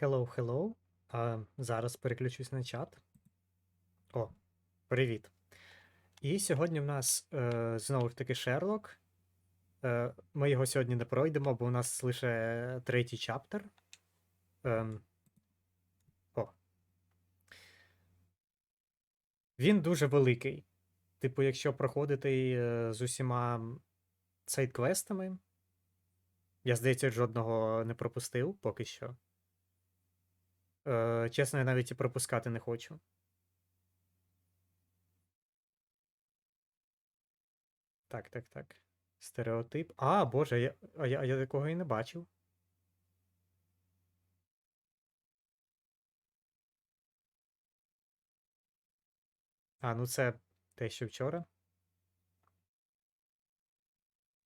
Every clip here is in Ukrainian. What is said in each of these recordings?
Hello, hello. Зараз переключусь на чат. О, привіт. І сьогодні в нас знову ж таки Шерлок. Ми його сьогодні не пройдемо, бо у нас лише третій чаптер. О. Він дуже великий. Типу, якщо проходити з усіма сайд-квестами, я, здається, жодного не пропустив поки що. Чесно, я навіть і пропускати не хочу. Так. Стереотип. А, Боже, я такого і не бачив. Ну це те, що вчора.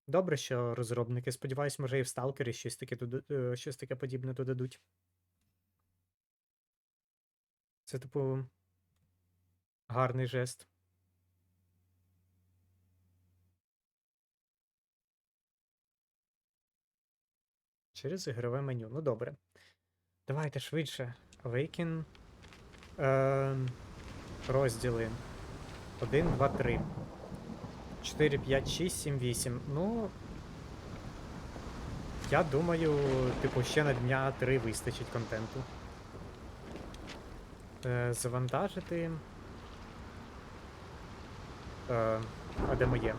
Добре, що розробники. Сподіваюсь, може і в Сталкері щось таке подібне додадуть. Це, типу, гарний жест. Через ігрове меню. Ну, добре. Давайте швидше. Awaken. Розділи. 1, 2, 3. 4, 5, 6, 7, 8. Ну, я думаю, типу, ще на дня 3 вистачить контенту. Завантажити. А де моє?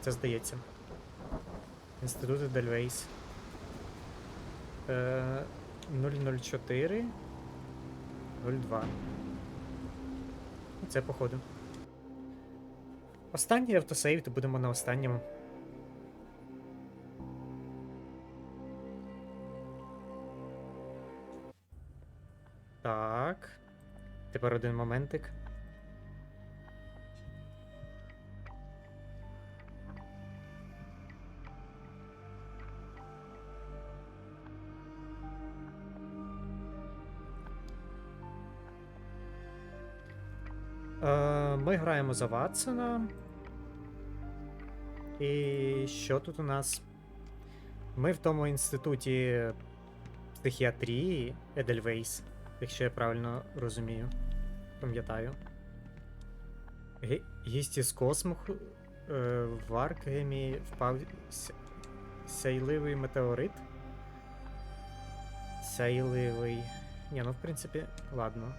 Це здається. Інститут Дельвейс. 004. 02. Це походу. Останній автосейв, то будемо на останньому. Так. Тепер один моментик. Ми граємо за Ватсона. І що тут у нас? Ми в тому інституті психіатрії Едельвейс, якщо я правильно розумію. Пам'ятаю. Гість із космосу в Аркгемі впав сяйливий метеорит. Сяйливий. Ні, ну в принципі, ладно.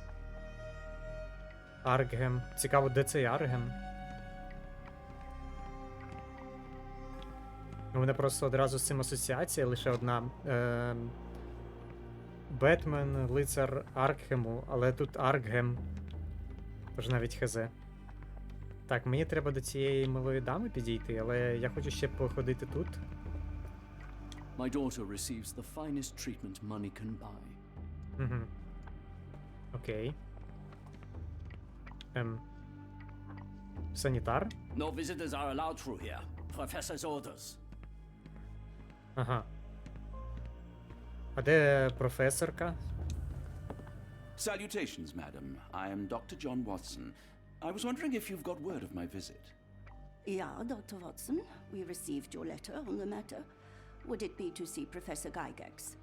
Аркгем. Цікаво, де цей Аркгем? У мене просто одразу з цим асоціація лише одна. Бетмен, лицар Аркгему, але тут Аркгем. Тож навіть хз. Так, мені треба до цієї милої дами підійти, але я хочу ще походити тут. My daughter receives the finest treatment money can buy. Угу. Окей. Санітар? No visitors are allowed through here. Professor's orders. Ага. А де професорка? Salutations, madam. I am Dr. John Watson. I was wondering if you've got word of my visit. Yeah, Dr. Watson. We received your letter on the matter. Would it be to see Professor Gygax?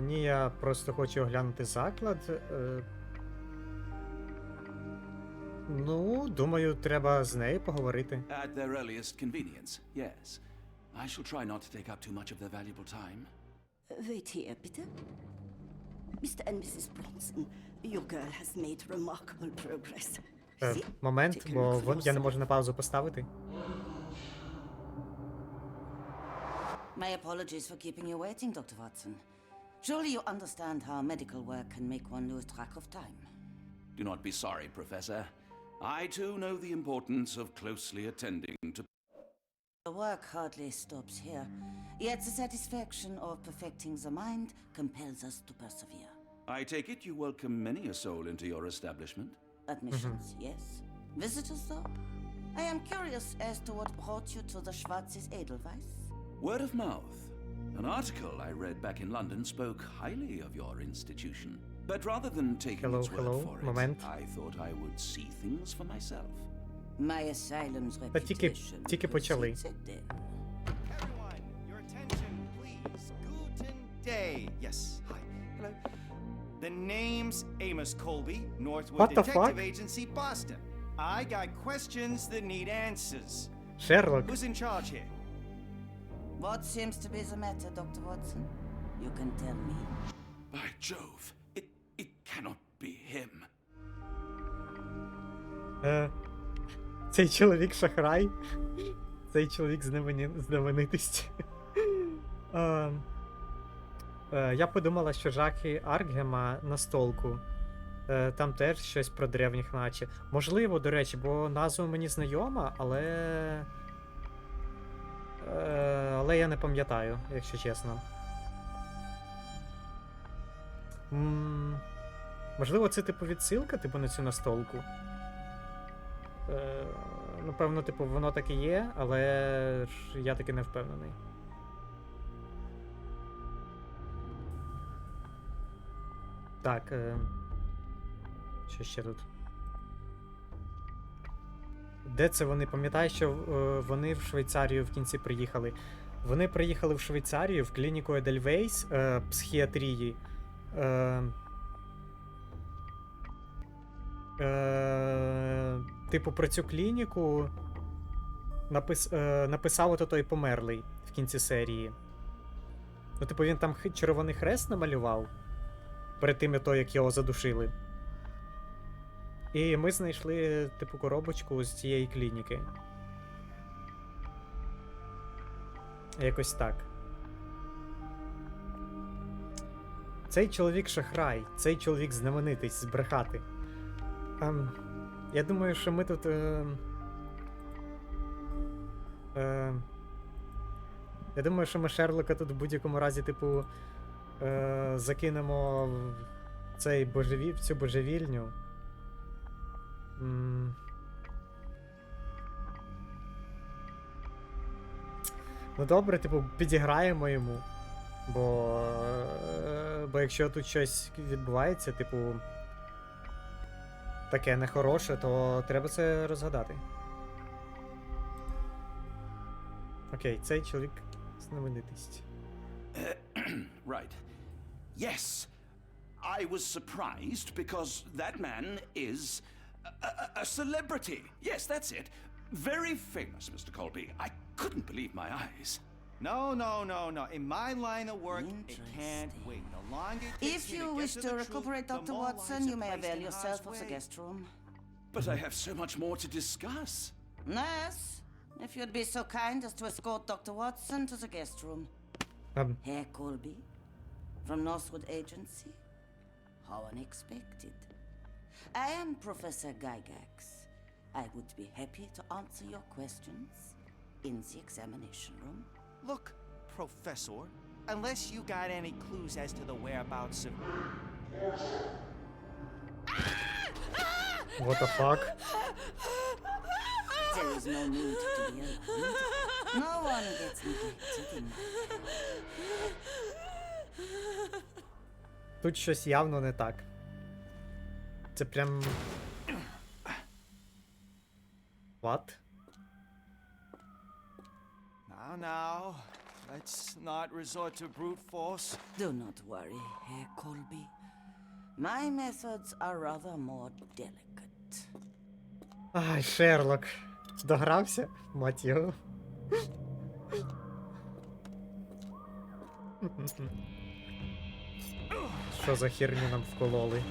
Ні, я просто хочу оглянути заклад. Ну, думаю, треба з нею поговорити. At their earliest convenience, yes. I shall try not to take up too much of their valuable time. Wait here, bitte. Mr. and Mrs. Bronson, your girl has made remarkable progress. See? Момент, Take a бо look я не for можу на паузу поставити. My apologies for keeping you waiting, Dr. Watson. Surely you understand how medical work can make one lose track of time. Do not be sorry, Professor. I too know the importance of closely attending to... The work hardly stops here, yet the satisfaction of perfecting the mind compels us to persevere. I take it you welcome many a soul into your establishment? Admissions, yes. Visitors, though? I am curious as to what brought you to the Schwarzes Edelweiss. Word of mouth. An article I read back in London spoke highly of your institution. But rather than taking its word for it, Moment. I thought I would see things for myself. My asylum's Та тільки reputation почали. precedes it then. Everyone, your attention, please. Guten day. Yes, hi. Hello. The name's Amos Colby, Northwood What the Detective fuck? Agency, Boston. I got questions that need answers. Шерлок. Who's in charge here? What seems to be the matter, Dr. Watson? You can tell me. By Jove, it cannot be him. Цей чоловік шахрай. Цей чоловік знаменитість. Я подумала, що жахи Аркгема на столку. Там теж щось про древніх наче. Можливо, до речі, бо назва мені знайома, але я не пам'ятаю, якщо чесно. Можливо, це типу відсилка, типу, на цю настолку. Напевно, типу, воно так і є, але ж я таки не впевнений. Так, що ще тут? Де це вони? Пам'ятаю, що вони в Швейцарію в кінці приїхали. Вони приїхали в Швейцарію в клініку Едельвейс психіатрії. Типу, про цю клініку написав ото той померлий в кінці серії. Ну, типу, він там червоний хрест намалював перед тим, як його задушили. І ми знайшли, типу, коробочку з цієї клініки. Якось так. Цей чоловік шахрай, цей чоловік знаменитість, збрехати. Я думаю, що ми тут... Я думаю, що ми Шерлока тут в будь-якому разі, типу, закинемо в цю божевільню. Ну добре, типу, підіграємо йому. Бо якщо тут щось відбувається, типу, таке нехороше, то треба це розгадати. Окей, цей чоловік знаменитість. Right. Yes. I was surprised because that man is a celebrity. Yes, that's it. Very famous, Mr. Colby. I couldn't believe my eyes. No. In my line of work, it can't wait. The longer it takes If me you to wish get to the recuperate, truth, the Dr. more Watson, lives you are may placed avail in yourself harm's of the way. guest room. But I have so much more to discuss. Yes, if you'd be so kind as to escort Dr. Watson to the guest room. Herr Colby, from Northwood Agency? How unexpected. I am Professor Gygax. I would be happy to answer your questions in the examination room. Look, Professor, unless you got any clues as to the whereabouts of... What the fuck? There is no need to be alarmed. No one gets neglected in my care. Тут щось явно не так. Це прям... What? Now, let's not resort to brute force. Do not worry, Herr Colby. My methods are rather more delicate. Ай, Шерлок. Догрався? Мать його. Що за херню нам вкололи?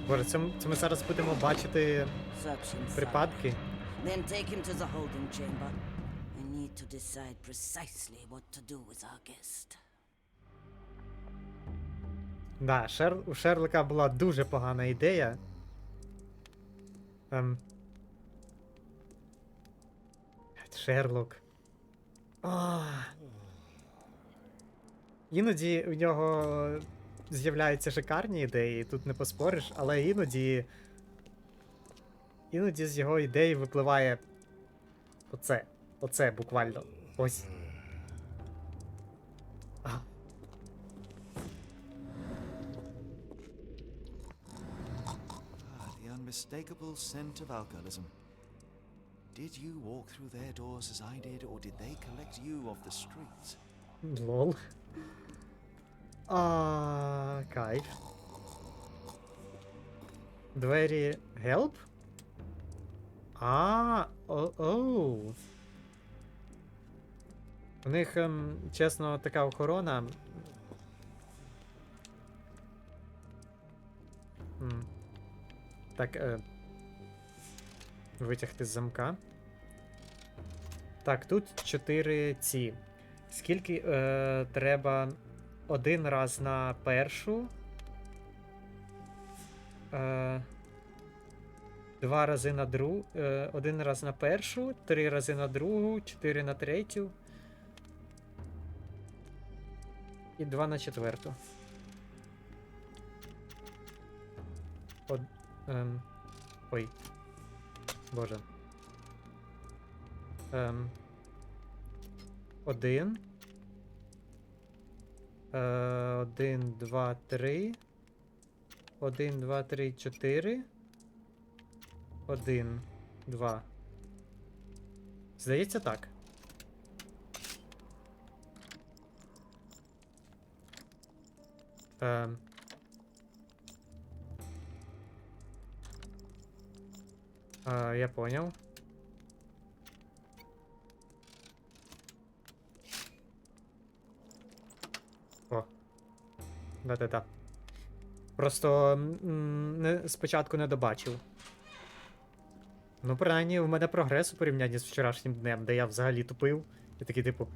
Боже, це ми зараз будемо бачити Search inside. припадки? Then take him to the holding chamber. I need to decide precisely what to do with our guest. Да, у Шерлока була дуже погана ідея. Шерлок. Іноді у нього з'являються шикарні ідеї, тут не поспориш, але іноді з його ідеї випливає оце буквально. Ось. The unmistakable scent of alcoholism. Did you walk through their doors as I did, or did they collect you off the streets? Лол. Кайф. Двері help? Оу. У них, чесно, така охорона. Так, витягти з замка. Так, тут 4 ці. Скільки треба один раз на першу, 2 рази на другу, 1 раз на першу, 3 рази на другу, 4 на третю і 2 на четверту. Ой. Боже. 1. 1, 2, 3. 1, 2, 3, 4. 1, 2. Здається, так. Я понял. О. Да-да-да. Просто спочатку не добачив. Ну, принаймні, у мене прогрес у порівнянні з вчорашнім днем, де я взагалі тупив. І такий, типу,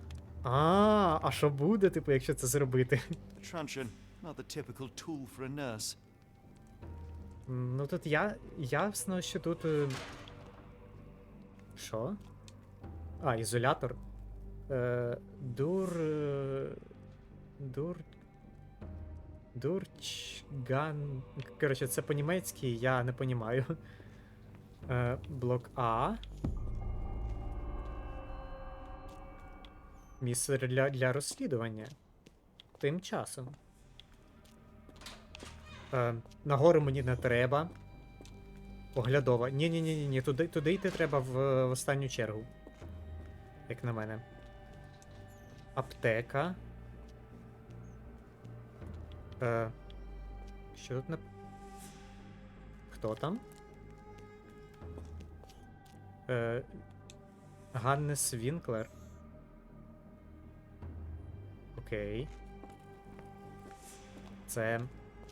а що буде, типу, якщо це зробити? Truncheon, not the typical tool for a nurse. Ну, тут ясно, що тут... Що? Ізолятор. Дурчган... Коротше, це по-німецьки, я не понімаю. Блок А. Місце для розслідування. Тим часом. Нагору мені не треба. Оглядова. Ні, туди йти треба в останню чергу. Як на мене. Аптека. Що тут Хто там? Ганнес Вінклер. Окей. Це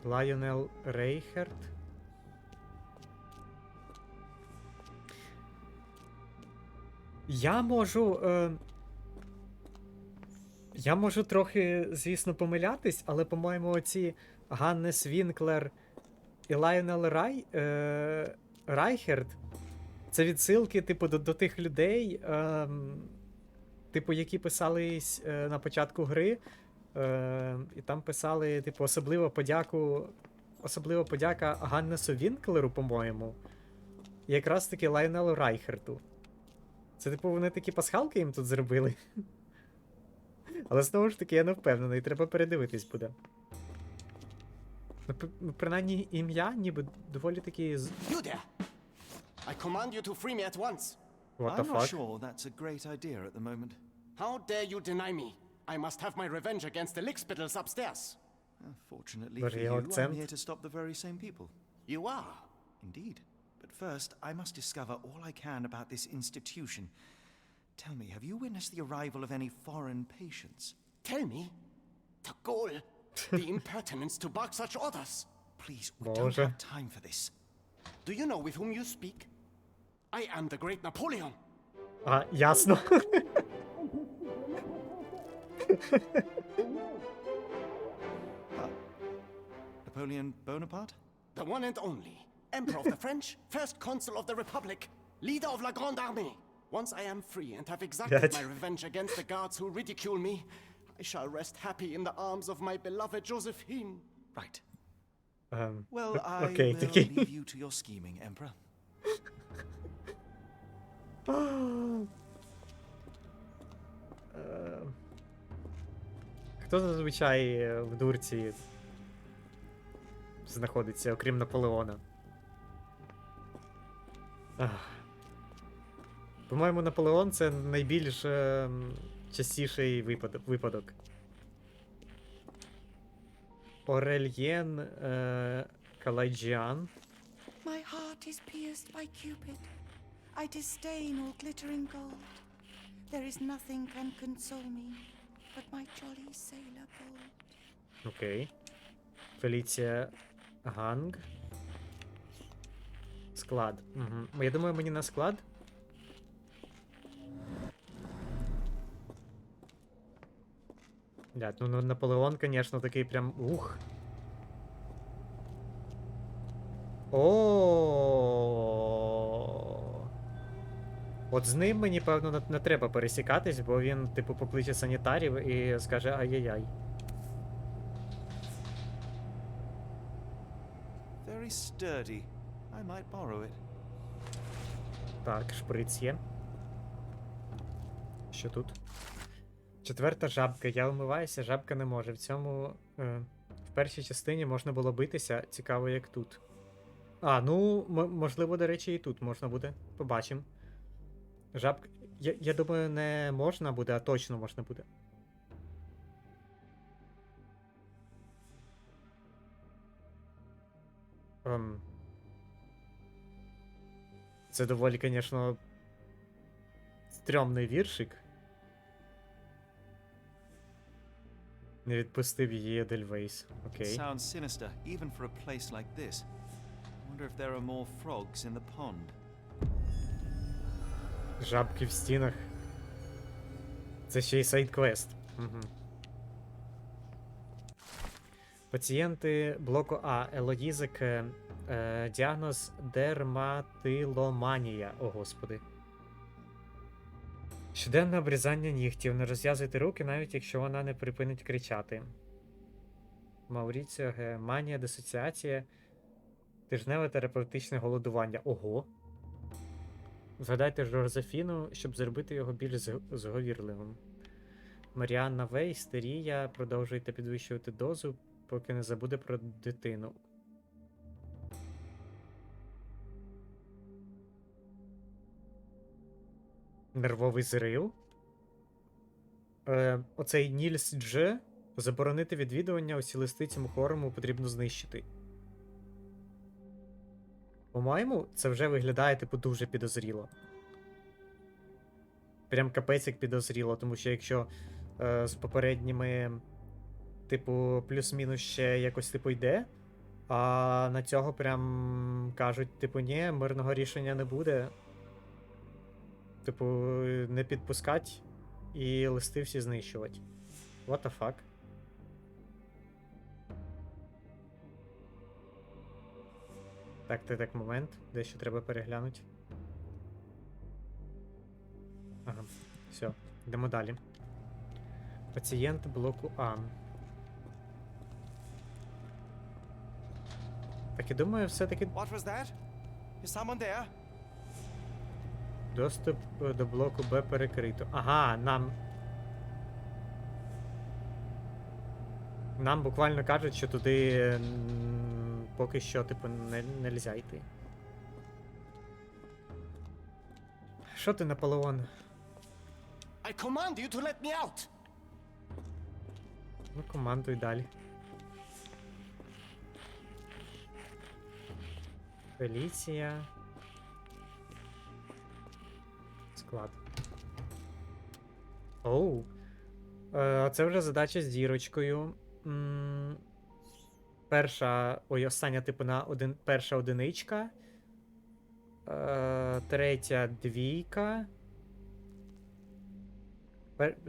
Лайонел Рейхерт. Я можу трохи, звісно, помилятись, але, по-моєму, оці Ганнес Вінклер і Лайонел Райхерт це відсилки, типу, до тих людей, типу, які писались на початку гри, і там писали, типу, особлива подяка Ганнесу Вінклеру, по-моєму, і якраз таки Лайонелу Райхерту. Це, типу, вони такі пасхалки їм тут зробили. Але, знову ж таки, я не впевнений, треба передивитись буде. Ну, принаймні, ім'я ніби доволі такі... You there! I command you to free me at once. What the I'm not fuck? sure that's a great idea at the moment. How dare you deny me? I must have my revenge against the lickspittles upstairs. Fortunately But for your you, I'm accent- here to stop the very same people. You are. Indeed. But first, I must discover all I can about this institution. Tell me, have you witnessed the arrival of any foreign patients? Tell me. The goal. The impertinence to bark such orders. Please, we don't Боже. have time for this. Do you know with whom you speak? I am the great Napoleon. Ясно. Napoleon Bonaparte? The one and only. Emperor of the French, first consul of the Republic, leader of la Grande Armée. Once I am free and have exacted That- my revenge against the guards who ridicule me, I shall rest happy in the arms of my beloved Josephine. Right. Well, I окей, will такий. leave you to your scheming, Emperor. Хто зазвичай в дурці знаходиться, окрім Наполеона? По-моєму, Наполеон це найбільш частіший випадок. Орельєн Калайджіан. My heart is pierced by Cupid. I disdain all glittering gold. There is nothing can console me but my jolly sailor bold. Окей. Феліція Ганг. Склад. Угу. Я думаю, мені на склад. Да, ну Наполеон, конечно, такий прям ух. О. От з ним мені, певно, не треба пересікатись, бо він, типу, покличе санітарів і скаже ай-яй-яй. Very sturdy. I might borrow it. Так, шприц є. Що тут? 4 жабка. Я умиваюся, жабка не може. В цьому... в першій частині можна було битися. Цікаво, як тут. А, ну, можливо, до речі, і тут можна буде. Побачимо. Жабка... Я думаю, не можна буде, а точно можна буде. Це доволі, звісно, стрьомний віршик. Не відпустив її Едельвейс. Окей. Sounds sinister, even for a place like this. Wonder if there are more frogs in the pond. Жабки в стінах. Це ще й сайд-квест. Угу. Пацієнти блоку А. Елоїзик. Діагноз дерматиломанія. О, господи. Щоденне обрізання нігтів. Не розв'язуйте руки, навіть якщо вона не припинить кричати. Мауріціо Г. Манія, дисоціація. Тижневе терапевтичне голодування. Ого. Згадайте Жозефіну, щоб зробити його більш зговірливим. Маріанна В. Істерія. Продовжуйте підвищувати дозу, поки не забуде про дитину. Нервовий зрив. Оцей Нільс Дж. Заборонити відвідування, усі листи цьому хорому потрібно знищити. По-моєму, це вже виглядає, типу, дуже підозріло. Прям капець як підозріло, тому що якщо з попередніми, типу, плюс-мінус ще якось, типу, йде, а на цього прям кажуть, типу, ні, мирного рішення не буде. Типу, не підпускать і листи всі знищувати. What the fuck? Так, момент. Дещо треба переглянути. Ага, все, йдемо далі. Пацієнт блоку А. Так, і думаю, все-таки... What was that? Is someone there? Доступ до блоку Б перекрито. Ага, нам буквально кажуть, що туди поки що, типу, нельзя йти. Що ти, Наполеон? I command you to let me out! Ну, командуй далі. Феліція. Склад. Оу. Це вже задача з дірочкою. Остання, типу, перша одиничка. Третя двійка.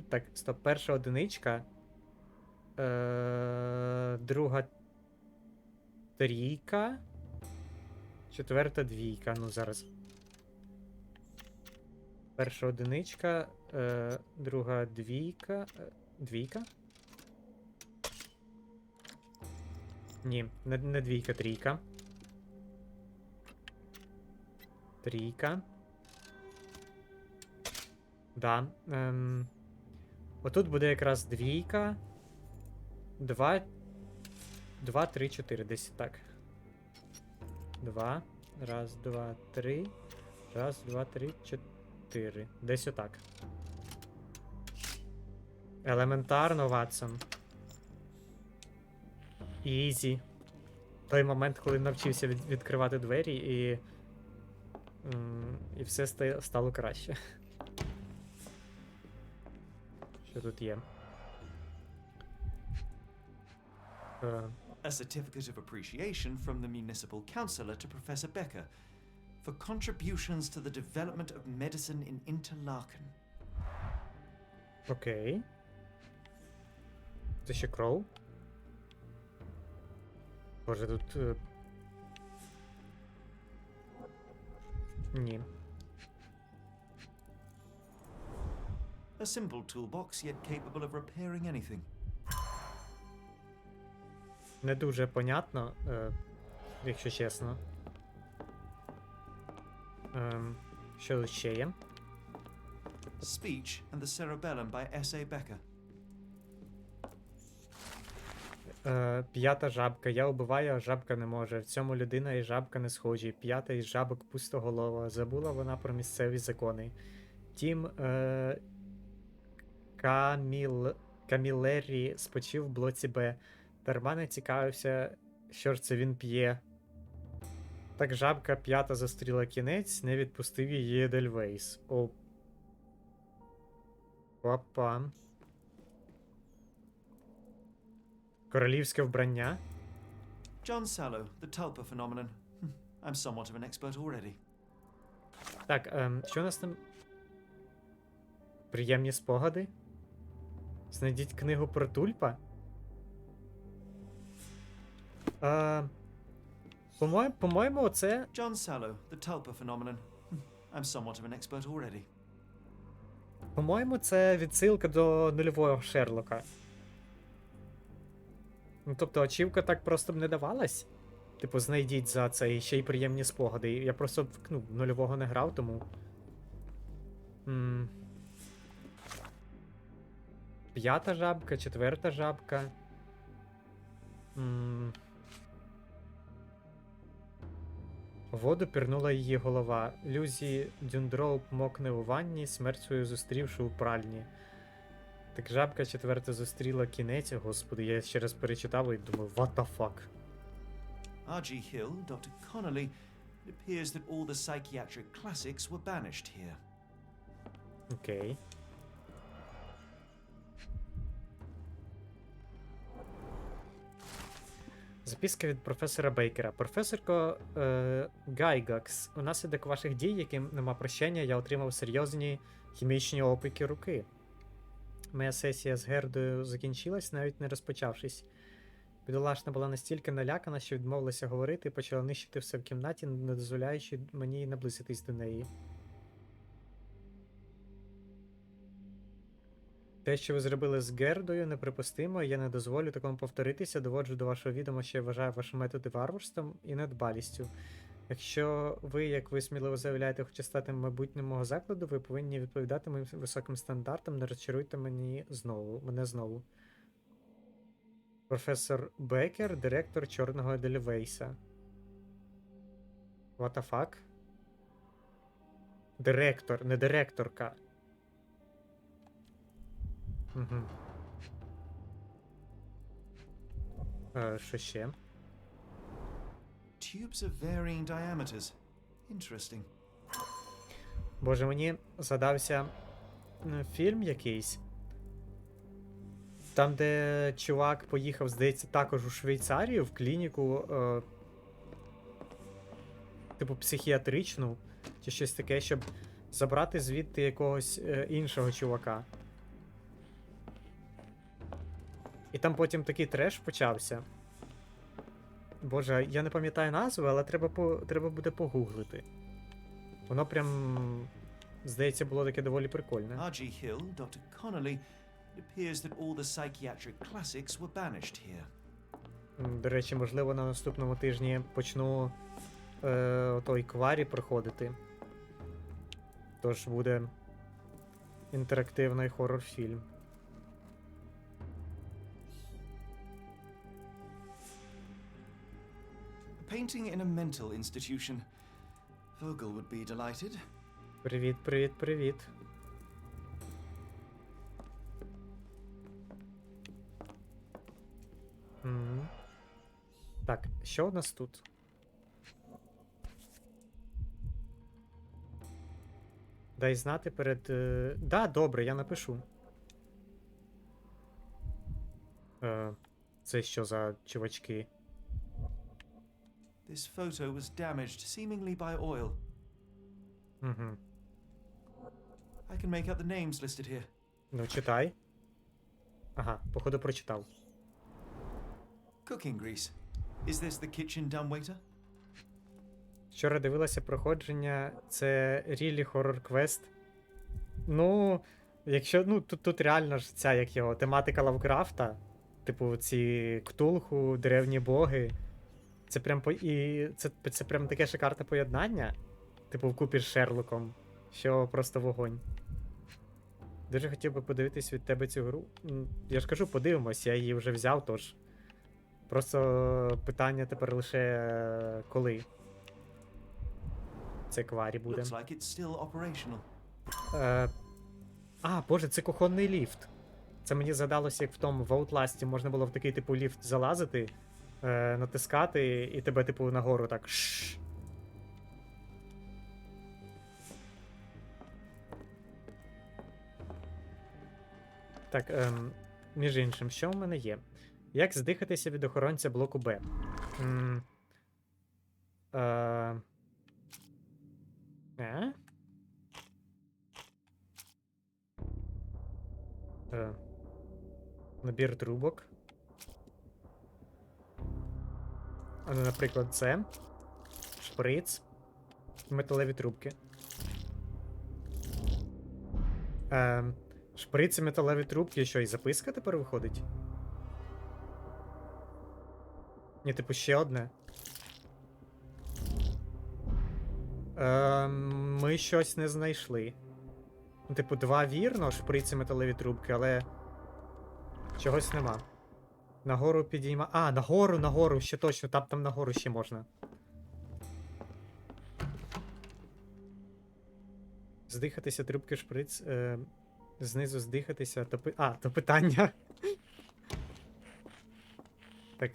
Так, стоп, перша одиничка. Друга трійка. Четверта двійка. Ну, зараз. Перша одиничка, друга двійка. Двійка? Ні, не двійка, трійка. Трійка. Да. Отут буде якраз двійка. 2, 3, 4. Десь так. 2. Раз, 2, 3. Раз, 2, 3, 4. Десь отак. Елементарно, Ватсон. Ізі. Той момент, коли навчився відкривати двері і все стало краще. Що тут є? A certificate of appreciation from the municipal councillor to Professor Becker for contributions to the development of medicine in Interlaken. Окей. Це ще кров? Боже, тут... Ні. A simple toolbox, yet capable of repairing anything. Не дуже понятно, якщо чесно. Що тут ще є? Speech and the Cerebellum by S.A. Becker. П'ята жабка. Я убиваю, а жабка не може. В цьому людина і жабка не схожі. П'ята із жабок пустоголова. Забула вона про місцеві закони. Тім Камілері спочив в блоці Б. Дарма не цікавився, що ж це він п'є. Так жабка п'ята застріла кінець, не відпустив її Едельвейс. Опа. Королівське вбрання. John Sallow, the Tulpa phenomenon. I'm somewhat of an expert already. Так, що у нас там? Приємні спогади? Знайдіть книгу про тульпа? По-моєму, це... John Sallow, the Tulpa phenomenon. I'm somewhat of an expert already. По-моєму, це відсилка до нульового Шерлока. Ну, тобто, ачівка так просто б не давалась. Типу, знайдіть за це і ще й приємні спогади. Я просто, нульового не грав, тому... П'ята жабка, четверта жабка. У воду пірнула її голова. Люзі Дюндроуп мокне у ванні, смерть свою зустрівши у пральні. Так жабка четверта зустріла кінець. Господи, я ще раз перечитав і думаю, what the fuck? R.G. Hill, Dr. Connolly, it appears that all the psychiatric classics were banished here. Окей. Записка від професора Бейкера. Професорко Гайгакс, унаслідок ваших дій, яким нема прощення, я отримав серйозні хімічні опіки руки. Моя сесія з Гердою закінчилась, навіть не розпочавшись. Бідолашна була настільки налякана, що відмовилася говорити і почала нищити все в кімнаті, не дозволяючи мені наблизитись до неї. Те, що ви зробили з Гердою, неприпустимо, я не дозволю такому повторитися, доводжу до вашого відома, що я вважаю ваші методи варварством і недбалістю. Якщо ви, як ви сміливо заявляєте, хочете стати майбутнім мого закладу, ви повинні відповідати моїм високим стандартам, не розчаруйте мене знову. Професор Бекер, директор Чорного Едельвейса. What the fuck? Директор, не директорка. Угу. Що ще? Tubes of varying diameters. Interesting. Боже, мені згадався фільм якийсь. Там, де чувак поїхав, здається, також у Швейцарію, в клініку, типу психіатричну, чи щось таке, щоб забрати звідти якогось іншого чувака. І там потім такий треш почався. Боже, я не пам'ятаю назву, але треба буде погуглити. Воно прям, здається, було таке доволі прикольне. R.G. Hill, Dr. Connolly, it appears that all the psychiatric classics were banished here. До речі, можливо, на наступному тижні почну той кварі проходити. Тож буде інтерактивний хорор-фільм. Painting in a mental institution. Vogel would be delighted. Привіт, привіт, привіт. Так, що у нас тут? Дай знати перед... Да, добре, я напишу. Це що за чувачки? This photo was damaged, seemingly by oil. Угу. I can make out the names listed here. Ну, читай. Ага, походу прочитав. Cooking grease. Is this the kitchen dumbwaiter? Вчора дивилася проходження, це рілі хоррор квест. Ну, якщо, ну, тут реально ж ця, як його, тематика Лавкрафта, типу ці Ктулху, древні боги. Це прям це прям таке шикарне поєднання, типу вкупі з Шерлоком, що просто вогонь. Дуже хотів би подивитись від тебе цю гру. Я ж кажу, подивимось, я її вже взяв, тож. Просто питання тепер лише коли це кварі буде. Looks like it's still operational. Боже, це кухонний ліфт. Це мені згадалося, як в тому в Outlast'і можна було в такий типу ліфт залазити, натискати і тебе типу нагору так. Шш. Так, між іншим, що в мене є? Як здихатися від охоронця блоку Б? Набір трубок. Ну, наприклад, це. Шприц. Металеві трубки. Шприц і металеві трубки, що, і записка тепер виходить? Ні, типу, ще одне. Ми щось не знайшли. Ну, типу, 2 вірно, шприц і металеві трубки, але чогось нема. Нагору підійма... нагору, ще точно, там нагору ще можна. Здихатися, трубки, шприц, знизу здихатися, то питання. Так,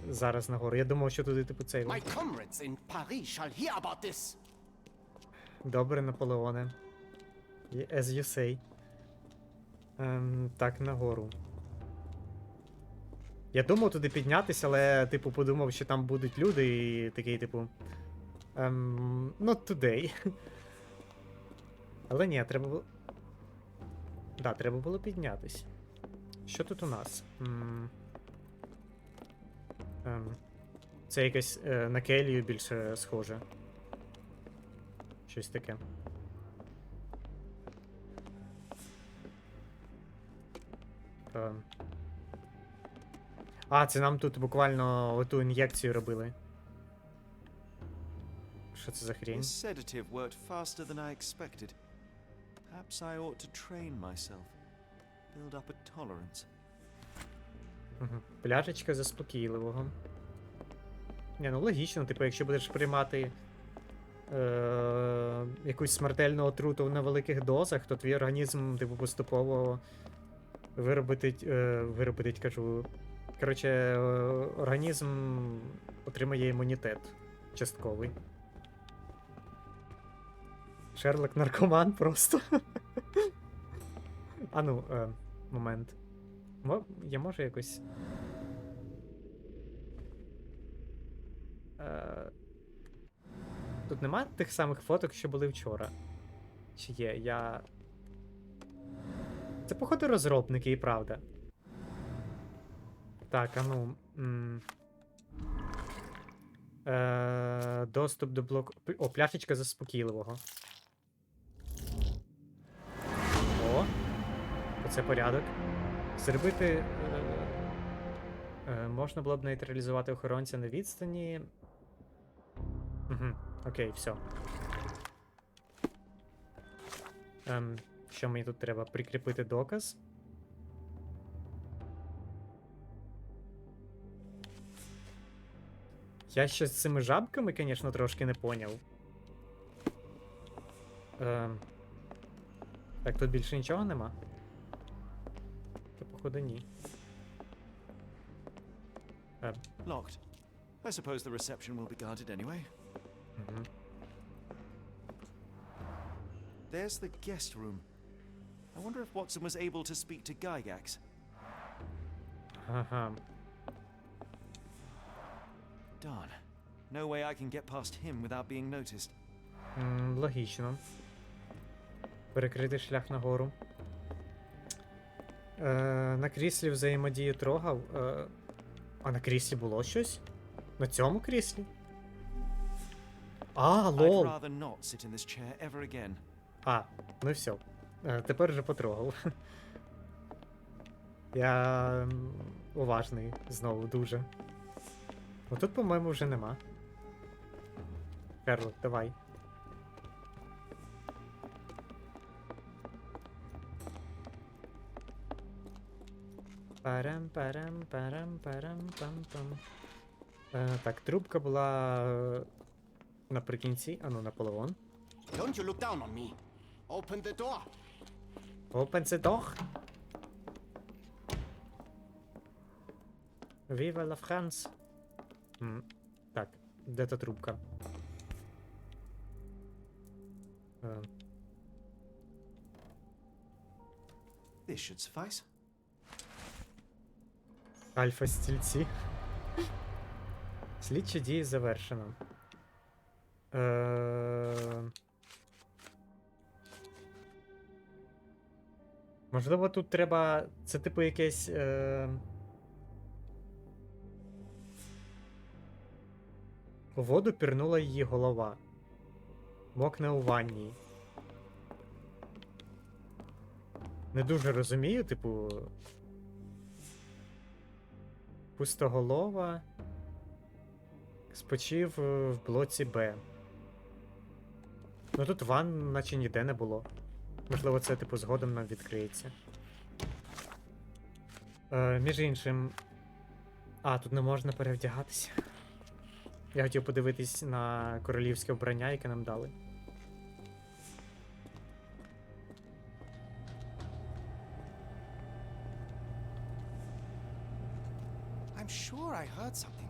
зараз нагору. Я думав, що туди, типу, цей... My comrades in Paris shall hear about this. Добре, Наполеоне. As you say. Так, нагору. Я думав туди піднятися, але, типу, подумав, що там будуть люди, і такий, типу... Not today. Але ні, треба було... Да, треба було піднятись. Що тут у нас? Це якесь на келію більше схоже. Щось таке. Це нам тут буквально оту ін'єкцію робили. Що це за хрінь? This sedative worked faster than I expected. Perhaps I ought to train myself. Build up a tolerance. Пляшечка заспокійливого. Ні, ну логічно, типу, якщо будеш приймати якусь смертельну отруту на великих дозах, то твій організм, типу, поступово виробить, кажу. Коротше, організм отримає імунітет частковий. Шерлок наркоман просто. Момент. Я можу якось... Тут нема тих самих фоток, що були вчора? Чи є? Це, походу, розробники, і правда. Так, доступ до блоку... О, пляшечка заспокійливого. Оце порядок. Зробити... можна було б нейтралізувати охоронця на відстані. Окей, все. Що мені тут треба? Прикріпити доказ. Я ще з цими жабками, звісно, трошки не поняв. Так, тут більше нічого нема? Та, походу, ні. Locked. I suppose the reception will be guarded anyway. There's the guest room. I wonder if Watson was able to speak to Gygax. Ага. Darn. No way I can get past him without being noticed. Логічно. Перекрити шлях нагору. На кріслі взаємодію трогав. А на кріслі було щось? На цьому кріслі? А, I'd лол. rather not sit in this chair ever again. А, ну і все. Тепер вже потрогав. Я уважний знову дуже. Ну тут, по-моєму, вже нема. Шерлок, давай. Парам-парам-парам-парам-пам-пам. Так, трубка була наприкінці, наполовон. Don't you look down on me. Open the door. Open the door. Viva la France. Так, де та трубка? This should suffice. Альфа-стільці. Слідчі дії завершено. Можливо, тут треба... Це типу якесь... У воду пірнула її голова. Мокне у ванні. Не дуже розумію, типу... Пустоголова... Спочив в блоці Б. Ну тут ванн наче ніде не було. Можливо, це типу згодом нам відкриється. Між іншим... А, тут не можна перевдягатися. Я хотів подивитись на королівське вбрання, яке нам дали. I'm sure I heard something.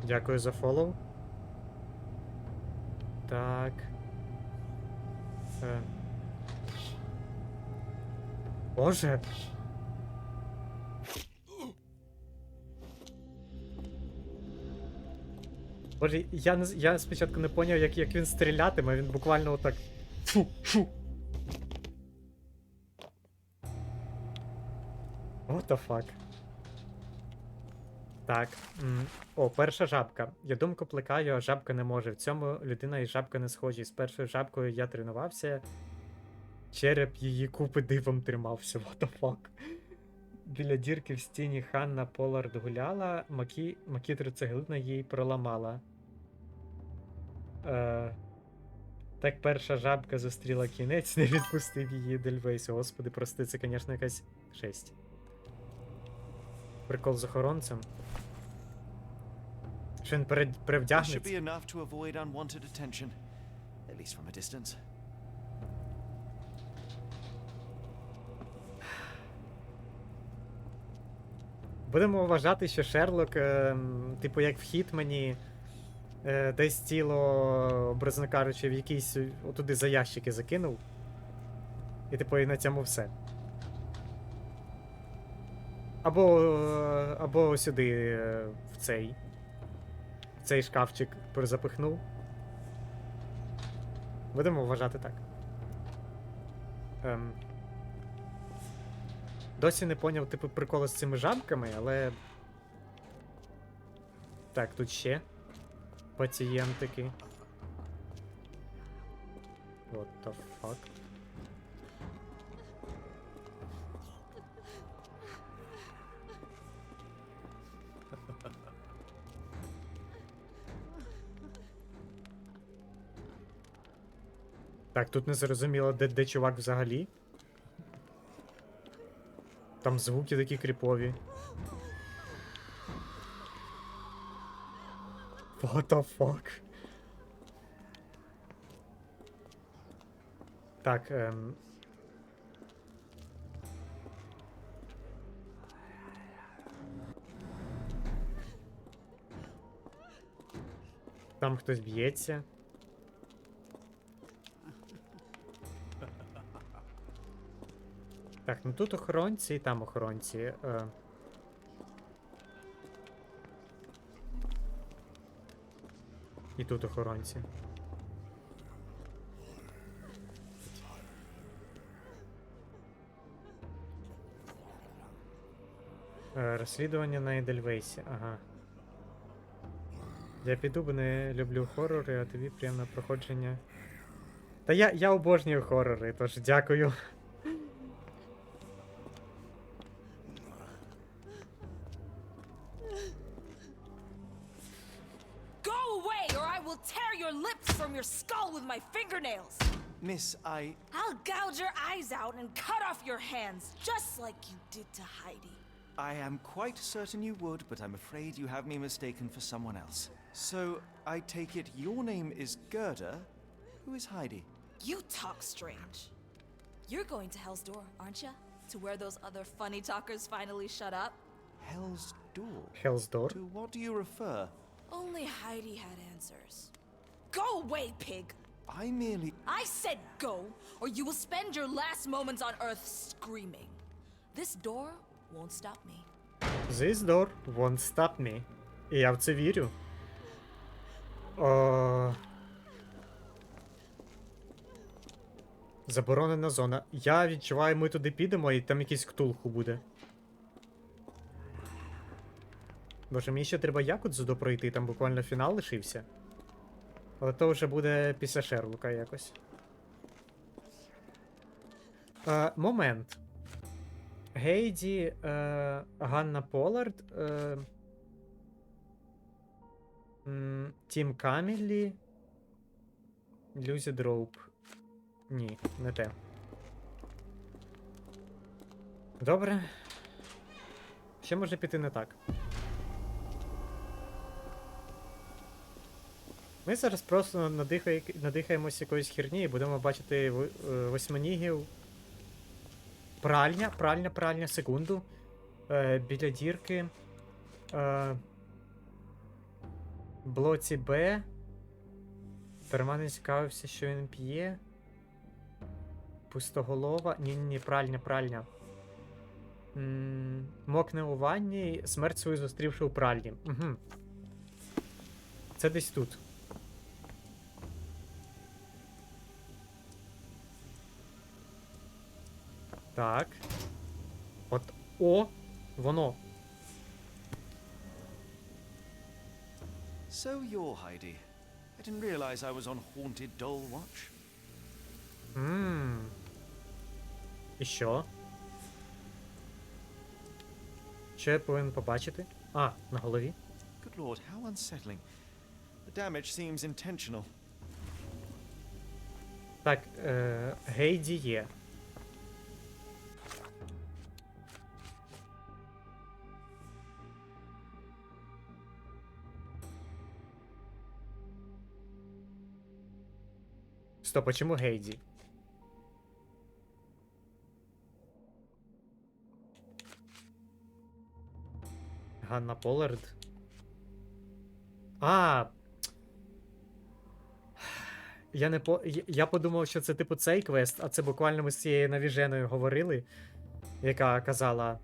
Дякую за фоллоу. Так. Боже. Боже, я спочатку не поняв, як він стрілятиме, він буквально отак. Фу. What the fuck? Так. О, перша жабка. Я думку плекаю, а жабка не може. В цьому людина і жабка не схожі. З першою жабкою я тренувався. Череп її купи дивом тримався. What the fuck? Біля дірки в стіні Ханна Полард гуляла, макітру цеглина їй проламала. Так перша жабка зустріла кінець, не відпустив її Дельвейс. Господи, прости, це, звісно, якась жесть. Прикол з охоронцем. Що він This should be перевдягнеться? enough to avoid unwanted attention, at least from a distance. Будемо вважати, що Шерлок, типу як в Хітмені, десь тіло, образно кажучи, в якийсь отуди за ящики закинув. І типу і на цьому все. Або сюди, в цей шкафчик запихнув. Будемо вважати так. Досі не поняв, типу, приколу з цими жабками, але... Так, тут ще пацієнтики. What the fuck? Так, тут не зрозуміло, де чувак взагалі. Там звуки такі кріпові. What the fuck? Так, там хтось б'ється. Так, ну тут охоронці і там охоронці. І тут охоронці. Розслідування на Едельвейсі, ага. Я піду, бо не люблю хорори, а тобі приємне проходження. Та я обожнюю хорори, тож дякую. Go away, or I will tear your lips from your skull with my fingernails! Miss, I'll gouge your eyes out and cut off your hands, just like you did to Heidi. I am quite certain you would, but I'm afraid you have me mistaken for someone else. So, I take it your name is Gerda? Who is Heidi? You talk strange. You're going to Hell's Door, aren't you? To where those other funny talkers finally shut up? Hell's Door? Hell's Door? To what do you refer? Only Heidi had answers. Go away, pig! I merely... I said go, or you will spend your last moments on Earth screaming. This door won't stop me. This door won't stop me. І я в це вірю. О... Заборонена зона. Я відчуваю, ми туди підемо і там якийсь ктулху буде. Боже, мені ще треба Якудзу допройти, там буквально фінал лишився. Але то вже буде після Шерлока якось. Момент. Гейді, Ганна Поллард, Тім Каміллі, Люзі Дроуп. Ні, не те. Добре. Що може піти не так? Ми зараз просто надихаємось якоїсь херні і будемо бачити восьминігів. Пральня, секунду. Біля дірки. Блоці Б. Перманент цікавився, що він п'є. Пустоголова. Ні, пральня. Мокне у ванні, смерть свою зустрівши у пральні. Угу. Це десь тут. Так. От. О! Воно. So you're Heidi. I didn't realize I was on Haunted Doll Watch. І що? Що я повинен побачити? А, на голові. Good lord, how unsettling. The damage seems intentional. Так, Гейді є. Стоп, а чому Гейді? Ганна Поллард. Я подумав, що це типу цей квест, а це буквально ми з цією навіженою говорили, яка казала.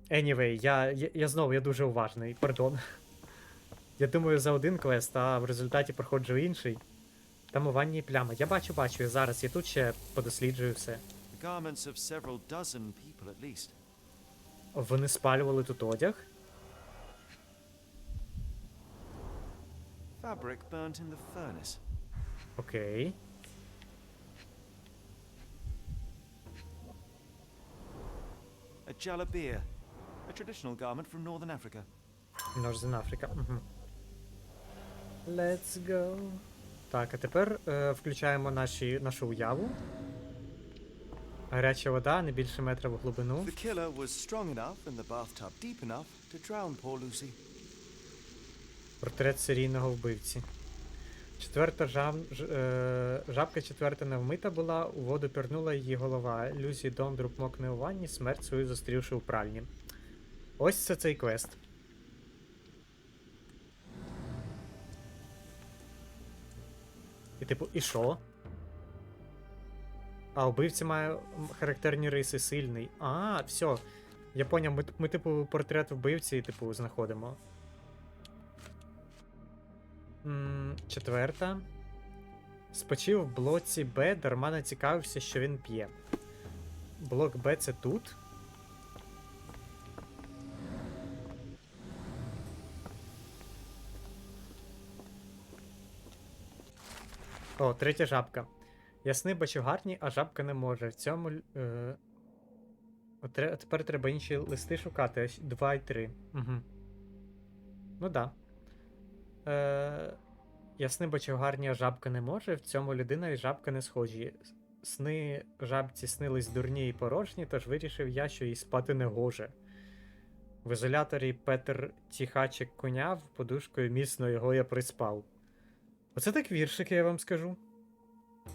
Anyway, я знову дуже уважний, пардон. Я думаю за один квест, а в результаті проходжу інший. Там у ванні пляма. Я бачу, я зараз. Я тут ще подосліджую все. Вони спалювали тут одяг? Fabric burnt in the furnace. Окей. A jalabia, a traditional garment from Northern Africa. Northern Africa. Угу. Let's go. Так, а тепер включаємо нашу уяву. Гаряча вода, не більше метра в глибину. The killer was strong enough and the bathtub deep enough to drown poor Lucy. Портрет серійного вбивці. Жабка четверта невмита була, у воду пірнула її голова. Люсі Дондруп мокне у ванні, смерть свою зустрівши у пральні. Ось це цей квест. І типу, і що? А убивця має характерні риси, сильний. А, все. Я поняв, ми типу, портрет вбивці, типу, знаходимо. Четверта. Спочив в блоці Б, дарма не цікавився, що він п'є. Блок Б це тут. О, третя жабка. Ясни бачу гарні, а жабка не може. В цьому. Тепер треба інші листи шукати. 2 і 3. Угу. Ну да. Ясни бачу гарні, а жабка не може. В цьому людина і жабка не схожі. Сни жабці снились дурні і порожні, тож вирішив я, що їй спати не гоже. В ізоляторі Петер Тіхачик коняв, подушкою міцно його я приспав. Оце так віршики, я вам скажу.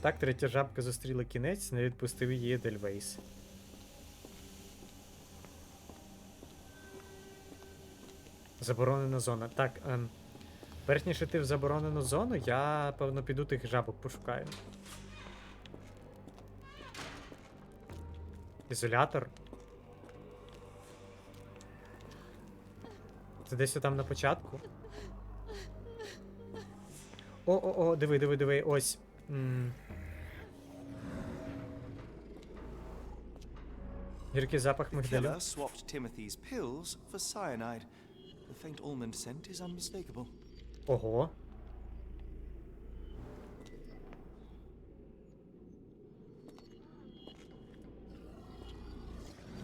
Так, третя жабка зустріла кінець, не відпустив її Едельвейс. Заборонена зона. Так, перш ніж іти в заборонену зону, я, певно, піду тих жабок пошукаю. Ізолятор. Це десь там на початку. О, диви, ось. Гіркий запах мигдалю. Killer swapped Timothy's pills for cyanide. The faint almond scent is unmistakable. Ого.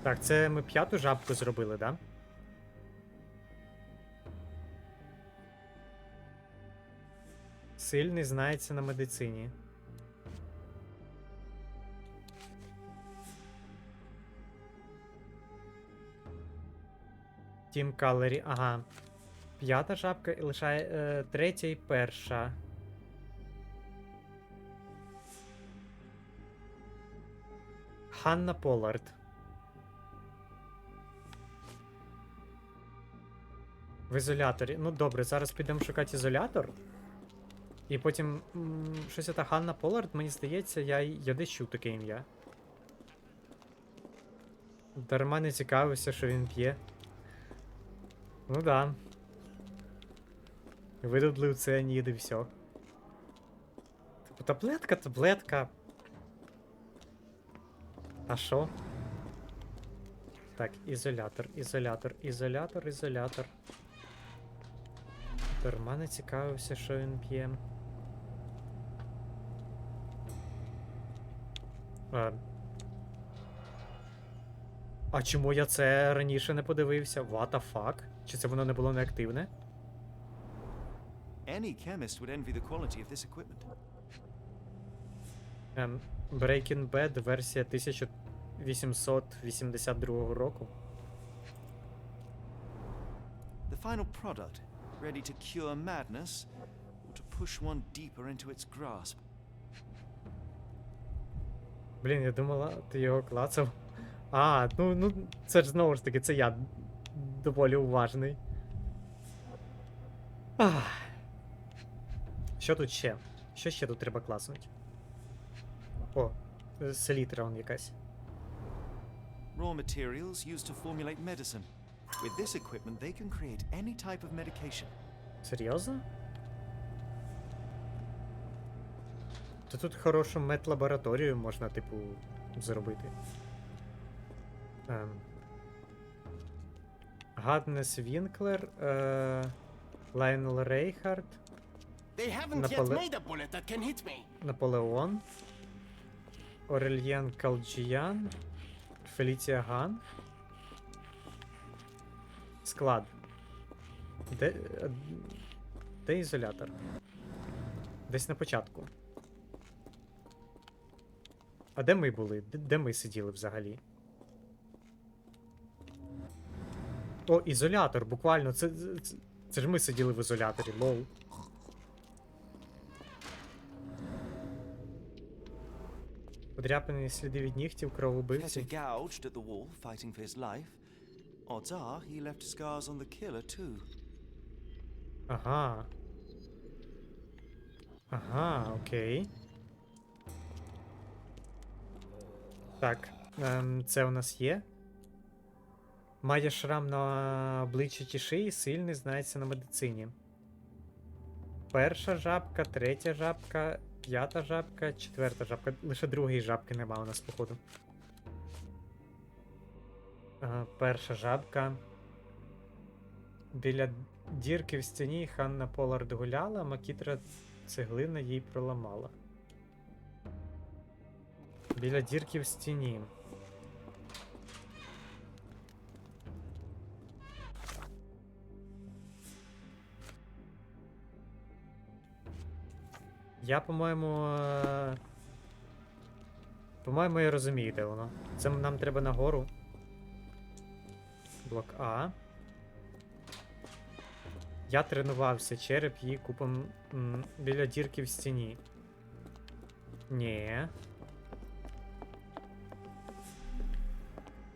Так, це ми 5-ту жабку зробили, да? Сильний знається на медицині. Тім Калері, ага. 5-та жабка і лишає 3-я і 1-ша. Ханна Поллард. В ізоляторі. Ну добре, зараз підемо шукати ізолятор. І потім щось та Ханна Поллард, мені здається, я десь чув таке ім'я. Дарма не цікавився, що він п'є. Ну да. Видудлив цианід і все. Типу, таблетка. А що? Так, ізолятор. Дарма не цікавився, що він п'є. А чому я це раніше не подивився? What the fuck? Чи це воно не було неактивне? Any chemist would envy the quality of this equipment. Breaking Bad, версія 1882 року. The final product, ready to cure madness, or to push one deeper into its grasp. Блін, я думала, ти його клацав. А, ну, це ж знову ж таки, це я доволі уважний. Ах. Що тут ще? Що ще тут треба класнути? О, селітра он якась. Raw materials used to formulate medicine. With this equipment, they can create any type of medication. Серйозно? То тут хорошу медлабораторію можна, типу, зробити. Гаднес Вінклер, Лайонел Рейхард, They haven't yet made a bullet that can hit me. Наполеон, Орельєн Калджіян, Феліція Ган. Склад. Де ізолятор? Десь на початку. А де ми були? Де ми сиділи взагалі? О, ізолятор, буквально. Це ж ми сиділи в ізоляторі, лол. Подряпані сліди від нігтів, кров Petter убивці. gouged at the wall, fighting for his life. Odds are he left scars on the killer too. Ага. Ага, окей. Так, це у нас є. Має шрам на обличчі чи шиї, сильний, знається на медицині. Перша жабка, третя жабка, п'ята жабка, четверта жабка. Лише другої жабки нема у нас, походу. Перша жабка. Біля дірки в стіні Ханна Полард гуляла, а макітра цеглина їй проламала. Біля дірки в стіні. Я, по-моєму, я розумію, де воно. Це нам треба нагору. Блок А. Я тренувався, череп її купом біля дірки в стіні. Ні.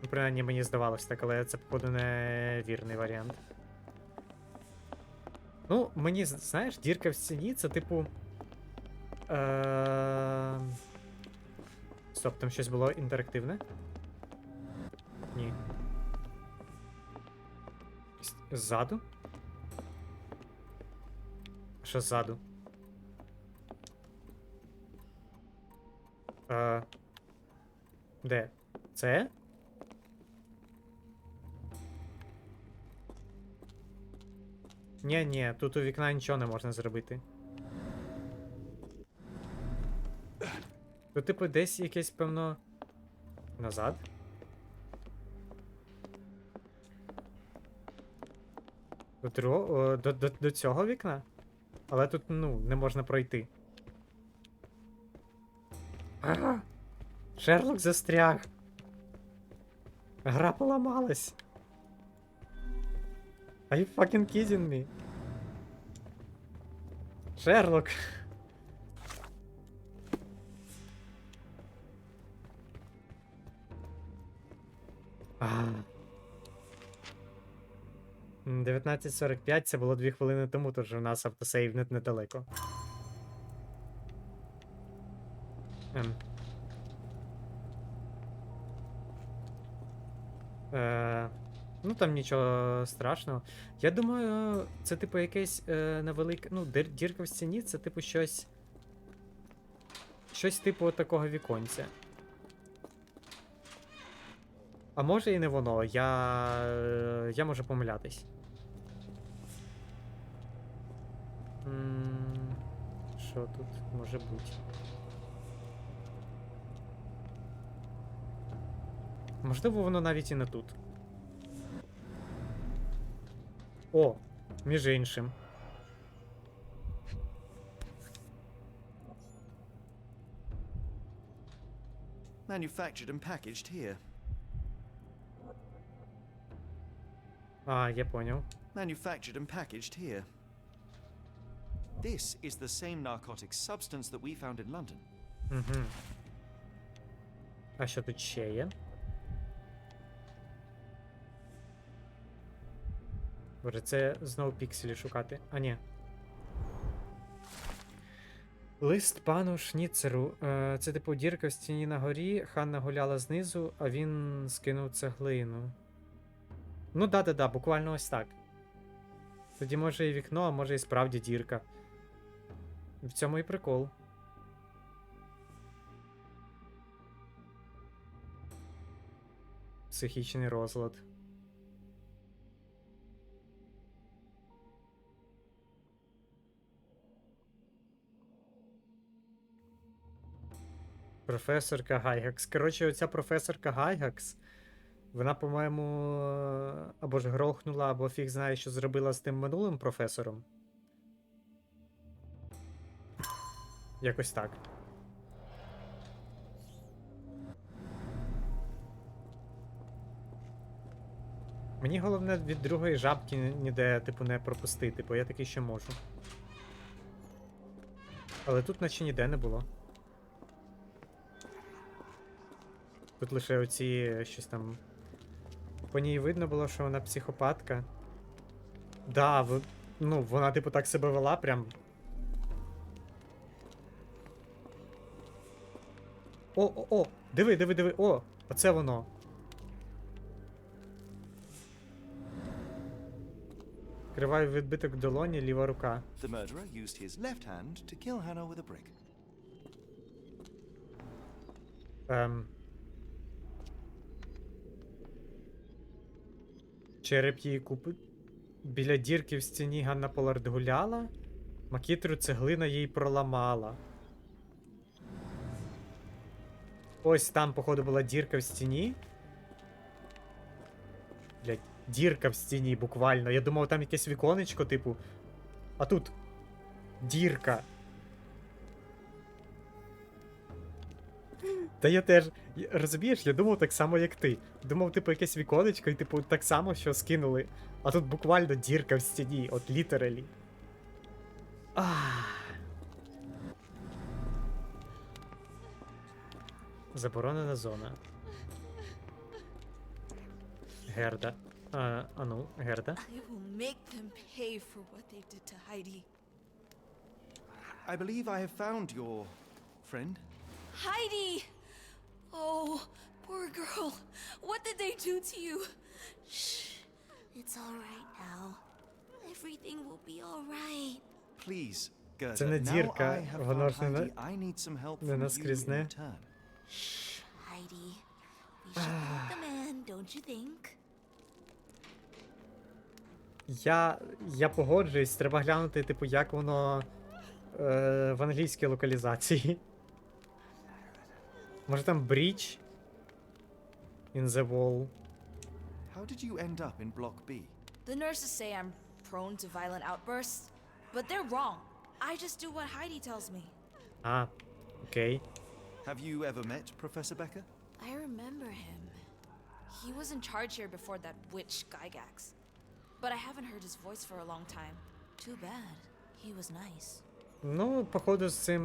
Ну, принаймні мені здавалось так, але це, походу, не вірний варіант. Ну, мені, знаєш, дірка в стіні це типу. Стоп, там щось було інтерактивне? Ні. Ззаду? Що ззаду? Де? Це? Ні, тут у вікна нічого не можна зробити. Тут, типу, десь якесь, певно... Назад? До цього вікна? Але тут, ну, не можна пройти. Ага! Шерлок застряг! Гра поламалась! Are you fucking kidding me? Шерлок! А. 19:45, це було 2 хвилини тому, тож у нас автосейв недалеко. Ну там нічого страшного. Я думаю, це типу якесь невелике. Ну, дірка в стіні, це типу щось. Щось типу такого віконця. А може і не воно, я можу помилятись. Що тут може бути? Можливо, воно навіть і не тут. О, між іншим. Manufactured and packaged here. А, я понял. Manufactured and packaged here. This is the same narcotic substance that we found in London. Угу. А що тут ще є? Боже, це знову пікселі шукати. А, ні. Лист пану Шніцеру. Це типу дірка в стіні на горі. Ханна гуляла знизу, а він скинув цеглину. Ну да, буквально ось так. Тоді може і вікно, а може і справді дірка. В цьому і прикол. Психічний розлад. Професорка Гайгакс. Коротше, оця професорка Гайгакс, вона, по-моєму, або ж грохнула, або фіг знає, що зробила з тим минулим професором. Якось так. Мені головне від другої жабки ніде, типу, не пропустити, бо я таки ще можу. Але тут наче ніде не було. Тут лише оці щось там. По ній видно було, що вона психопатка. Да, ну, вона типу так себе вела прям. О! Диви! О! Оце воно. Криваю відбиток долоні, ліва рука. The murderer used his left hand to kill Hannah with a brick. Череп її купить. Біля дірки в стіні Ганна Полард гуляла. Макітру цеглина їй проламала. Ось там, походу, була дірка в стіні. Блядь, дірка в стіні, буквально. Я думав, там якесь віконечко, типу. А тут дірка. Та я теж. Розумієш, я думав так само, як ти. Думав, типу, якесь віконечко, і типу так само, що скинули. А тут буквально дірка в стіні, от літералі. Заборонена зона. Герда. Ну, Герда. I will make them pay for what they did to Heidi. I believe I have found your friend. Heidi! Oh, poor girl. What did they do to you? Shh. It's all right now. Everything will be all right. Please, Gerda, Це не now дірка, I have воно found ж не Heidi, I need some help не from you in наскрізне. return. Shh, Heidi. We should help the man, don't you think? Я погоджуюсь, треба глянути, типу, як воно в англійській локалізації. Може там bridge in the wall. How did you end up in Block B? The nurses say I'm prone to violent outbursts, but they're wrong. I just do what Heidi tells me. Окей. Have you ever met Professor Becker? I remember him. He was in charge here before that witch Gygax. But I haven't heard his voice for a long time. Too bad. He was nice. Ну, походу, з цим.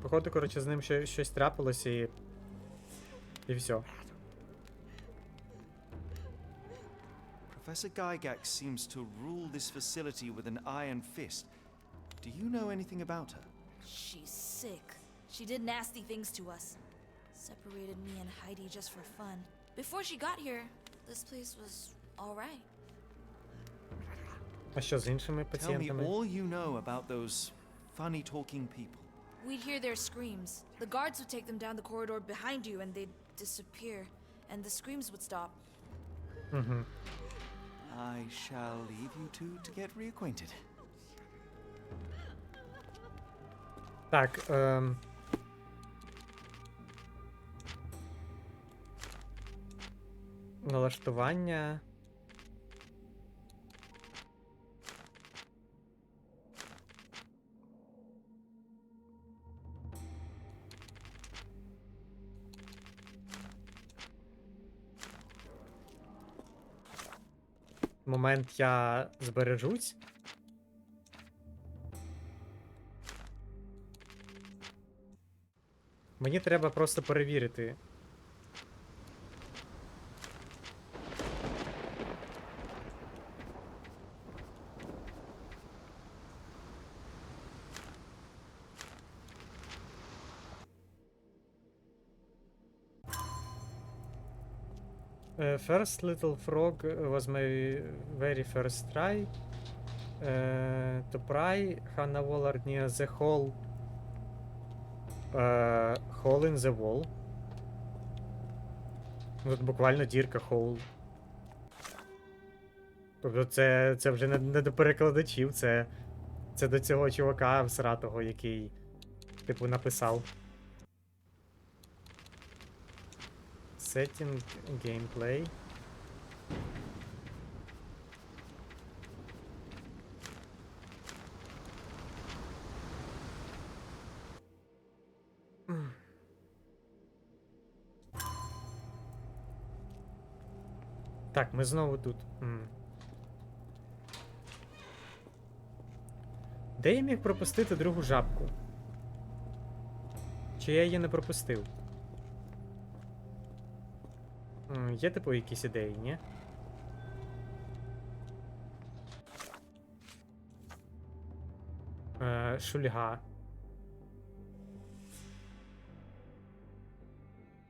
Походу, коротше, з ним щось трапилось і. І все. Professor Gygax seems to rule this facility with an iron fist. Do you know anything about her? She's sick. She did nasty things to us. Separated me and Heidi just for fun. Before she got here, this place was all right. А що з іншими Tell me пацієнтами? all you know about those funny-talking people. We'd hear their screams. The guards would take them down the corridor behind you and they'd disappear. And the screams would stop. I shall leave you two to get reacquainted. Так, налаштування. Момент я збережусь. Мені треба просто перевірити. First little frog was my very first try to pry Hannah Wallard near the hole in the wall. Тут буквально дірка hole. Тобто це вже не до перекладачів, це до цього чувака всратого, який типу написав. Setting gameplay. Так, ми знову тут. Де я міг пропустити другу жабку? Чи я її не пропустив? Є, типу, якісь ідеї, ні? Шульга.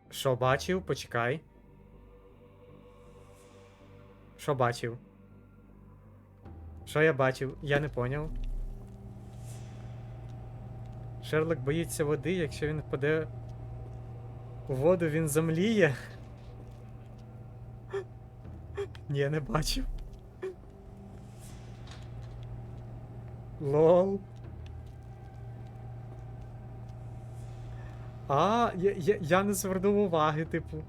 Що бачив? Почекай. Що бачив? Що я бачив? Я не поняв. Шерлок боїться води, якщо він впаде у воду, він замліє. Ні, я не бачив. Лол. А, я не звернув уваги, типу.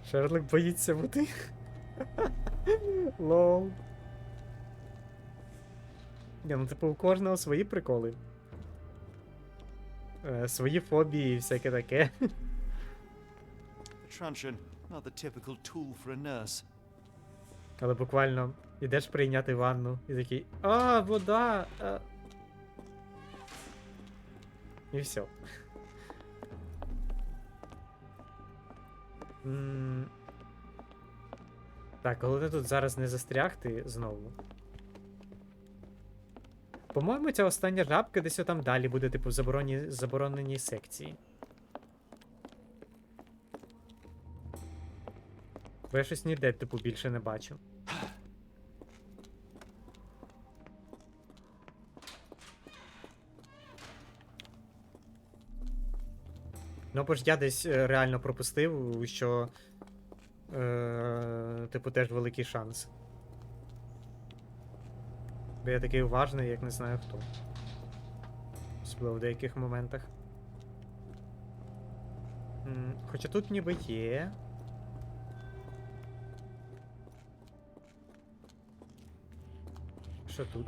Шерлок боїться води. Лол. Ні, ну типу у кожного свої приколи. Свої фобії і всяке таке. Truncheon, not the typical tool for a nurse. Але буквально ідеш прийняти ванну і такий а, вода! І все. Так, головне тут зараз не застрягти знову. По-моєму, ця остання жабка десь отам далі буде, типу, в забороненій секції. Бо я щось ніде, типу, більше не бачу. Ну, бо ж я десь реально пропустив, що типу, теж великий шанс. Бо я такий уважний, як не знаю хто. Особливо в деяких моментах. Хоча тут ніби є. Що тут?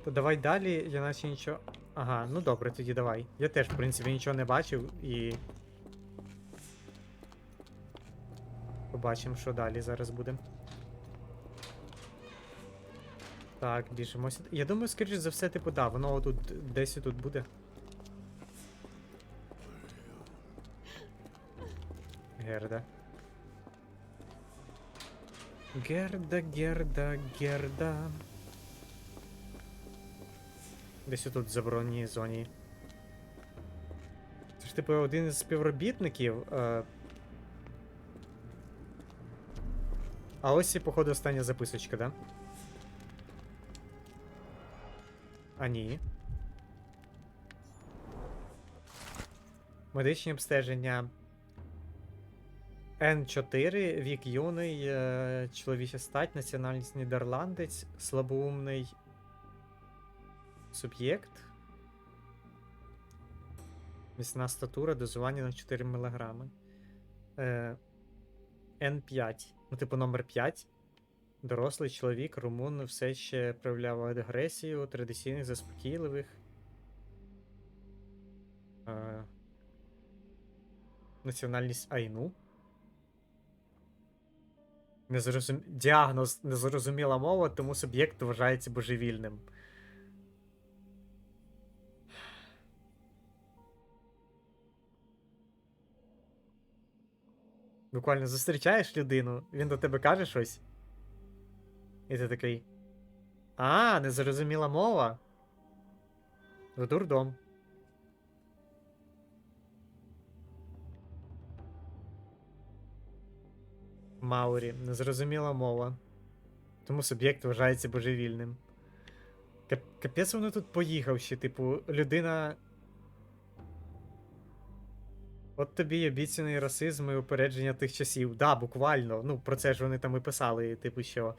То давай далі, я наче нічого... Ага, ну добре, тоді давай. Я теж, в принципі, нічого не бачив і... Побачимо, що далі зараз буде. Так, біжимо сюди. Я думаю, скоріш за все, типу, да, воно тут десь тут буде. Герда. Герда, Герда, Герда. Десь тут в забороненій зоні. Це ж типу один із співробітників. А ось і, походу, остання записочка, да? А ні. Медичні обстеження. Н4, вік юний, чоловіча стать, національність нідерландець, слабоумний суб'єкт. Міцна статура, дозування на 4 мг. Н5. Ну, типу, номер 5. Дорослий чоловік, румун, все ще проявляв агресію, традиційних, заспокійливих. Національність Айну. Діагноз незрозуміла мова, тому суб'єкт вважається божевільним. Буквально зустрічаєш людину, він до тебе каже щось. І ти такий. А, незрозуміла мова. В дурдом. Маурі, незрозуміла мова. Тому суб'єкт вважається божевільним. Капець воно тут поїхав ще, типу, людина. От тобі й обіцяний расизм і упередження тих часів. Да, буквально. Ну, про це ж вони там і писали, типу, що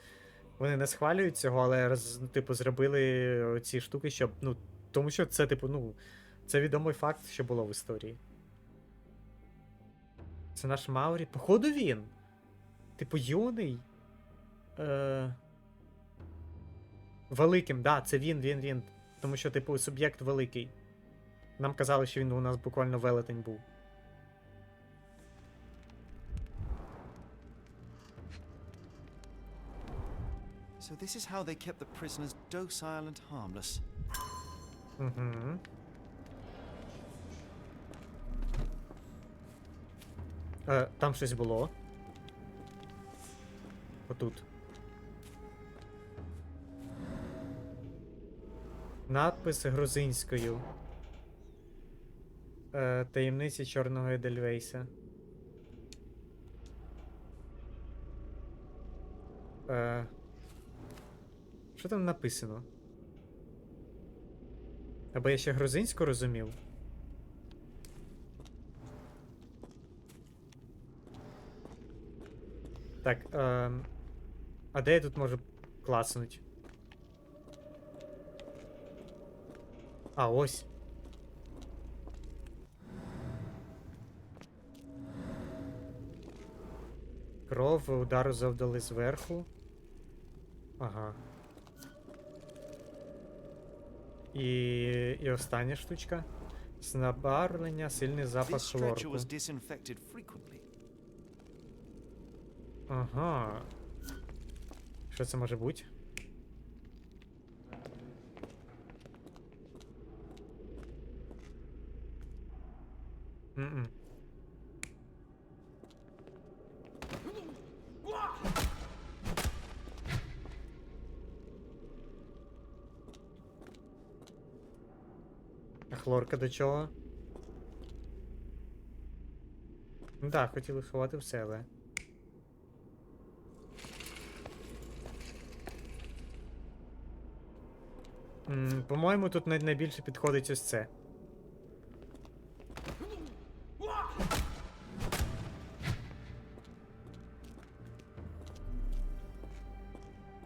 вони не схвалюють цього, але, типу, зробили ці штуки, щоб, ну, тому що це, типу, ну, це відомий факт, що було в історії. Це наш Маурі. Походу він. Типу, юний. Великим, да, це він. Тому що, типу, суб'єкт великий. Нам казали, що він у нас буквально велетень був. So this is how they kept the prisoners docile and harmless. Угу. Там щось було. Отут. Надпис грузинською. Таємниці Чорного Едельвейса. Що там написано? Або я ще грузинську розумів? Так, а де я тут можу клацнуть? А, ось. Кров, удару завдали зверху. Ага. І остання штучка. Знебарвлення, сильний запах This stretcher хлорку. was disinfected frequently. Ага. Що це може бути? М-м. А хлорка до чого? Ну так, хотіли сховати в себе. По-моєму, тут найбільше підходить ось це.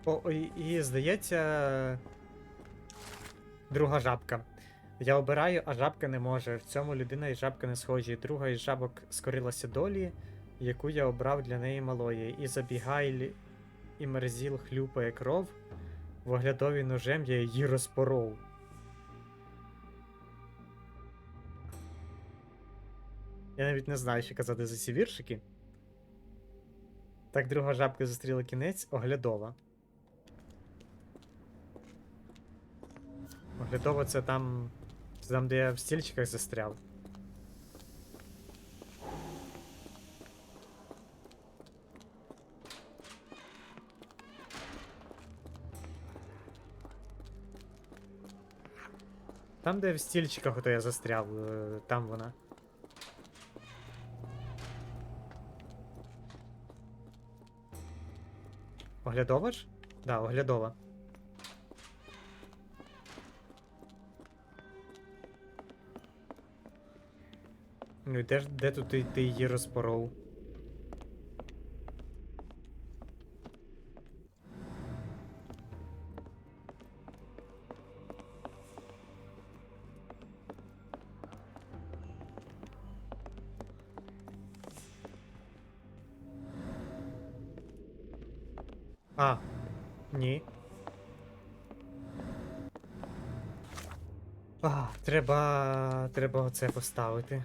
О, і здається, друга жабка. Я обираю, а жабка не може. В цьому людина і жабка не схожі. Друга із жабок скорилася долі, яку я обрав для неї малої. І забігайлі, і мерзіл хлюпає кров. В оглядові ножем я її розпоров. Я навіть не знаю, що казати за ці віршики. Так, друга жабка зустріла кінець, оглядова. Оглядова це там, де я в стільчиках застряв. Там, де в стільчиках ото я застряв, там вона. Оглядова ж? Да, оглядова. Ну і де тут ти її розпоров? А, ні. А, треба оце поставити.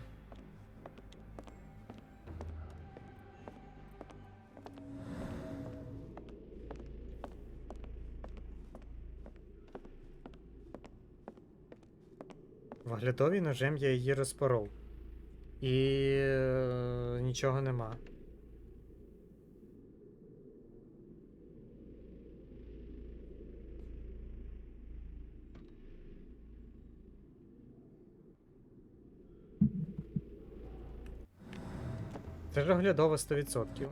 В оглядовій ножем я її розпоров. І нічого нема. Це ж оглядово 100%.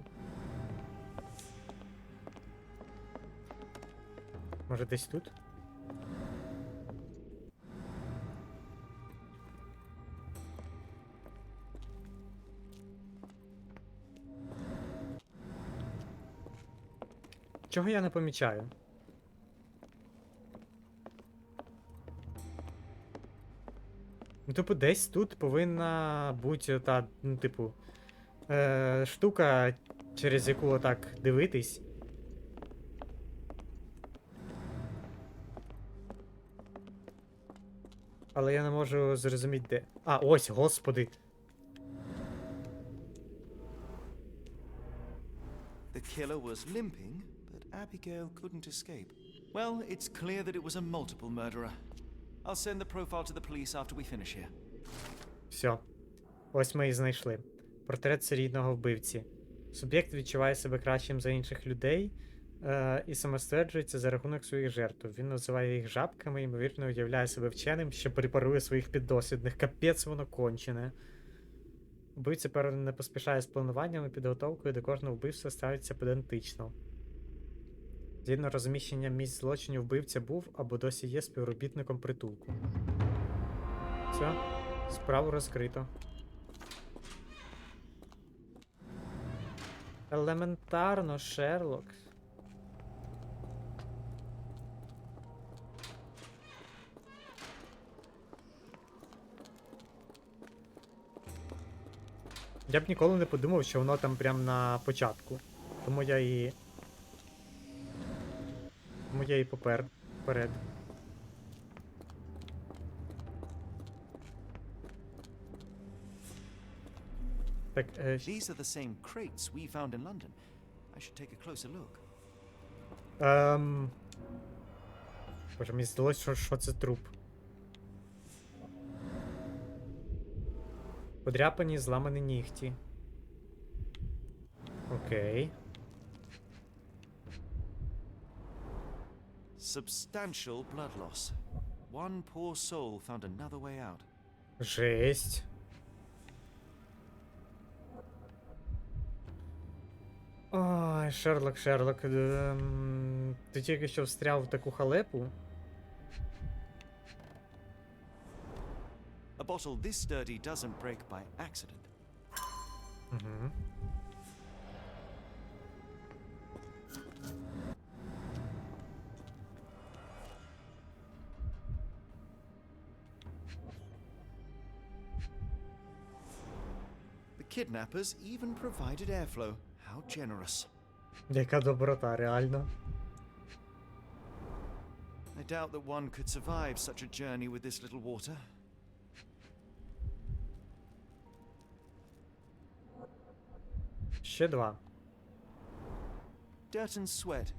Може десь тут? Чого я не помічаю? Ну, типу, десь тут повинна бути та, ну, типу, штука, через яку отак дивитись. Але я не можу зрозуміти, де. А, ось, господи. The killer was limping, but Abigail couldn't escape. Well, it's clear that it was a multiple murderer. I'll send the profile to the police after we finish here. Все. Ось ми і знайшли. Портрет серійного вбивці. Суб'єкт відчуває себе кращим за інших людей і самостверджується за рахунок своїх жертв. Він називає їх жабками і, ймовірно, уявляє себе вченим, що препарує своїх піддослідних. Капець воно кончене. Вбивця не поспішає з плануванням і підготовкою до кожного вбивства ставиться педантично. Згідно розміщення місць злочинів, вбивця був або досі є співробітником притулку. Все, справу розкрито. Елементарно, Шерлок. Я б ніколи не подумав, що воно там прям на початку. Тому я і вперед. Так, These are the same crates we found in London. I should take a closer look. Боже, мені здалося, що це труп. Подряпані, зламані нігті. Окей. Substantial blood loss. One poor soul found another way out. Жесть. Ой, Шерлок. Ти тільки що встряв в таку халепу? A bottle this sturdy doesn't break by accident. Угу. The kidnappers even provided airflow. How generous. Яка доброта, реально. I doubt that one could survive such a journey with this little water. Ще два. Dirt and sweat.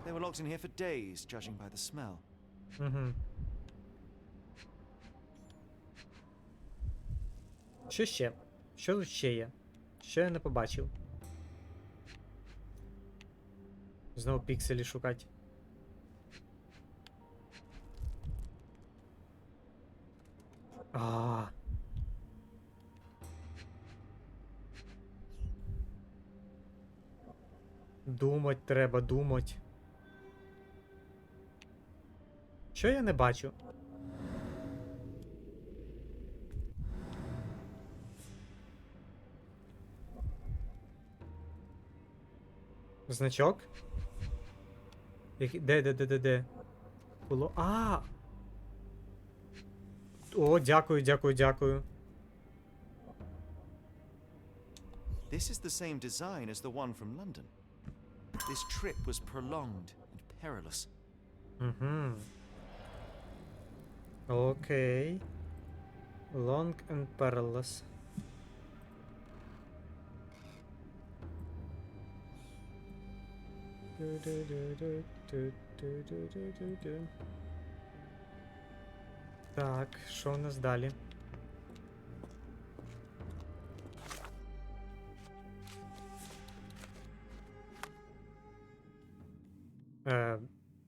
They were locked in here for days, judging by the smell. Угу. Що ще? Що тут ще є? Що я не побачив? Знову пікселі шукати. Думать треба, думать. Що я не бачу? Значок? Де? Було. О, дякую. This is the same design as the one from London. This trip was prolonged and perilous. Угу. Окей. Long and perilous. Так, що у нас далі?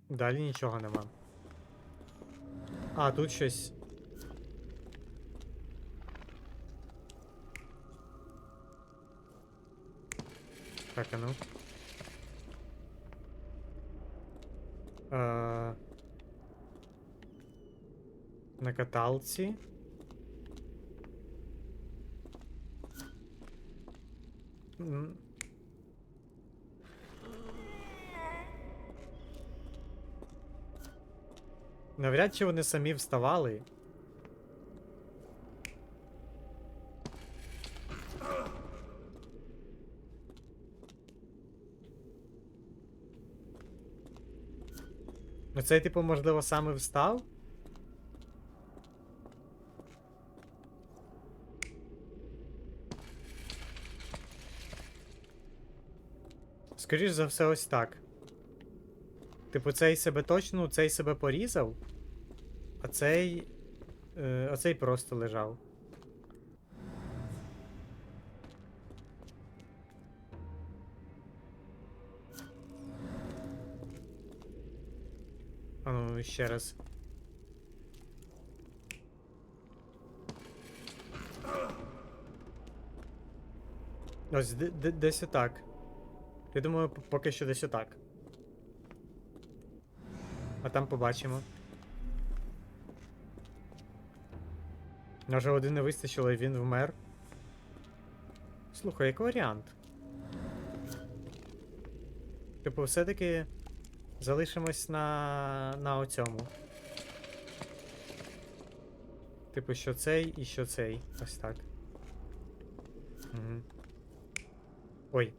Далі нічого нема. Тут щось. Так, а ну. На каталці. Навряд чи вони самі вставали. Оцей, типу, можливо, саме встав? Скоріш за все, ось так. Типу, цей себе точно, цей себе порізав, а цей. Оцей просто лежав. А ну, ще раз. Ось, десь отак. Я думаю, поки що десь отак. А там побачимо. Може, один не вистачило і він вмер. Слухай, як варіант? Типу, все-таки залишимось на оцьому. Типу, що цей і що цей. Ось так. Угу. Ой.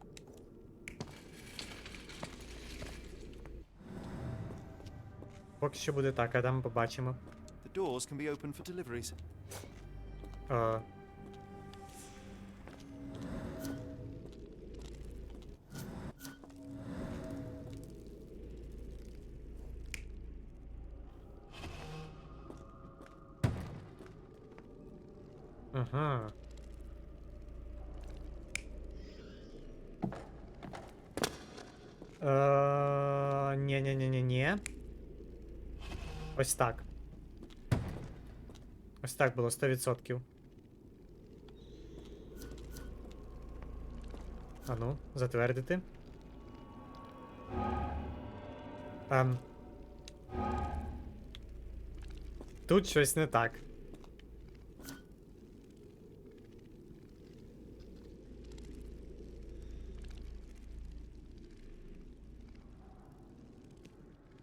Поки що буде так, а там побачимо. The doors can be opened for deliveries. Ага. Ні. Ось так. Ось так було 100%. А ну, затвердити. Тут щось не так.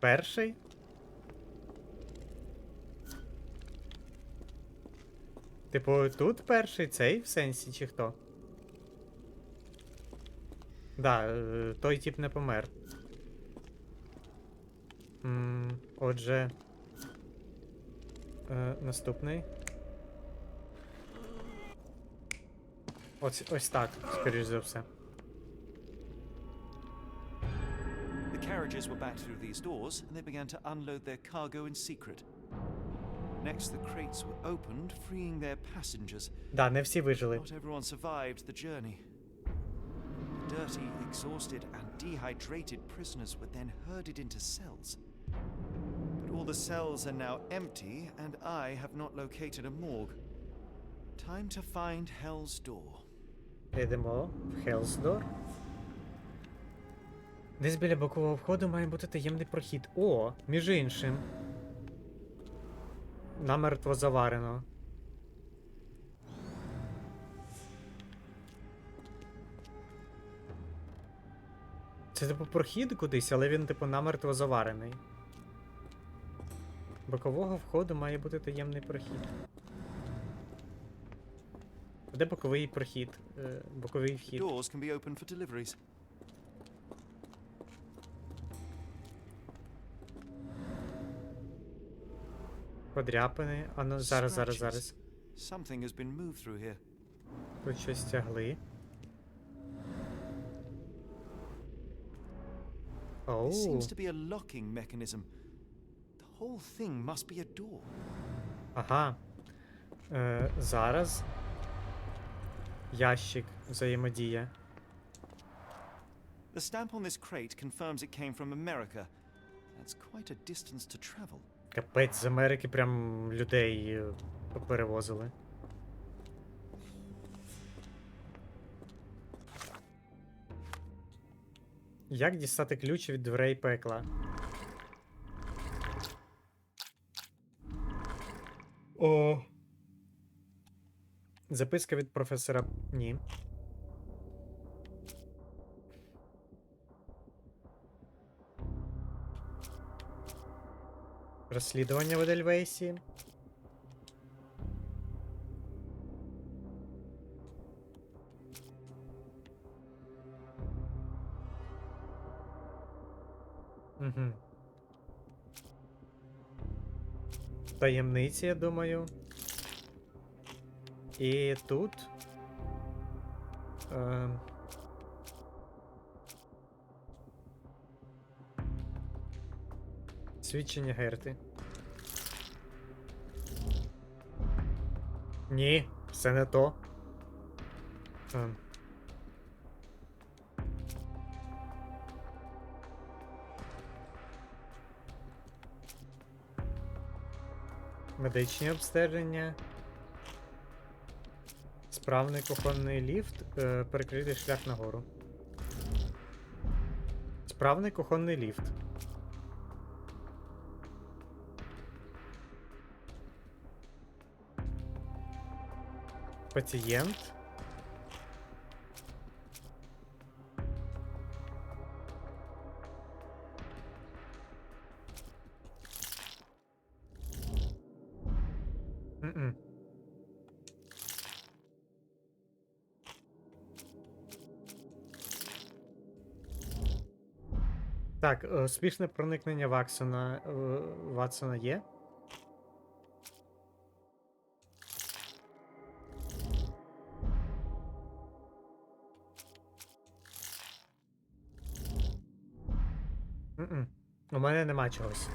Перший? Типу, тут перший, цей в сенсі, чи хто? Да, той тип не помер. Отже. Наступний. Ось так, скоріш за все. The carriages were backed through these doors, and they began to unload their cargo in secret. Next, the crates were opened, freeing their passengers. Да, не всі вижили. Not everyone survived the journey. The dirty, exhausted, and dehydrated prisoners were then herded into cells. But all the cells are now empty, and I have not located a morgue. Time to find Hell's Door. Йдемо в Hell's Door. Десь біля бокового входу має бути таємний прохід. О, між іншим. Намертво заварено. Це типу прохід кудись, але він типу намертво заварений. Бокового входу має бути таємний прохід. Де боковий прохід? Боковий вхід. Doors can be opened for deliveries. Подряпини. А ну, зараз. Something has been moved through here. Тут щось тягли. There seems to be a locking mechanism. The whole thing must be a door. Ага. Зараз. Ящик взаємодія. The stamp on this crate confirms it came from America. That's quite a distance to travel. Капець, з Америки прям людей перевозили. Як дістати ключ від дверей пекла? О. Записка від професора. Ні. Розслідування в Едельвейсі. Угу. Таємниці, я думаю. І тут. Свідчення Герти. Ні, це не то. Медичні обстеження. Справний кухонний ліфт. Перекритий шлях нагору. Справний кухонний ліфт. Пацієнт. М-м. Так, успішне проникнення Ватсона є. М-м. У мене нема чогось.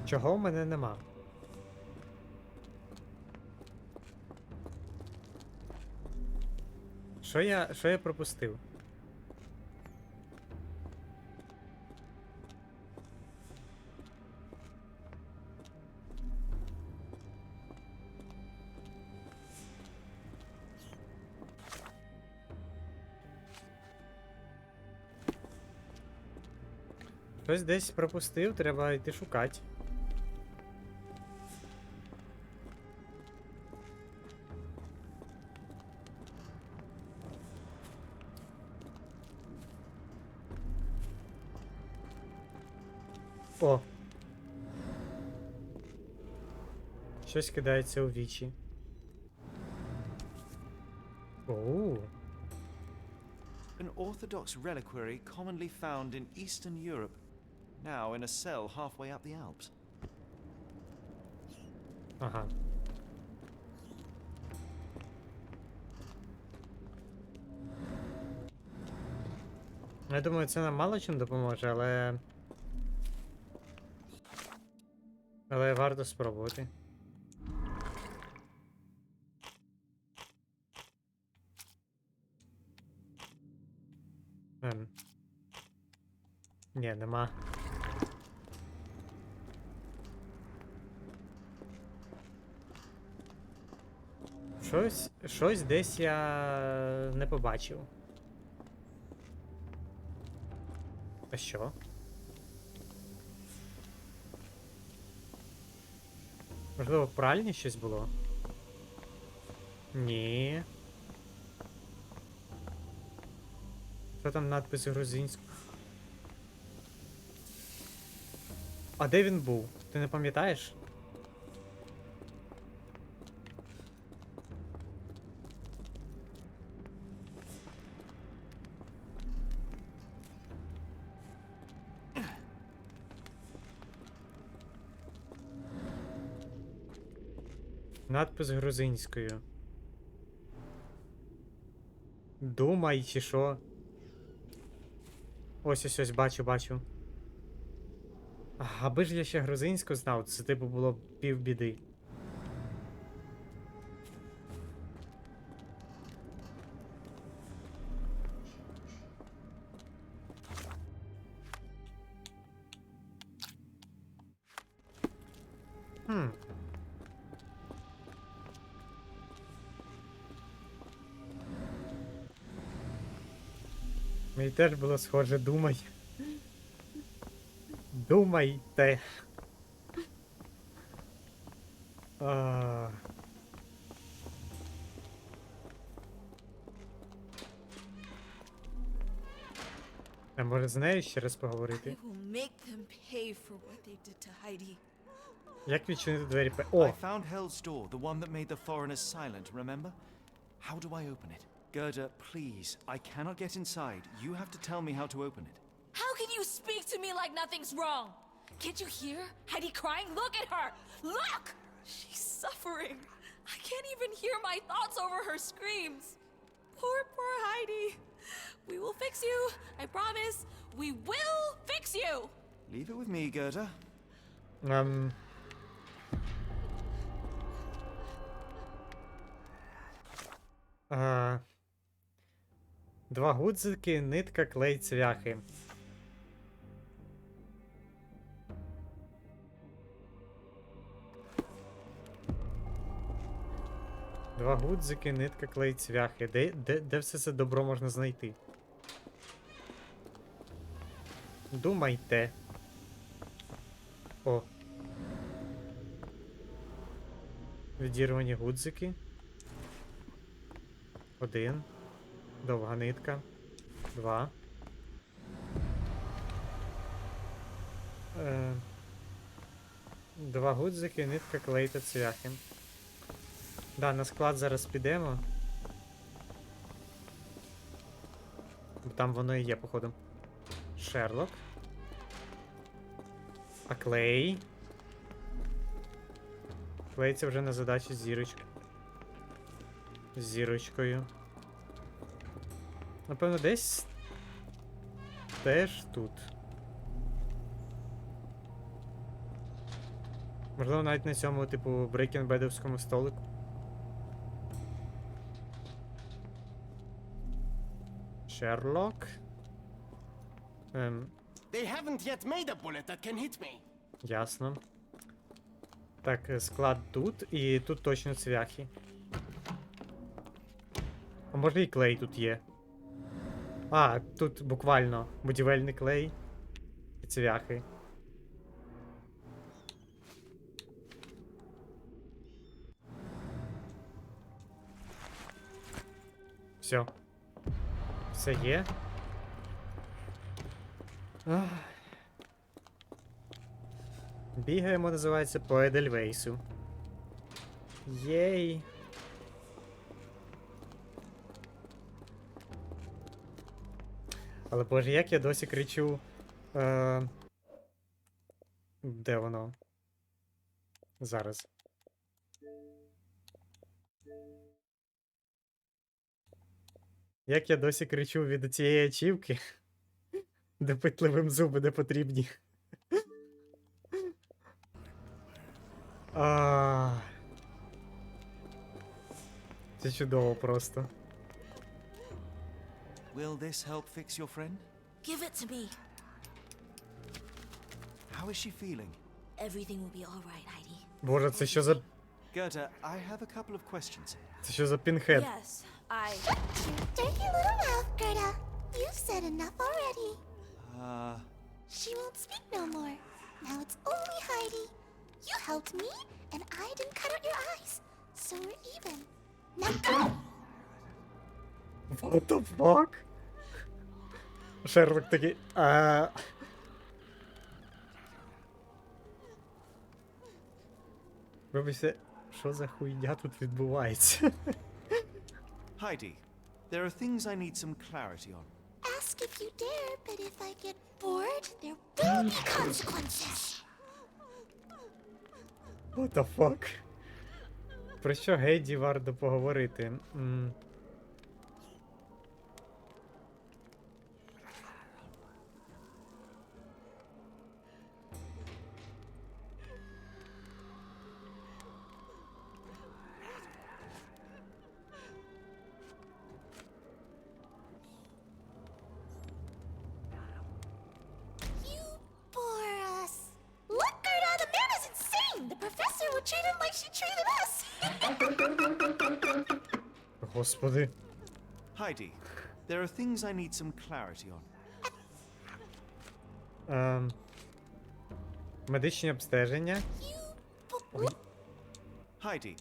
Чого в мене нема? Що я пропустив? Щось десь пропустив, треба йти шукати. О! Щось кидається у вічі. Оу. An orthodox reliquary commonly found in Eastern Europe, now in a cell halfway up the Alps. Ага. Я думаю, це нам мало чим допоможе, але варто спробувати. Ні, нема. Щось десь я не побачив. А що? Можливо, в пральні щось було? Ні. Що там надпис грузинською? А де він був? Ти не пам'ятаєш? Надпис грузинською. Думай, чи що? Ось, бачу. Аби ж я ще грузинську знав, це типу було півбіди. Мені теж було схоже, думай. Думайте. А може з нею ще раз поговорити? Як відчинити двері? О! I found Hell's door, the one that made the foreigners silent, remember? How do I open it? Gerda, please, I cannot get inside. You have to tell me how to open it. How can you speak to me like nothing's wrong? Can't you hear Heidi crying? Look at her! Look! She's suffering. I can't even hear my thoughts over her screams. Poor Heidi. We will fix you. I promise. We will fix you. Leave it with me, Gerda. Два гудзики, нитка, клей, цвяхи. Два гудзики, нитка, клей, цвяхи. Де все це добро можна знайти? Думайте. О. Відірвані гудзики. Один. Довга нитка. Два. Два гудзики, нитка, клей та цвяхи. Да, на склад зараз підемо. Там воно і є, походу. Шерлок. А клей? Клей це вже на задачі з зірочкою. Напевно, десь теж тут. Можливо, навіть на цьому, типу, брейкінг-бедовському столику. Шерлок. They haven't yet made a bullet that can hit me. Ясно. Так, склад тут, і тут точно цвяхи. А може і клей тут є. А, тут буквально будівельний клей і цвяхи. Все. Все є. Ах. Бігаємо, називається, по Едельвейсу. Єй. Але боже, як я досі кричу. Де воно? Зараз. Як я досі кричу від цієї ачівки, допитливим зуби не потрібні. Це чудово просто. Will this help fix your friend? Give it to me. How is she feeling? Everything will be all right, Heidi. Боже, це що за... Gerda, I have a couple of questions. Це що за пінхед? Yes, I... Dirty little mouth, Gerda. You've said enough already. She won't speak no more. Now it's only Heidi. You helped me, and I didn't cut out your eyes. So we're even. Now go! What the fuck? Шерлок такий... Вибачте, що за хуйня тут відбувається? Heidi, there are things I need some clarity on. Ask if you dare, but if I get bored, there will be consequences. What the fuck? Про що Гейді варто поговорити? You bore us. Look, Gerda, the man is insane. The professor would treat him like she treated us. Господи. Heidi, there are things I need some clarity on. Медичні обстеження. Heidi,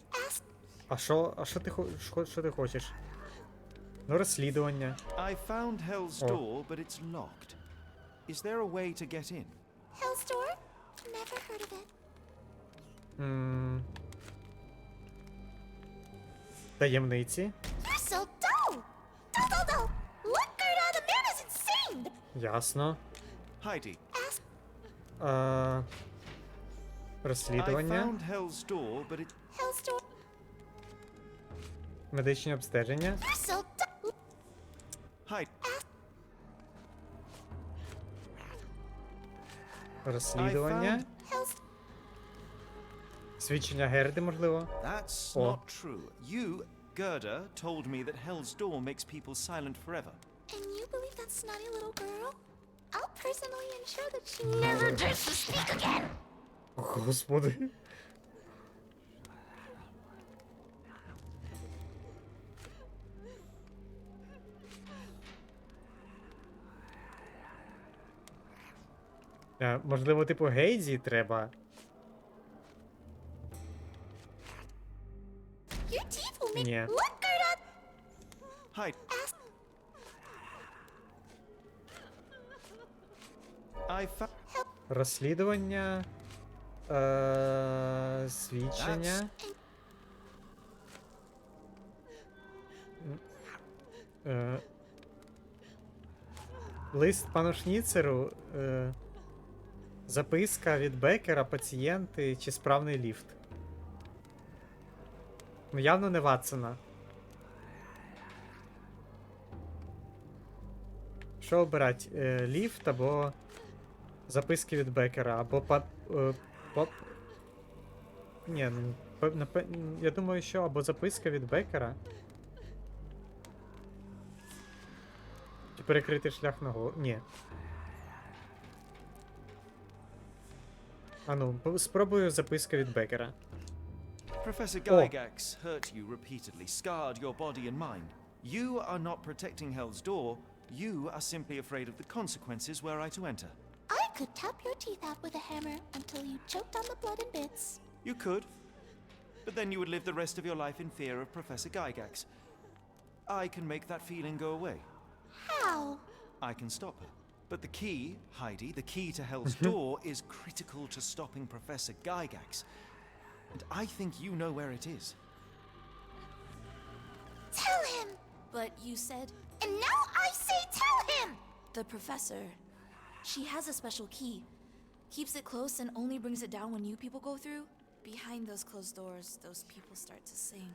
Що ти хочеш? Ну, розслідування. I found Hell's Door, but it's locked. Is there a way to get in? Hell's Door? Never heard of it. Таємниці. You're so dull. Dull. Look, Gerda, the man is insane. Ясно. Heidi, I Розслідування. found Hell's Door, but it... Hell's Door. Медичні обстеження. You're so dull. Hide. Розслідування. Свідчення Герди, можливо. That's Oh. not true. You, Gerda, told me that Hell's Door makes people silent forever. And you believe that snotty little girl? I'll personally ensure that she never dares to speak again! Господи. Можливо, типу Гейзі треба. Your teeth will make... Ні. Look, Gerda! Hide. I found... Розслідування. Свідчення. Лист пану Шніцеру. Записка від Беккера, пацієнти чи справний ліфт. Ну, явно не Ватсона. Що обирати? Ліфт або записки від Беккера, або Ні, я думаю, що або записка від Беккера. Чи перекрити шлях на голову? Ні. А ну, спробую записка від Беккера. Professor Gygax hurt you repeatedly, scarred your body and mind. You are not protecting Hell's Door. You are simply afraid of the consequences were I to enter. I could tap your teeth out with a hammer until you choked on the blood and bits. You could, but then you would live the rest of your life in fear of Professor Gygax. I can make that feeling go away. How? I can stop her. But the key, Heidi, the key to Hell's Door is critical to stopping Professor Gygax. And I think you know where it is. Tell him! But you said And now I say tell him! the professor. She has a special key. Keeps it close and only brings it down when new people go through. Behind those closed doors, those people start to sing.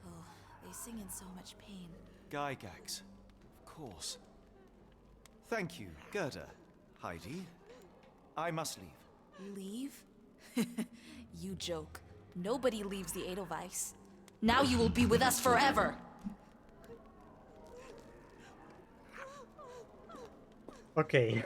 Oh, they sing in so much pain. Gygax, of course. Thank you, Gerda. Heidi, I must leave. Leave? You joke. Nobody leaves the Edelweiss. Now you will be with us forever! Окей.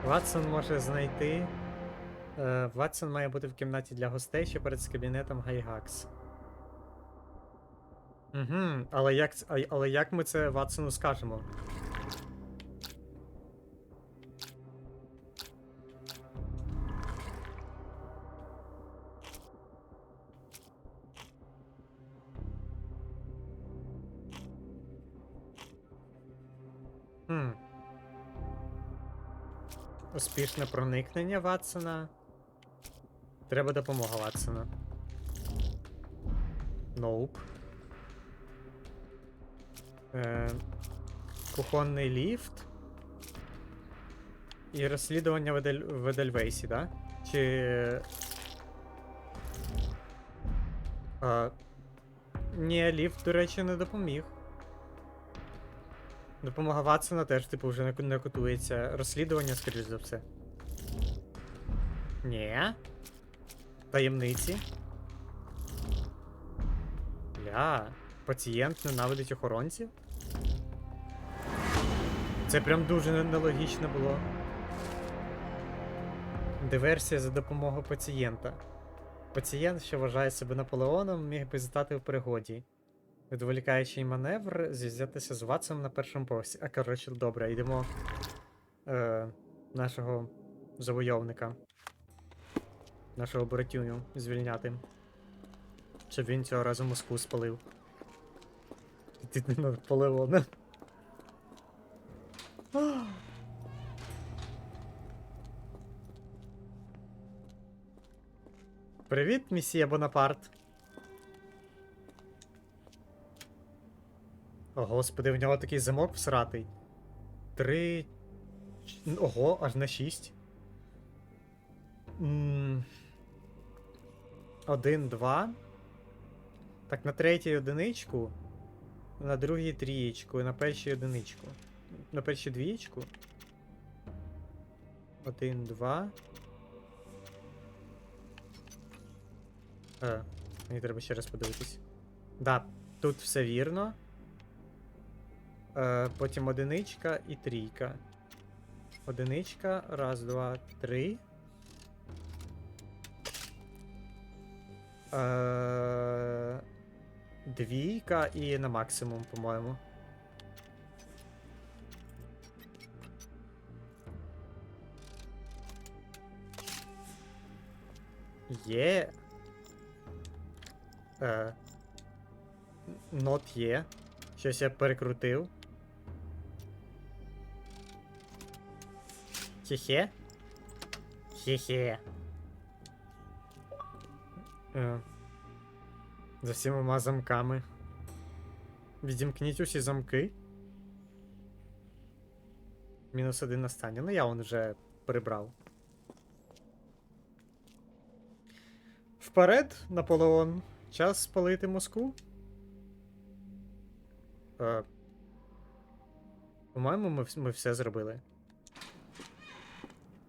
Ватсон може знайти. Ватсон має бути в кімнаті для гостей, що перед кабінетом Гайгакс. Угу, але як ми це Ватсону скажемо? Успішне проникнення Ватсона. Треба допомога Ватсона. Ноуп. Кухонний ліфт. І розслідування в Едельвейсі, да? Чи... Ні, ліфт, до речі, не допоміг. Допомога Ватсона теж, типу, вже не котується. Розслідування, скоріш за все. Ні. Таємниці. Бля. Пацієнт ненавидить охоронців? Це прям дуже нелогічно було. Диверсія за допомогою пацієнта. Пацієнт, що вважає себе Наполеоном, міг би здати в пригоді. Відволікаючий маневр, зв'язатися з Ватсоном на першому поверсі. А, коротше, добре, йдемо нашого завойовника. Нашого братюню звільняти. Щоб він цього разу Москву спалив. Ти не Наполеона. Привіт, місія Бонапарт. О, господи, в нього такий замок всратий. 3... Ого, аж на 6. 1, 2. Так, на третій одиничку. На другій трієчку. І на першій одиничку. На першій двієчку. 1, 2. Мені треба ще раз подивитись. Да, тут все вірно. Потім одиничка і трійка. Одиничка, раз, два, три. Двійка і на максимум, по-моєму. Є. Нот є. Щось я перекрутив. Хе-хе. Хе-хе. За всіма замками. Відімкніть усі замки. -1 останнє. Ну я вон вже прибрав. Вперед, Наполеон. Час спалити Москву. По-моєму, ми все зробили.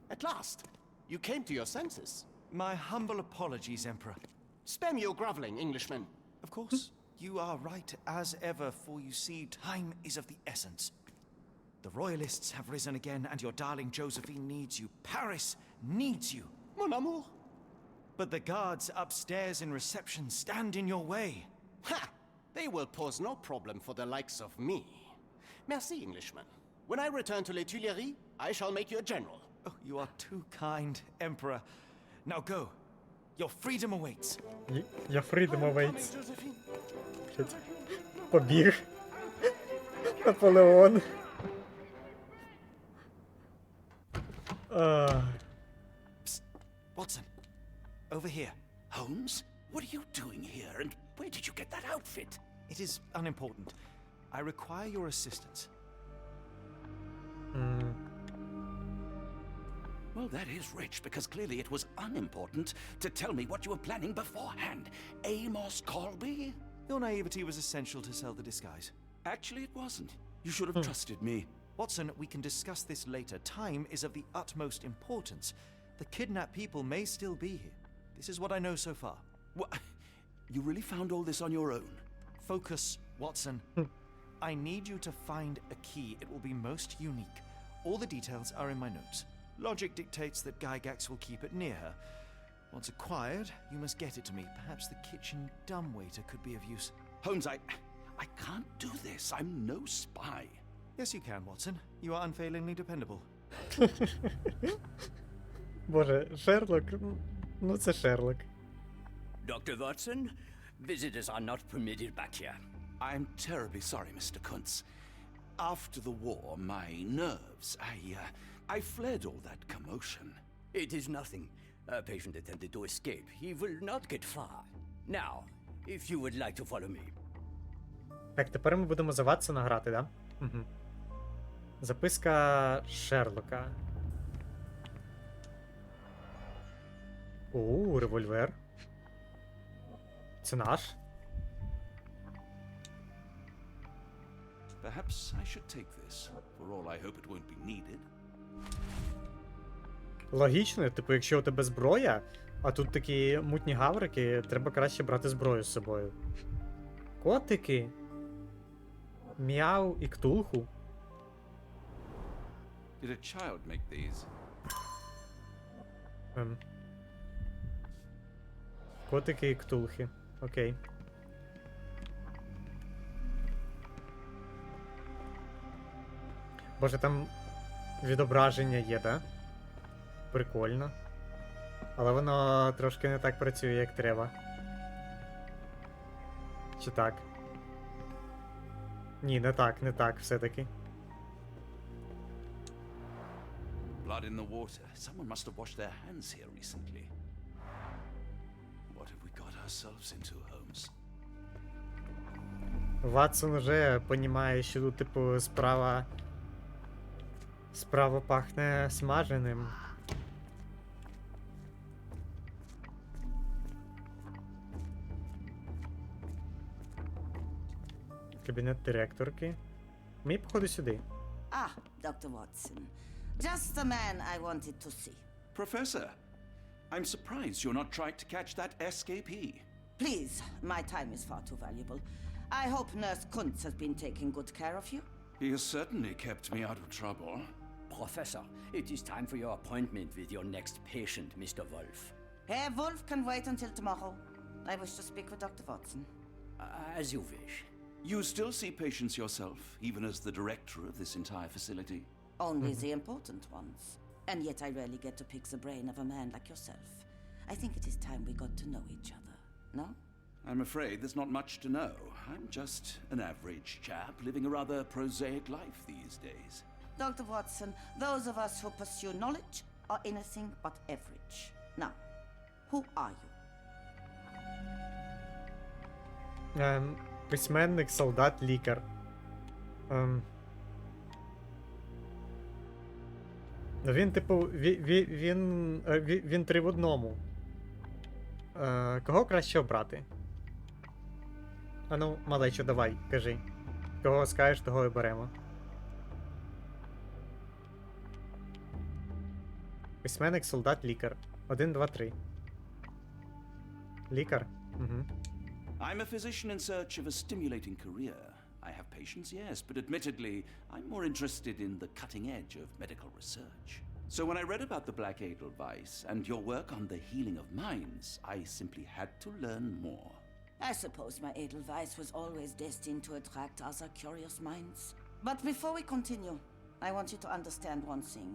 At last, you came to your senses. My humble apologies, Emperor. Spare me your groveling, Englishman. Of course, you are right as ever, for you see, time is of the essence. The royalists have risen again, and your darling Josephine needs you. Paris needs you. Mon amour. But the guards upstairs in reception stand in your way. Ha! They will pose no problem for the likes of me. Merci, Englishman. When I return to Les Tuileries, I shall make you a general. Oh, you are too kind, Emperor. Now go. Your freedom awaits. Your freedom awaits. Побіг. Наполеон. Psst. Watson. Over here. Holmes, what are you doing here, and where did you get that outfit? It is unimportant. I require your assistance. Well, that is rich, because clearly it was unimportant to tell me what you were planning beforehand. Amos Colby? Your naivety was essential to sell the disguise. Actually, it wasn't. You should have trusted me. Watson, we can discuss this later. Time is of the utmost importance. The kidnapped people may still be here. This is what I know so far. What? You really found all this on your own? Focus, Watson. I need you to find a key. It will be most unique. All the details are in my notes. Logic dictates that Gygax will keep it near her. Once acquired, you must get it to me. Perhaps the kitchen dumbwaiter could be of use. Holmes, I can't do this. I'm no spy. Yes, you can, Watson. You are unfailingly dependable. Боже, Шерлок, ну це Шерлок. Dr. Watson, visitors are not permitted back here. I'm terribly sorry, Mr. Kuntz. After the war, my nerves, I fled all that commotion. It is nothing. A patient attempted to escape. He will not get far. Now, if you would like to follow me. Так, тепер ми будемо за Ватсона грати, да? Угу. Записка Шерлока. Револьвер. Це наш. Perhaps I should take this. For all I hope it won't be needed. Логічно, типу, якщо у тебе зброя, а тут такі мутні гаврики, треба краще брати зброю з собою. Котики. Мяу і ктулху. Did a child make these? Котики і ктулхи. Окей. Боже, там відображення є, да? Прикольно. Але воно трошки не так працює, як треба. Чи так? Ні, не так, все-таки. Blood in the water. Someone must have washed their hands here recently. What have we got ourselves into, Holmes? Ватсон уже понімає, що тут, типу, справа пахне смаженим. Кабінет директорки. Мені, походу, сюди. Ah, Dr. Watson. Just the man I wanted to see. Professor, I'm surprised you're not trying to catch that escapee. Please, my time is far too valuable. I hope Nurse Kuntz has been taking good care of you. He has certainly kept me out of trouble. Professor, it is time for your appointment with your next patient, Mr. Wolf. Herr Wolf can wait until tomorrow. I wish to speak with Dr. Watson. As you wish. You still see patients yourself, even as the director of this entire facility? Only the important ones. And yet I rarely get to pick the brain of a man like yourself. I think it is time we got to know each other, no? I'm afraid there's not much to know. I'm just an average chap living a rather prosaic life these days. Dr. Watson, those of us who pursue knowledge are anything but average. Now, who are you? Письменник, солдат, лікар. Він, типу, він три в одному. Кого краще обрати? Ану, малечо, давай, кажи. Кого скажеш, того і беремо. Письменник, солдат, лікар. 1, 2, 3. Лікар? Угу. I'm a physician in search of a stimulating career. I have patients, yes, but admittedly, I'm more interested in the cutting edge of medical research. So when I read about the Black Edelweiss and your work on the healing of minds, I simply had to learn more. I suppose my Edelweiss was always destined to attract other curious minds. But before we continue, I want you to understand one thing.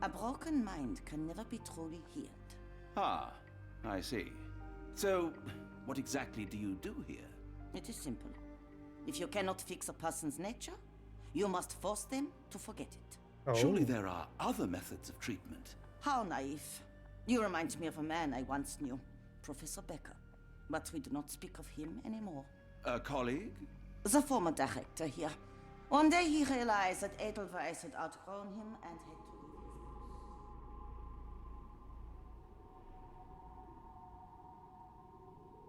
A broken mind can never be truly healed. Ah, I see. So, what exactly do you do here? It is simple. If you cannot fix a person's nature, you must force them to forget it. Oh. Surely there are other methods of treatment. How naive. You remind me of a man I once knew, Professor Becker. But we do not speak of him anymore. A colleague? The former director here. One day he realized that Edelweiss had outgrown him and had to leave his house.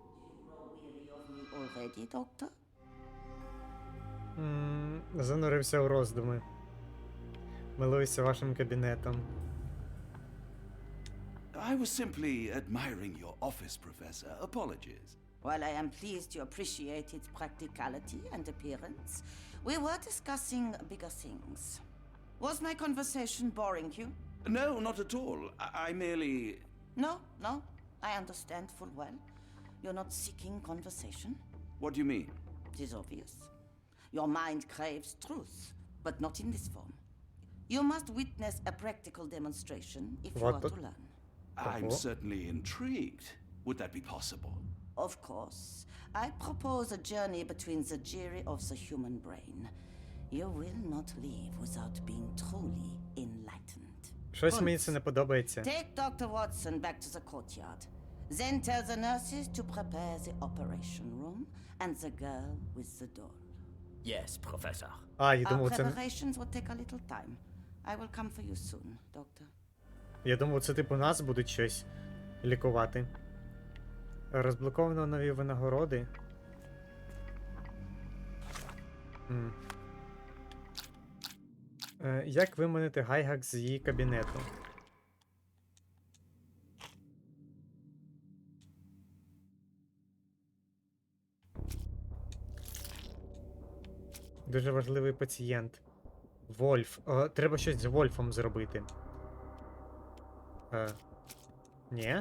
Do you grow weary of me already, Doctor? Занурився у роздуми. Милуюся вашим кабінетом. I was simply admiring your office, Professor. Apologies. While I am pleased you appreciate its practicality and appearance, we were discussing bigger things. Was my conversation boring you? No, not at all. I merely... No, I understand full well. You're not seeking conversation. What do you mean? It is obvious. Your mind craves truth, but not in this form. You must witness a practical demonstration if you are to learn. I'm certainly intrigued. Would that be possible? Of course. I propose a journey between the jury of the human brain. You will not leave without being truly enlightened. Щось мені це не подобається. Take Dr. Watson back to the courtyard. Then tell the nurses to prepare the operation room and the girl with the doll. Yes, Professor. Я Our думав, це... preparations will take a little time. I will come for you soon, Doctor. Я думав, це типу нас будуть щось лікувати. Розблоковано нові винагороди. Як виманити Гайгак з її кабінету? Дуже важливий пацієнт. Вольф. Треба щось з Вольфом зробити. Ні.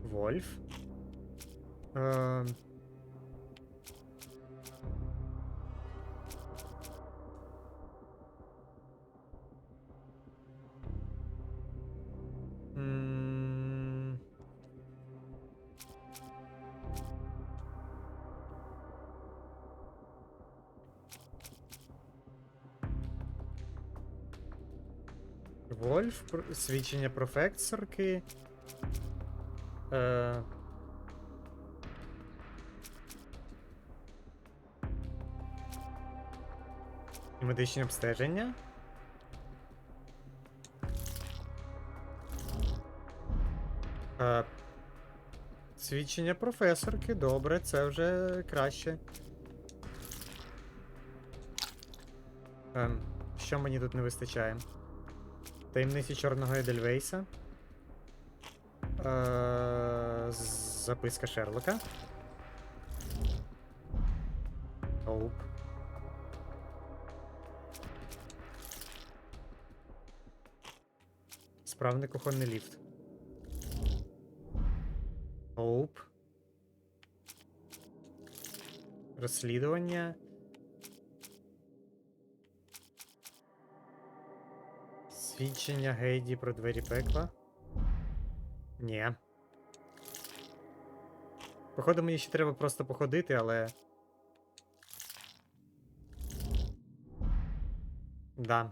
Вольф. Вольф, свідчення професорки. Медичне обстеження. Свідчення професорки, добре, це вже краще. Що мені тут не вистачає? Таємниці Чорного Едельвейса. Записка Шерлока. Оуп. Справний кухонний ліфт. Оуп. Розслідування. Свідчення Гейді про двері пекла. Ні. Походу, мені ще треба просто походити, але... Да.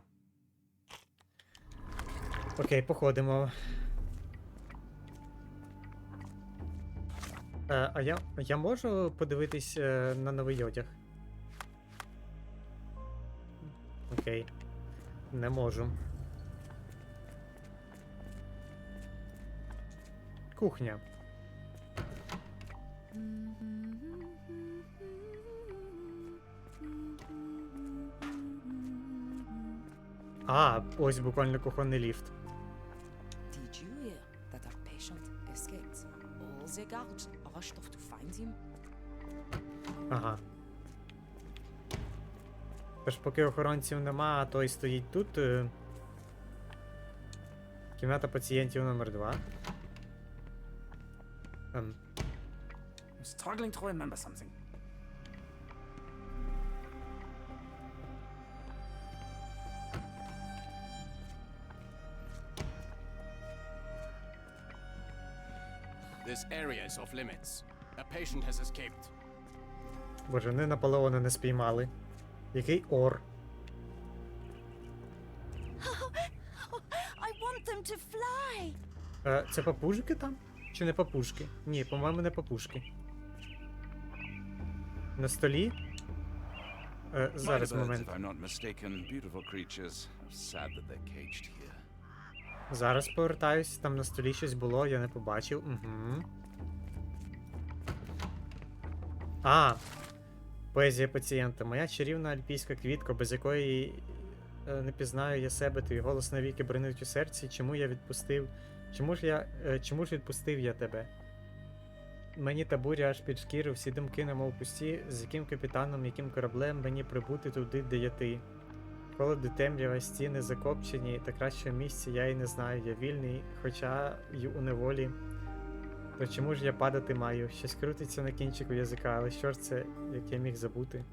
Окей, походимо. А я можу подивитись на новий одяг? Окей. Не можу. Кухня. А, ось буквально кухонний ліфт. Did you hear that our patient escaped? All the guards rushed off to find him. Ага. Тож поки охоронців нема, а той стоїть тут. Кімната пацієнтів номер 2. I'm struggling to remember something. This area is off limits. A patient has escaped. Боже, вони Наполеона не спіймали. Який ор? I want them to fly. Це папужки там? Чи не папушки? Ні, по-моєму, не папушки. На столі? Зараз момент. Зараз повертаюсь, там на столі щось було, я не побачив. Угу. А! Поезія пацієнта. Моя чарівна альпійська квітка, без якої не пізнаю я себе, твій голос навіки бринить у серці. Чому я відпустив? Чому ж відпустив я тебе? Мені та буря аж під шкіру, всі думки немов пусті, з яким капітаном, яким кораблем мені прибути туди, де є ти. Холоди, темрява, стіни закопчені, та кращого місця я й не знаю, я вільний, хоча й у неволі. То чому ж я падати маю? Щось крутиться на кінчику язика, але що ж це, як я міг забути?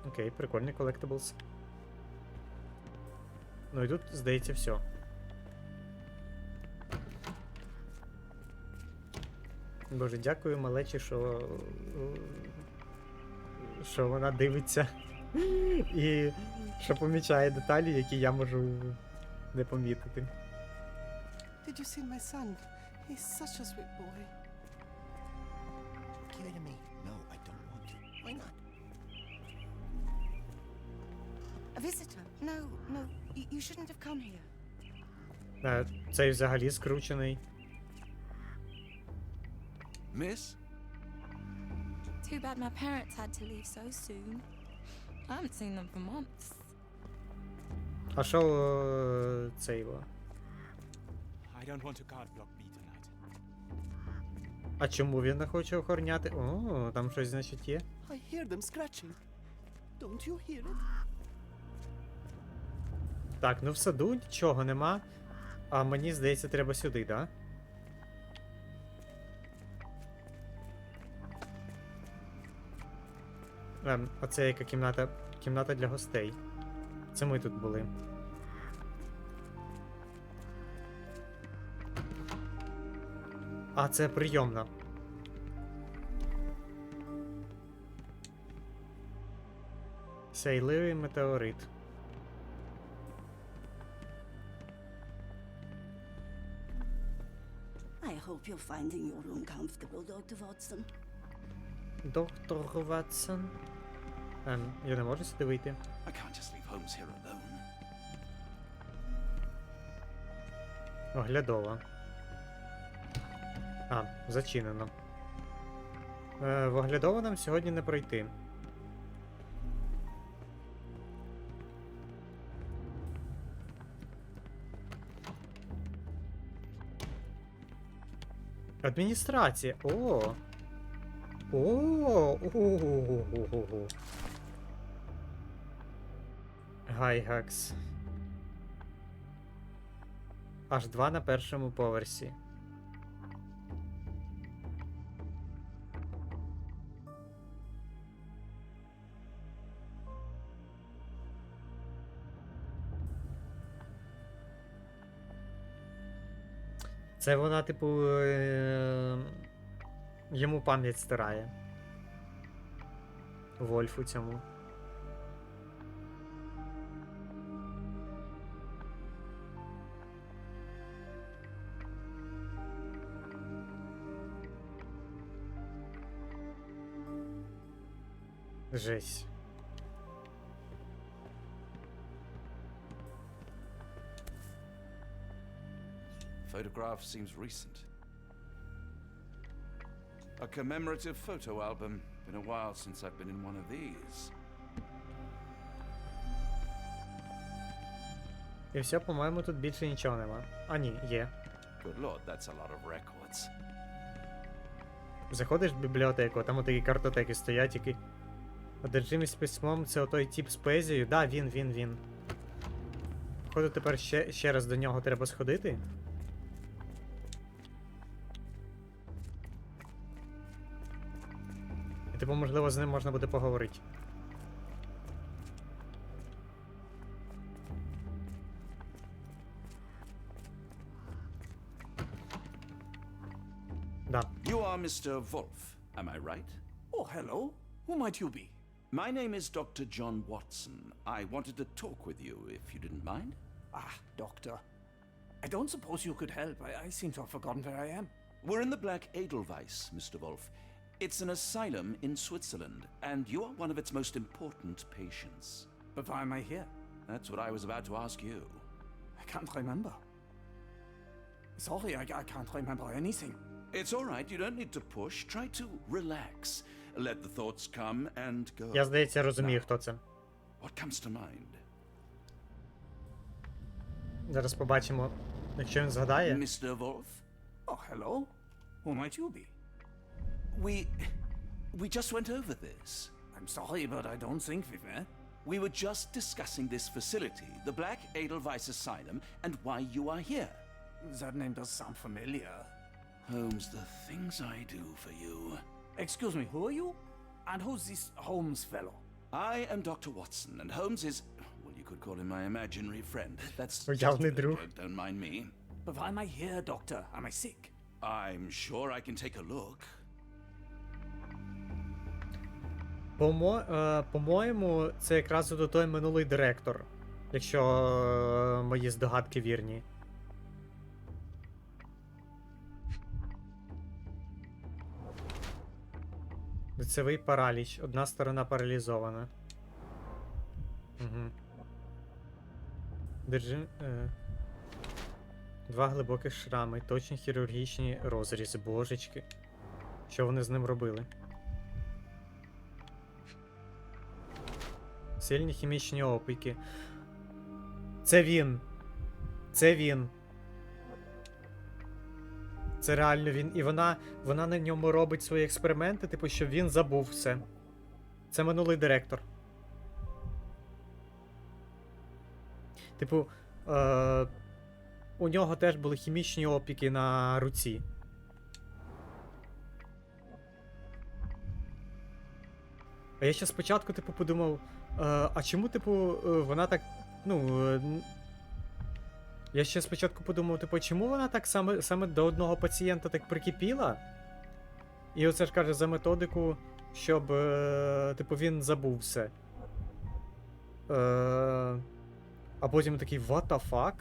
Окей, прикольний collectibles. Ну і тут, здається, все. Боже, дякую малечі, що вона дивиться і що помічає деталі, які я можу не помітити. Did you see my son? He's such a sweet boy. Give it to me. No, I don't want to. Why not? A visitor? No, no, you shouldn't have come here. Цей взагалі скручений. Miss? Too bad my parents had to leave so soon. I haven't seen them for months. А що цей во? I don't want to card block B tonight. А чому він не хоче охороняти? О, там щось, значить, є. I hear them scratching. Don't you hear it? Так, ну в саду нічого нема. А мені здається, треба сюди, да? А це яка кімната? Кімната для гостей. Це ми тут були. А, це прийомна. Сяйливий метеорит. I hope you're finding your room comfortable, Dr. Watson. Доктор Ватсон. Я не можу сюди вийти. I can't just leave Holmes here alone. Оглядова. Зачинено. В оглядову нам сьогодні не пройти. Адміністрація. О! Гайгакс. Аж 2 на першому поверсі. Це вона, типу, йому пам'ять стирає. Вольфу цьому. Жесть. Photograph seems recent. A commemorative photo album. Been a while since I've been in one of these. І все, по-моєму, тут більше нічого нема. А ні, є. Good lord, that's a lot of records. Заходиш в бібліотеку, а там отакі картотеки стоять, які... Одержимість письмом, це отой тип з поезією. Да, він. Походу, тепер ще раз до нього треба сходити. І типу, можливо, з ним можна буде поговорити. Да. You are Mr. Wolf, am I right? Oh, hello. Who might you be? My name is Dr. John Watson. I wanted to talk with you, if you didn't mind. Ah, doctor. I don't suppose you could help. I seem to have forgotten where I am. We're in the Black Edelweiss, Mr. Wolf. It's an asylum in Switzerland, and you are one of its most important patients. But why am I here? That's what I was about to ask you. I can't remember. Sorry, I can't remember anything. It's all right. You don't need to push. Try to relax. Let the thoughts come and go. Я, здається, розумію, хто це. What comes to mind? Зараз побачимо, якщо він згадає. Mr. Wolf? Oh, hello. Who might you be? We just went over this. I'm sorry, but I don't think we've met. We were just discussing this facility, the Black Edelweiss Asylum, and why you are here. That name does sound familiar. Holmes, the things I do for you. Excuse me, who are you? And who's this Holmes fellow? I am Dr. Watson, and Holmes is, well, you could call him my imaginary friend. That's Уявний друг. don't mind me. But why am I here, doctor? Am I sick? I'm sure I can take a look. По-моєму, це якраз от той минулий директор, якщо мої здогадки вірні. Лицевий параліч. Одна сторона паралізована. Угу. Два глибоких шрами, точні хірургічні розрізи, божечки. Що вони з ним робили? Сильні хімічні опіки. Це він. Це він. Це реально він. І вона на ньому робить свої експерименти, типу, щоб він забув все. Це минулий директор. Типу, у нього теж були хімічні опіки на руці. А я ще спочатку, типу, подумав, а чому, типу, вона так, я ще спочатку подумав, типу, чому вона так саме до одного пацієнта так прикипіла? І оце ж каже за методику, щоб, типу, він забув все. А потім такий, what the fuck?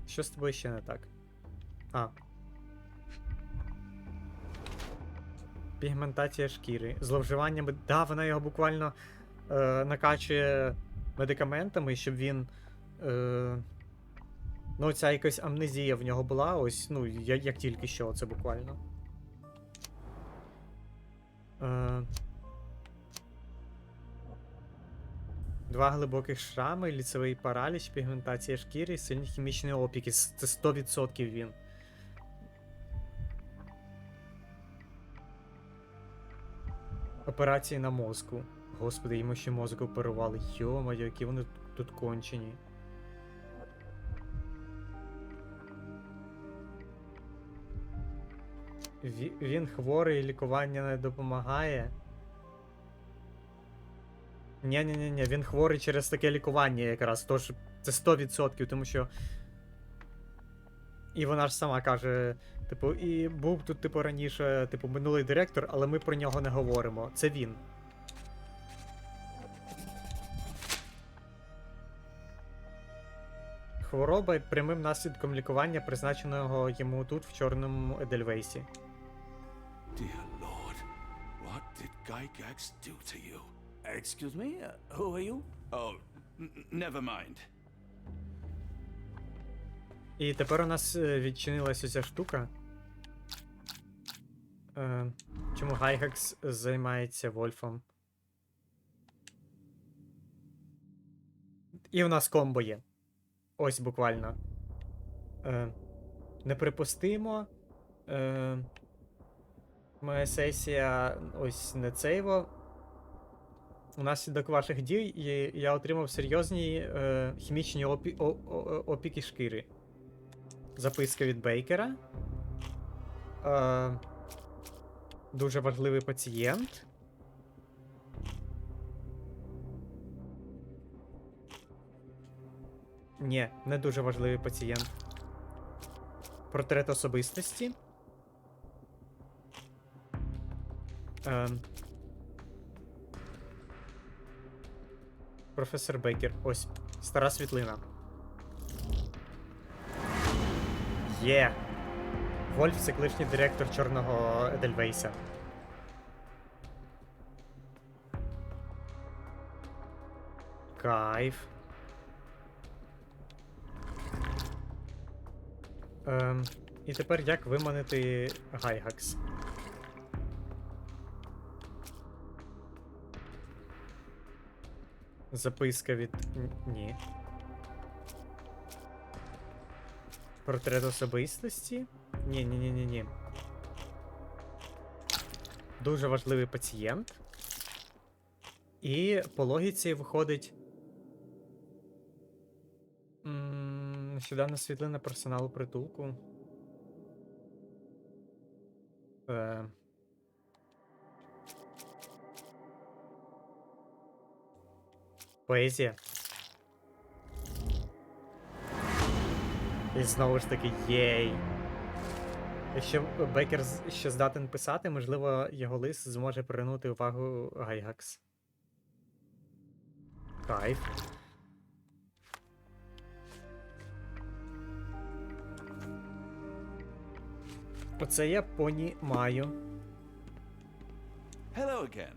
Що з тобою ще не так? Пігментація шкіри. Зловживання. Да, вона його буквально накачує медикаментами, щоб він. Ну, ця якась амнезія в нього була, ось, ну, як тільки що, це буквально. Два глибоких шрами, ліцевий параліч, пігментація шкіри, сильні хімічні опіки. Це 100% він. Операції на мозку. Господи, йому ще мозок оперували. Йо-моє, які вони тут кончені. Він хворий, лікування не допомагає. Ні, він хворий через таке лікування якраз, тож це 100%, тому що... І вона ж сама каже, типу, і був тут, типу, раніше, типу, минулий директор, але ми про нього не говоримо. Це він. Хвороба прямим наслідком лікування, призначеного йому тут, в Чорному Едельвейсі. Dear Lord, what did Gygax do to you? Excuse me? Who are you? Oh, never mind. І тепер у нас відчинилась оця штука. Чому Гайгакс займається Вольфом? І у нас комбо є. Ось буквально. Неприпустимо. Моя сесія ось не цейво. Унаслідок ваших дій я отримав серйозні хімічні опіки шкіри. Записка від Бейкера. Дуже важливий пацієнт. Ні, не дуже важливий пацієнт. Портрет особистості. Професор Бейкер. Ось. Стара світлина. Є. Вольф — це колишній директор Чорного Едельвейса. Кайф. І тепер як виманити Гайгакс? Записка від... Ні. Портрет особистості? Ні. Дуже важливий пацієнт. І по логіці виходить... Нещодавна світлина персоналу притулку. Поезія. І знову ж таки, єй. Якщо Бекер ще здатен писати, можливо, його лист зможе привернути увагу Гайгакс. Кайф. Оце я понімаю. Hello again.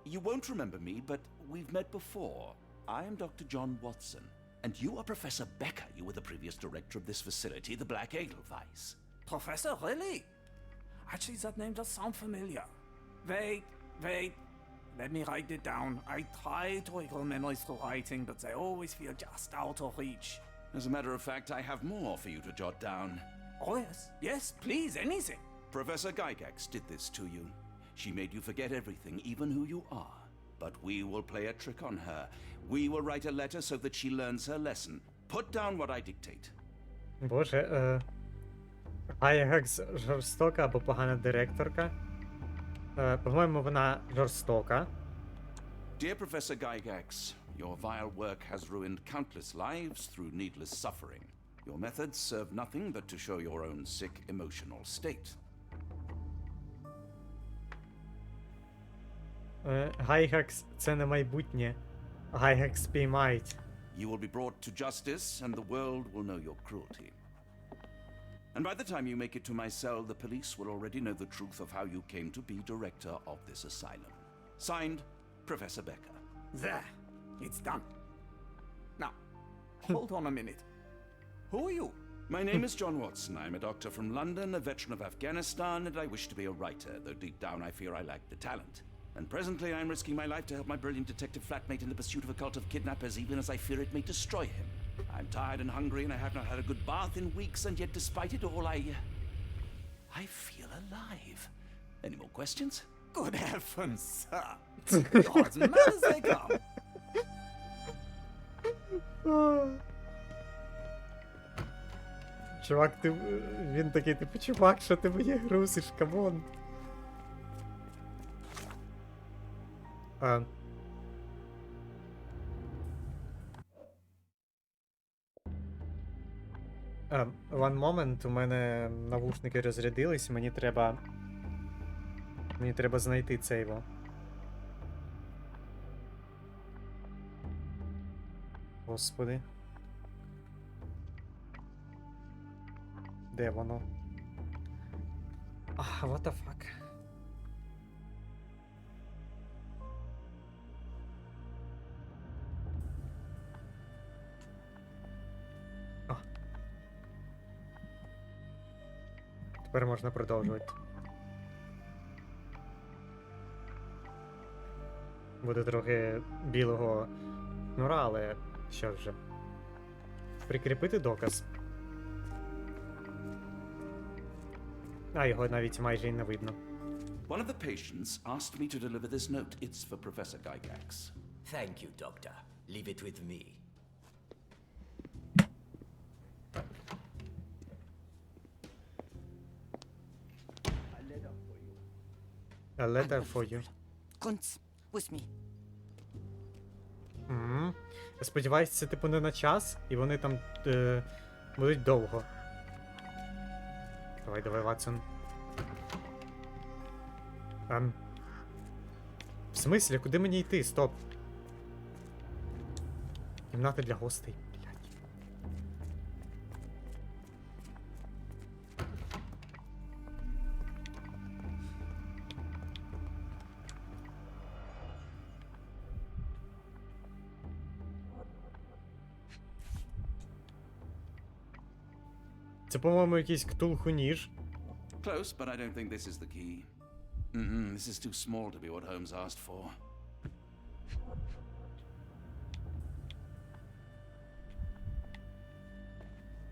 You won't remember me, but we've met before. I am Dr. John Watson, and you are Professor Becker. You were the previous director of this facility, the Black Edelweiss. Professor, really? Actually, that name does sound familiar. Wait. Let me write it down. I try to recall memories through writing, but they always feel just out of reach. As a matter of fact, I have more for you to jot down. Oh, yes, please, anything. Professor Gygax did this to you. She made you forget everything, even who you are. But we will play a trick on her. We will write a letter so that she learns her lesson. Put down what I dictate. Боже, Гайгакс жорстока або погана директорка. По-моєму, вона жорстока. Dear Professor Gygax, your vile work has ruined countless lives through needless suffering. Your methods serve nothing but to show your own sick emotional state. Гайгакс — це не майбутнє. Гайгакс піймають. You will be brought to justice, and the world will know your cruelty. And by the time you make it to my cell, the police will already know the truth of how you came to be director of this asylum. Signed, Professor Becker. There. It's done. Now, hold on a minute. Who are you? My name is John Watson. I'm a doctor from London, a veteran of Afghanistan, and I wish to be a writer, though deep down I fear I lack the talent. And presently I'm risking my life to help my brilliant detective flatmate in the pursuit of a cult of kidnappers, even as I fear it may destroy him. I'm tired and hungry, and I have not had a good bath in weeks, and yet despite it all, I feel alive. Any more questions? Good heavens, sir. You're as mad as they come. Чувак, він такий, типу, чувак, що ти мені грузиш, камон. One moment, у мене навушники розрядились, мені треба знайти цейво. Господи. Де воно? What the fuck? Тепер можна продовжувати. Буде трохи білого шнура, але що вже. Прикріпити доказ. Його навіть майже і не видно. One of the patients asked me to deliver this note. It's for Professor Gygax. Thank you, Doctor. Leave it with me. A letter for you. Kunz, with me. Я сподіваюся, це типу не на час, і вони там будуть довго. Давай, Ватсон. В смислі, куди мені йти? Стоп. Кімната для гостей. Блядь. Це, по-моєму, якийсь ктулху-ніж. Close, but I don't think this is the key. This is too small to be what Holmes asked for.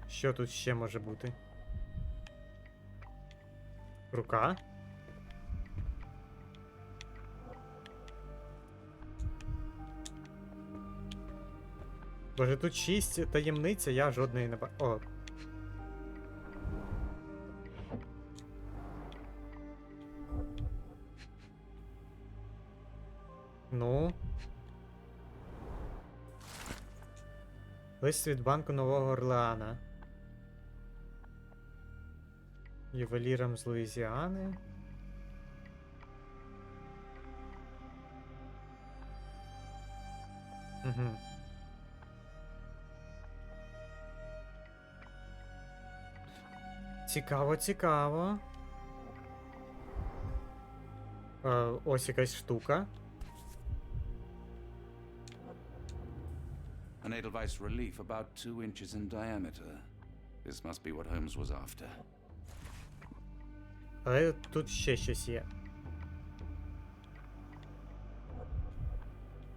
Що тут ще може бути? Рука? Боже, тут 6 таємниць, я жодної не бачу. О. Ну. Лист від Банку Нового Орлеана. Ювелірам з Луїзіани. Угу. Цікаво, цікаво. Ось якась штука. An Edelweiss relief about 2 inches in diameter. This must be what Holmes was after. Але тут ще щось є.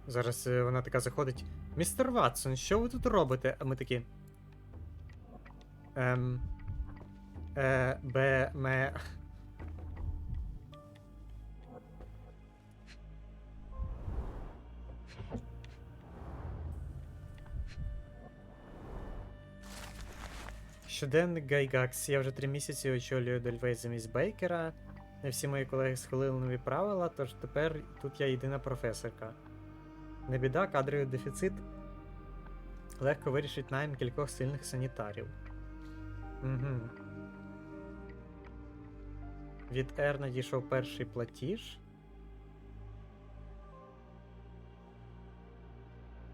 Зараз вона така заходить. Містер Ватсон, що ви тут робите? А ми такі. Щоденник Гайгакс. Я вже 3 місяці очолюю Дельвейс замість Бейкера. Не всі мої колеги схвалили нові правила, тож тепер тут я єдина професорка. Не біда, кадровий дефіцит легко вирішить найм кількох сильних санітарів. Угу. Від Р надійшов перший платіж.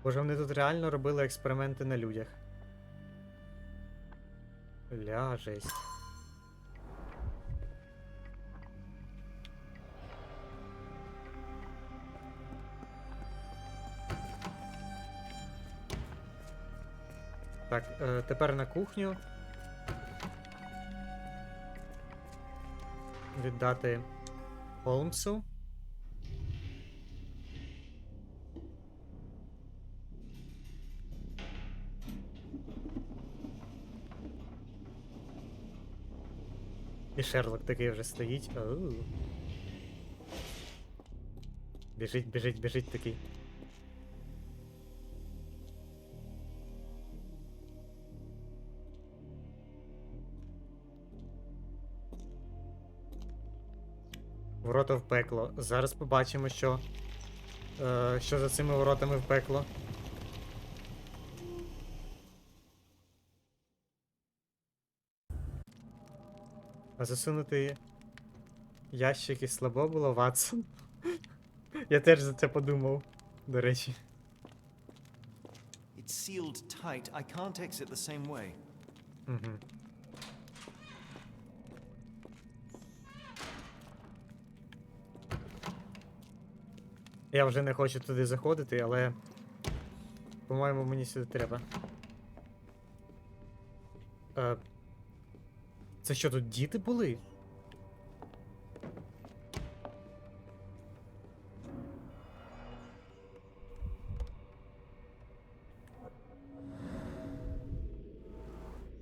Боже, вони тут реально робили експерименти на людях. Ля, жесть. Так, тепер на кухню. Віддати Холмсу. І Шерлок такий вже стоїть. Оу. Біжить, біжить, біжить такий. Ворота в пекло. Зараз побачимо, що за цими воротами в пекло. А засунути ящики слабо було, Ватсон. Я теж за це подумав, до речі. It's sealed tight. I can't exit the same way. Угу. Я вже не хочу туди заходити, але, по-моєму, мені сюди треба. Це що, тут діти були?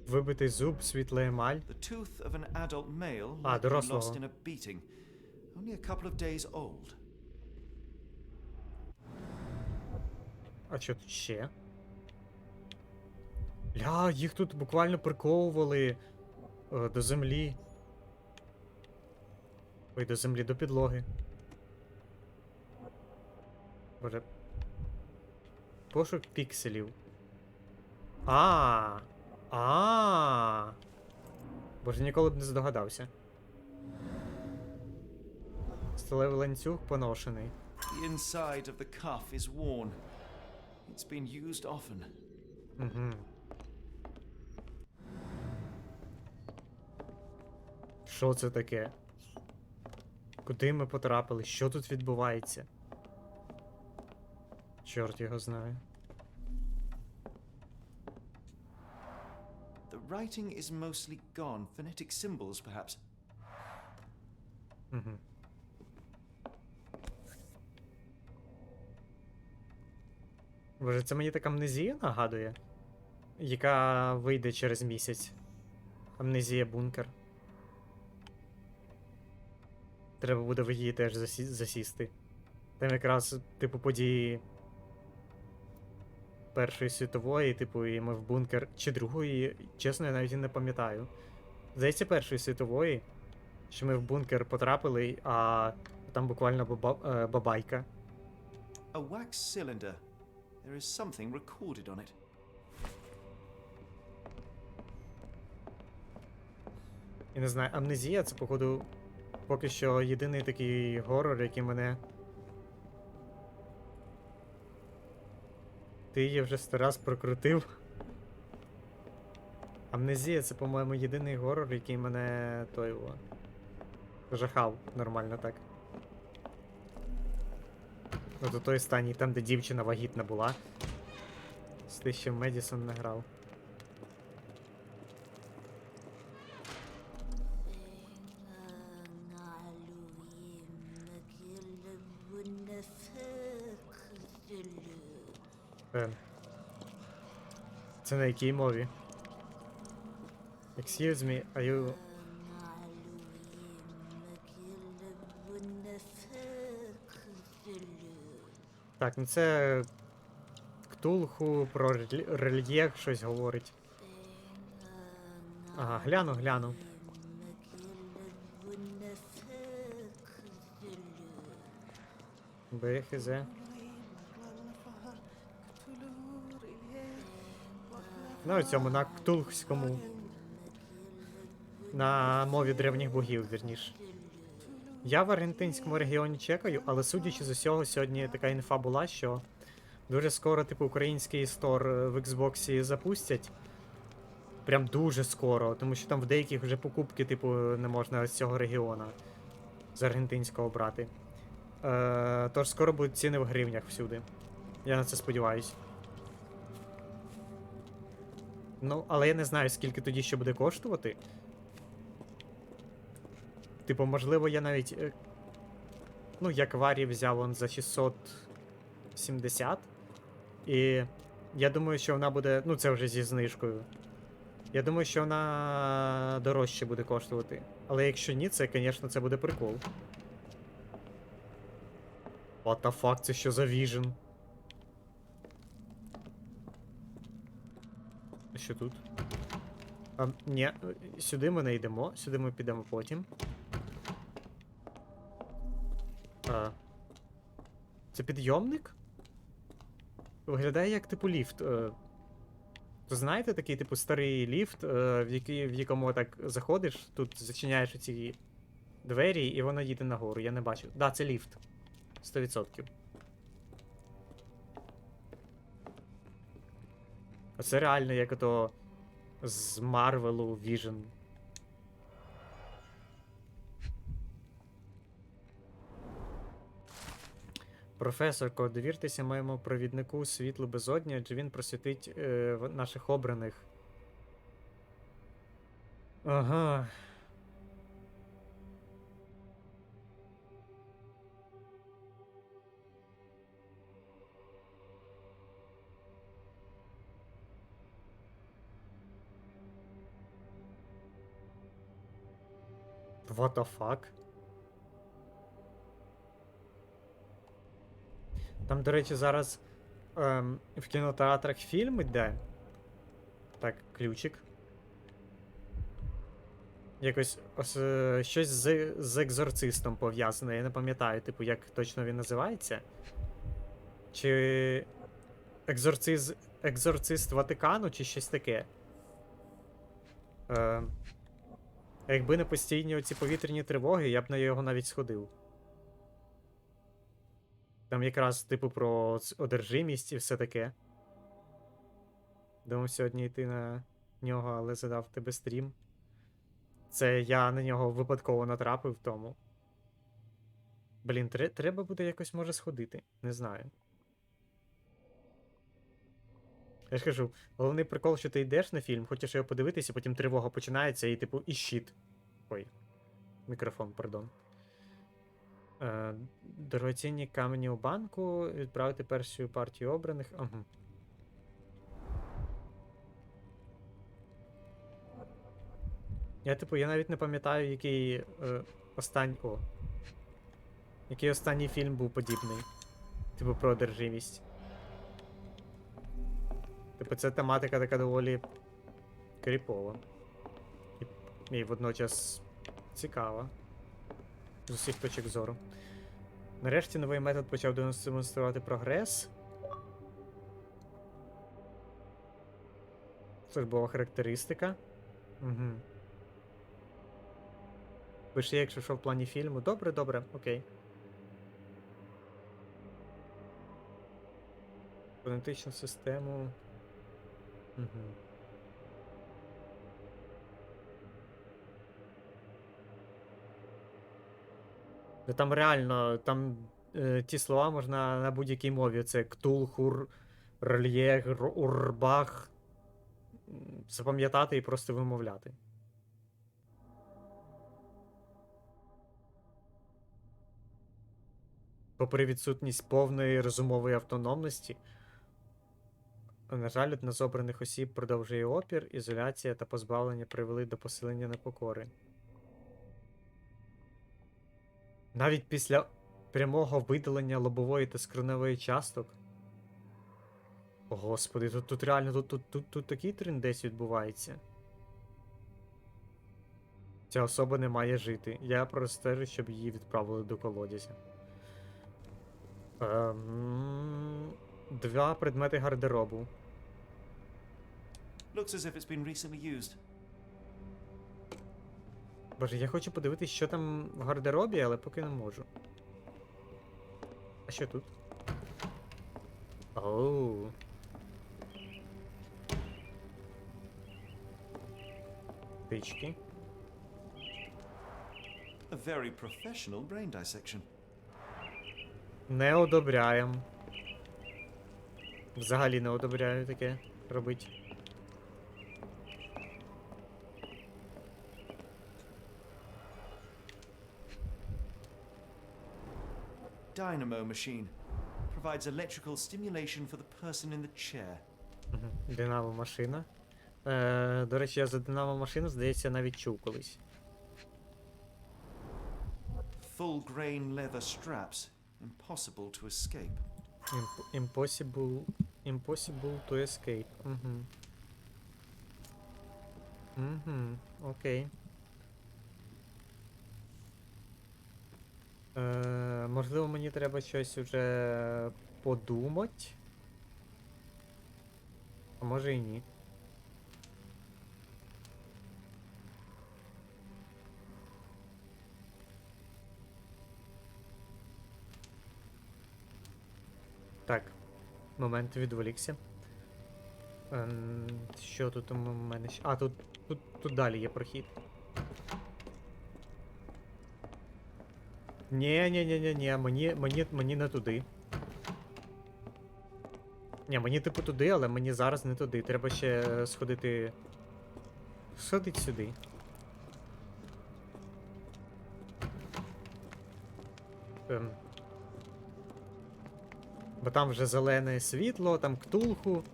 Вибитий зуб, світла емаль. The tooth of an adult male А, likely lost дорослого. in a beating. Only a couple of days old. А що тут ще? Ля, їх тут буквально приковували до землі. Ой, до землі, до підлоги. Боже. Пошук пікселів. Боже, ніколи б не здогадався. Сталевий ланцюг поношений. The inside of the cuff is worn. It's been used often. Угу. Що це таке? Куди ми потрапили? Що тут відбувається? Чорт його знає. The writing is mostly gone. Phonetic symbols, perhaps. Угу. Боже, це мені так амнезія нагадує, яка вийде через місяць. Амнезія бункер. Треба буде в її теж засісти. Там якраз, типу, події Першої світової, типу, і ми в бункер. Чи другої, чесно, я навіть не пам'ятаю. Здається, Першої світової, що ми в бункер потрапили, а там буквально бабайка. A wax cylinder. There is something recorded on it. І не знаю, амнезія це, походу, поки що єдиний такий горор, який мене... Ти її вже 100 раз прокрутив. Амнезія це, по-моєму, єдиний горор, який мене жахав нормально так. Ну, то той останній, там, де дівчина вагітна була. З ти ще в Медісон не грав. Це на якій мові? Excuse me, are you... Так, ну це... Ктулху про рельєф щось говорить. Ага, гляну. Бехезе. Ну, у цьому, на ктулхському. На мові древніх богів, вірніше. Я в аргентинському регіоні чекаю, але судячи з усього, сьогодні така інфа була, що дуже скоро, типу, український стор в Xbox запустять. Прям дуже скоро, тому що там в деяких вже покупки, типу, не можна з цього регіону, з аргентинського брати. Тож скоро будуть ціни в гривнях всюди. Я на це сподіваюсь. Ну, але я не знаю, скільки тоді ще буде коштувати. Типу, можливо, я навіть... Ну, як варі взяв он за 670. І я думаю, що вона буде... Ну, це вже зі знижкою. Я думаю, що вона дорожче буде коштувати. Але якщо ні, це, звісно, це буде прикол. What the fuck, це що за Vision? Що тут? Ні, сюди ми не йдемо, сюди ми підемо потім. Це підйомник? Виглядає як типу ліфт. Знаєте, такий типу старий ліфт, в якому так заходиш, тут зачиняєш ці двері і воно їде нагору. Я не бачу. Да, це ліфт. 100%. Оце реально як ото з Марвелу Vision. Професорко, довіртеся моєму провіднику світлу безодні, адже він просвітить наших обраних. Ага. What the fuck? Там, до речі, зараз в кінотеатрах фільм іде. Так, ключик. Якось щось з екзорцистом пов'язане. Я не пам'ятаю, типу, як точно він називається. Чи екзорцист Ватикану, чи щось таке. Якби не постійні оці повітряні тривоги, я б на його навіть сходив. Там якраз, типу, про одержимість і все таке. Думав сьогодні йти на нього, але задав тебе стрім. Це я на нього випадково натрапив тому. Блін, треба буде якось, може, сходити. Не знаю. Я ж кажу, головний прикол, що ти йдеш на фільм, хочеш його подивитися, потім тривога починається і, типу, і щит. Ой. Мікрофон, пардон. Дорогоцінні камені у банку, відправити першу партію обраних. Ага. Я навіть не пам'ятаю, який який останній фільм був подібний. Типу, про одержимість. Типу, це тематика така доволі кріпова. І водночас цікава. З усіх точок зору. Нарешті новий метод почав демонструвати прогрес. Службова характеристика. Угу. Пиши, якщо що в плані фільму. Добре, добре, окей. Фонетичну систему. Угу. Там реально, там ті слова можна на будь-якій мові. Це ктул, хур, рельє, урбах. Запам'ятати і просто вимовляти. Попри відсутність повної розумової автономності, на жаль, одна з обраних осіб продовжує опір, ізоляція та позбавлення привели до посилення непокори. Навіть після прямого видалення лобової та скроневої часток. О, господи, тут реально, тут такий трендець відбувається. Ця особа не має жити. Я простежу, щоб її відправили до колодязя. 2 предмети гардеробу. Looks as if it's been recently used. Боже, я хочу подивитись, що там в гардеробі, але поки не можу. А що тут? Оу. Тички. A very professional brain dissection. Не одобряємо. Взагалі не одобряю таке робити. dynamo machine. Provides electrical stimulation for the person in the chair. Динамо машина. До речі, я за динамо машину, здається, навіть чув колись. Full grain leather straps. Impossible to escape. Impossible to escape. Окей. Можливо, мені треба щось уже подумати. А може і ні. Так, момент відволікся. Що тут у мене ще? А, тут далі є прохід. Ні, мені не туди. Ні, мені типу туди, але мені зараз не туди. Треба ще сходити. Сходити сюди. Бо там вже зелене світло, там ктулху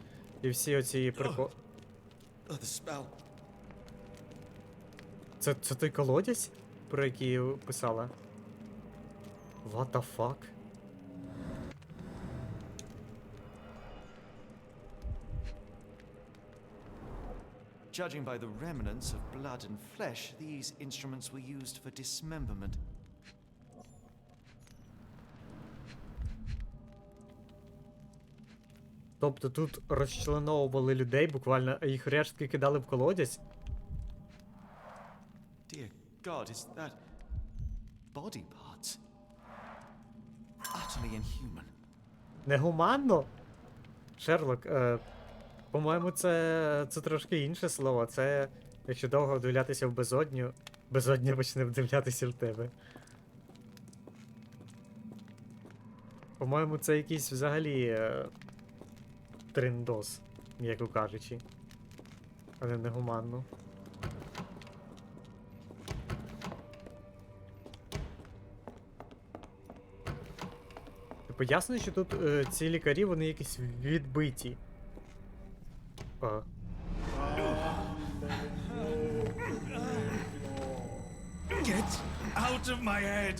і всі оці Це той колодязь, про який писала? What the fuck? Judging by the remnants of blood and flesh, these instruments were used for dismemberment. Тобто тут розчленовували людей, буквально їх рештки кидали в колодязь? Dear God, is that body parts? Utterly inhuman. Негуманно? Шерлок, по-моєму, це трошки інше слово. Це, якщо довго вдивлятися в безодню, безодня почне вдивлятися в тебе. По-моєму, це якийсь взагалі триндос, м'яко кажучи. Але негуманно. Типу ясно, що тут ці лікарі, вони якісь відбиті. Get out of my head!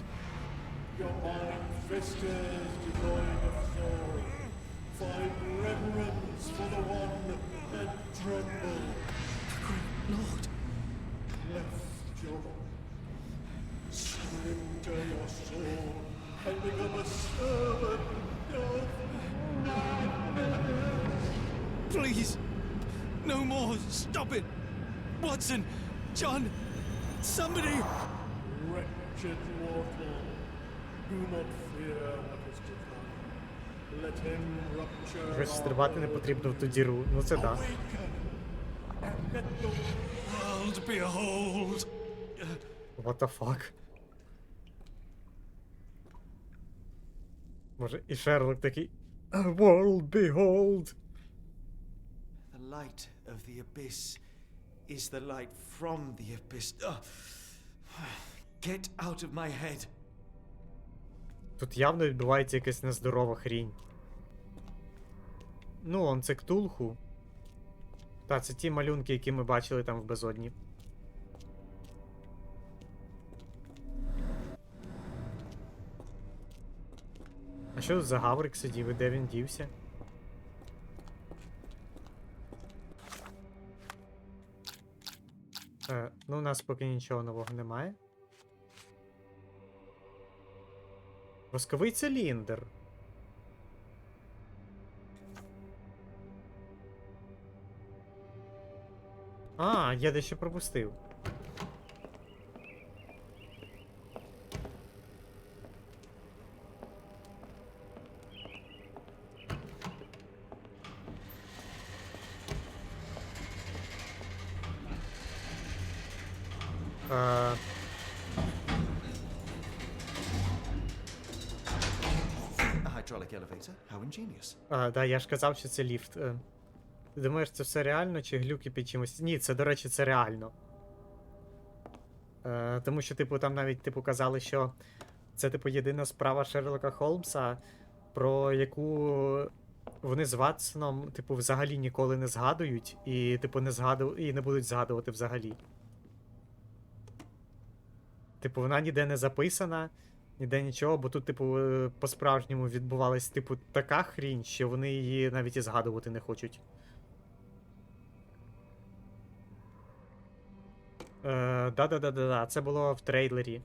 Your mind festers devoid of soul. Find reverence for the one that trembled. The great Lord. Left your surrender your soul and become a servant of madness. Please, no more. Stop it, Watson, John, somebody. Wretched mortal, do not fear what is to come. Let him rupture. Вже стрибати не потрібно в ту діру. Ну це да. And let the world behold. What the fuck? Може і Шерлок такий World behold. The light of the abyss is the light from the abyss. Get out of my head. Тут явно відбувається якась нездорова хрінь. Ну, он це ктулху. Та, це ті малюнки, які ми бачили там в безодні. А що тут за гаврик сидів і де він дівся? Ну, у нас поки нічого нового немає. Восковий циліндр. А, я дещо пропустив. Hydraulic elevator? How ingenious. Да, я ж казав, що це ліфт. Ти думаєш, це все реально, чи глюки під чимось? Ні, це, до речі, це реально. Тому що, типу, там навіть, типу, казали, що це, типу, єдина справа Шерлока Холмса, про яку вони з Ватсоном, типу, взагалі ніколи не згадують, і, типу, і не будуть згадувати взагалі. Типу, вона ніде не записана, ніде нічого, бо тут, типу, по-справжньому відбувалась, типу, така хрінь, що вони її навіть і згадувати не хочуть. Да, це було в трейлері.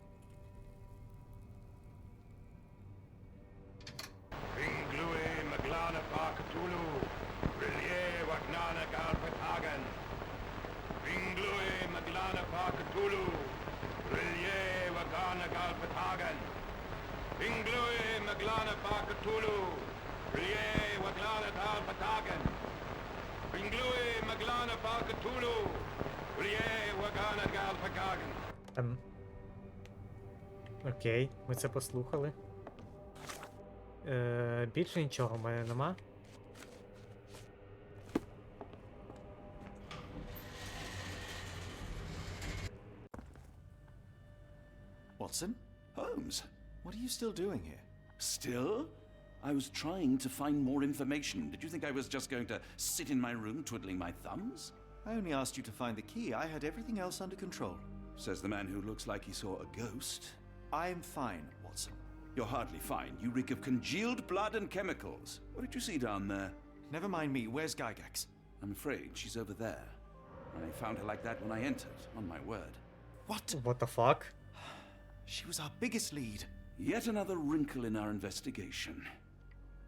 Окей, ми це послухали. Більше нічого в мене нема. Watson? Holmes, What are you still doing here? still? I was trying to find more information. Did you think I was just going to sit in my room twiddling my thumbs? I only asked you to find the key. I had everything else under control. Says the man who looks like he saw a ghost. I'm fine, Watson. You're hardly fine. You reek of congealed blood and chemicals. What did you see down there? Never mind me. Where's Gygax? I'm afraid she's over there. I found her like that when I entered, on my word. What? What the fuck? She was our biggest lead. Yet another wrinkle in our investigation.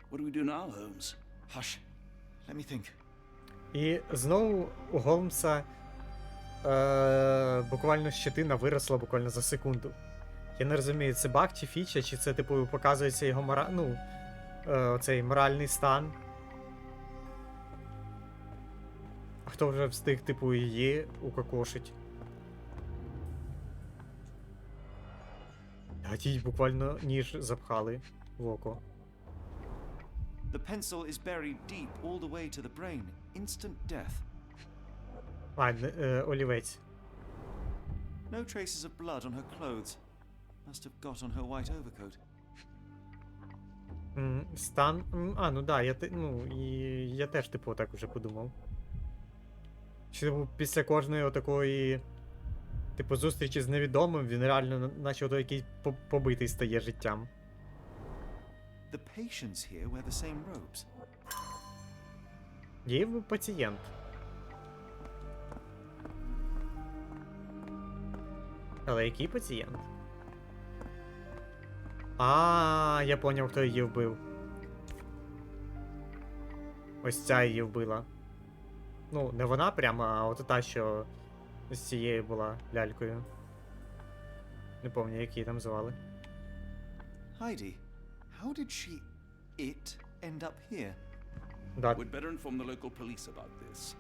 What do we do now, Holmes? Hush. Let me think. І знову у Голмса буквально щетина виросла буквально за секунду. Я не розумію, це баг чи фіча, чи це, типу, показується його цей моральний стан. А хто вже встиг, типу, її укокошить? А їй буквально ніж запхали в око. The pencil is buried deep all the way to the brain. Instant death. Олівець. No traces of blood on her clothes. Must have got on her white overcoat. Стан. Ну да, я теж, типу, так уже подумав. Чи, типу, після кожної отакої, типу, зустрічі з невідомим, він реально наче ото якийсь побитий стає життям. The patients here wear the same robes. Є пацієнт. Але який пацієнт? Я поняв, хто її вбив. Ось ця її вбила. Ну, не вона прямо, а от та, що з цією була лялькою. Не пам'ятаю, як її там звали. Heidi, how did it end up here? We'd better inform the local police about this.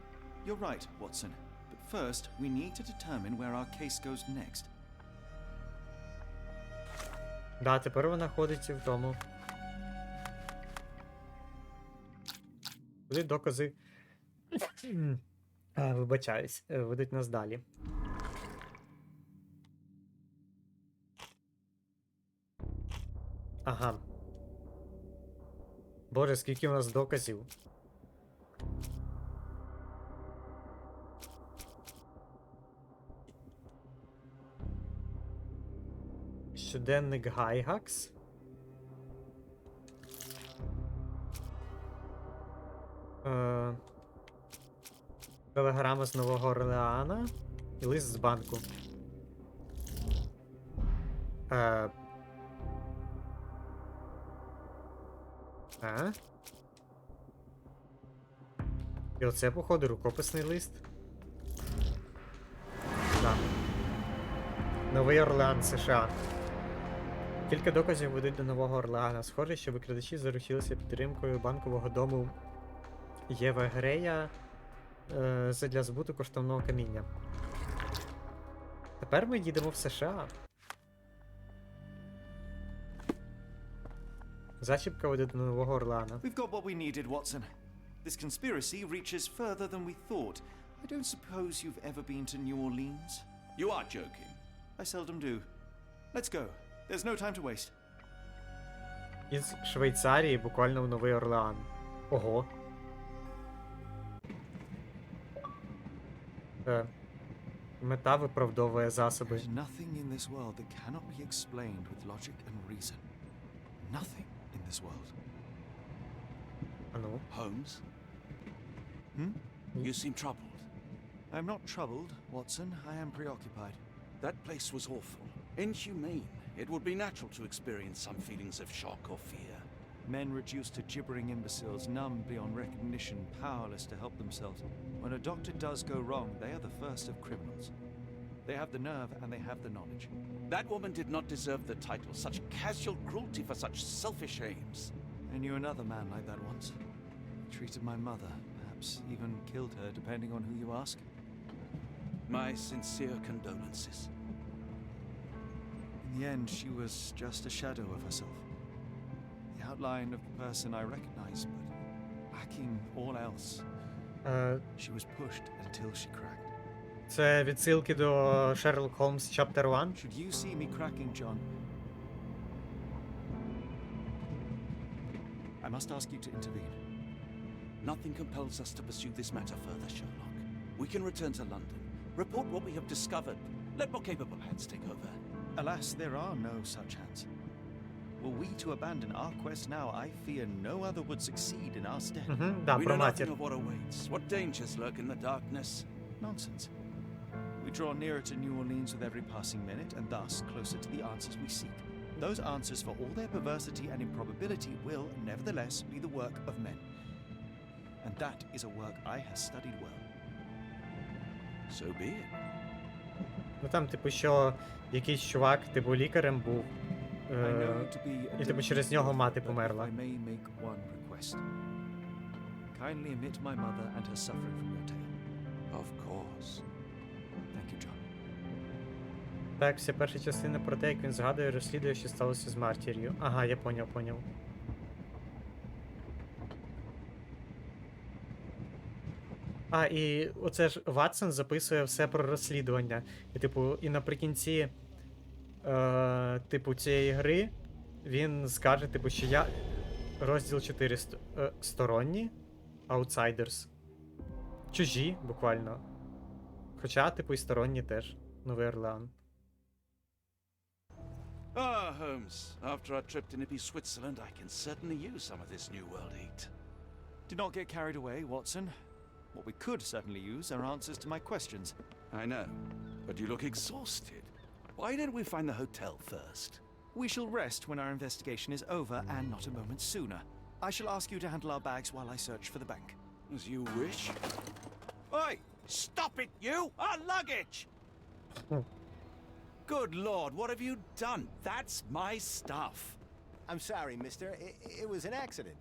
You're right, Watson. But first, we need to determine where our case goes next. Да, тепер вона ходить в тому. Куди докази. Вибачаюсь, ведуть нас далі. Ага. Боже, скільки у нас доказів. Щоденник Гайгакс. Телеграма з Нового Орлеана і лист з банку. І оце, походу, рукописний лист. Так. Новий Орлеан, США. Кілька доказів ведуть до Нового Орлеана. Схоже, що викрадачі заручилися підтримкою банкового дому Єва Грея задля збуту коштовного каміння. Тепер ми їдемо в США. Зачіпка веде до Нового Орлеана. We've got what we needed, Watson. This conspiracy reaches further than we thought. I don't suppose you've ever been to New Orleans? You are joking. I seldom do. Let's go. There's no time to waste. Із Швейцарії буквально в Новий Орлеан. Ого. Мета виправдовує засоби. There's nothing in this world that cannot be explained with logic and reason. Nothing in this world. Ану. Holmes? Hmm? You seem troubled. I'm not troubled, Watson. I am preoccupied. That place was awful. Inhumane. It would be natural to experience some feelings of shock or fear. Men reduced to gibbering imbeciles, numb beyond recognition, powerless to help themselves. When a doctor does go wrong, they are the first of criminals. They have the nerve and they have the knowledge. That woman did not deserve the title. Such casual cruelty for such selfish aims. I knew another man like that once. He treated my mother, perhaps even killed her, depending on who you ask. My sincere condolences. In the end, she was just a shadow of herself. The outline of the person I recognized, but lacking all else. She was pushed until she cracked. Це відсилки до Sherlock Holmes Chapter 1? Should you see me cracking, John, I must ask you to intervene. Nothing compels us to pursue this matter further, Sherlock. We can return to London, report what we have discovered. Let more capable hands take over. Alas, there are no such hands. Were we to abandon our quest now, I fear no other would succeed in our stead. Да, We про know матір. nothing of what awaits. What dangers lurk in the darkness? Nonsense. We draw nearer to New Orleans with every passing minute, and thus closer to the answers we seek. Those answers, for all their perversity and improbability, will, nevertheless, be the work of men. And that is a work I have studied well. So be it. Ну там, типу, що якийсь чувак, типу, лікарем був. I know you to be a І типу через нього мати but померла. if I may make one request. Kindly omit my mother and her suffering from your tale. Of course. Thank you, John. Так, вся перша частина про те, як він згадує, розслідує, що сталося з матір'ю. Ага, я поняв. А, і оце ж Ватсон записує все про розслідування. І, типу, і наприкінці типу, цієї гри він скаже, типу, що я розділ 4 сторонні, Outsiders. Чужі, буквально. Хоча, типу, і сторонні теж. Новий Орлеан. Ah, Holmes. After our trip to nippy Switzerland, I can certainly use some of this New World heat. Do not get carried away, Watson. What we could certainly use are answers to my questions. I know, but you look exhausted. Why didn't we find the hotel first? We shall rest when our investigation is over, and not a moment sooner. I shall ask you to handle our bags while I search for the bank. As you wish. Oi! Stop it, you! Our luggage! Good Lord, what have you done? That's my stuff. I'm sorry, mister. It was an accident.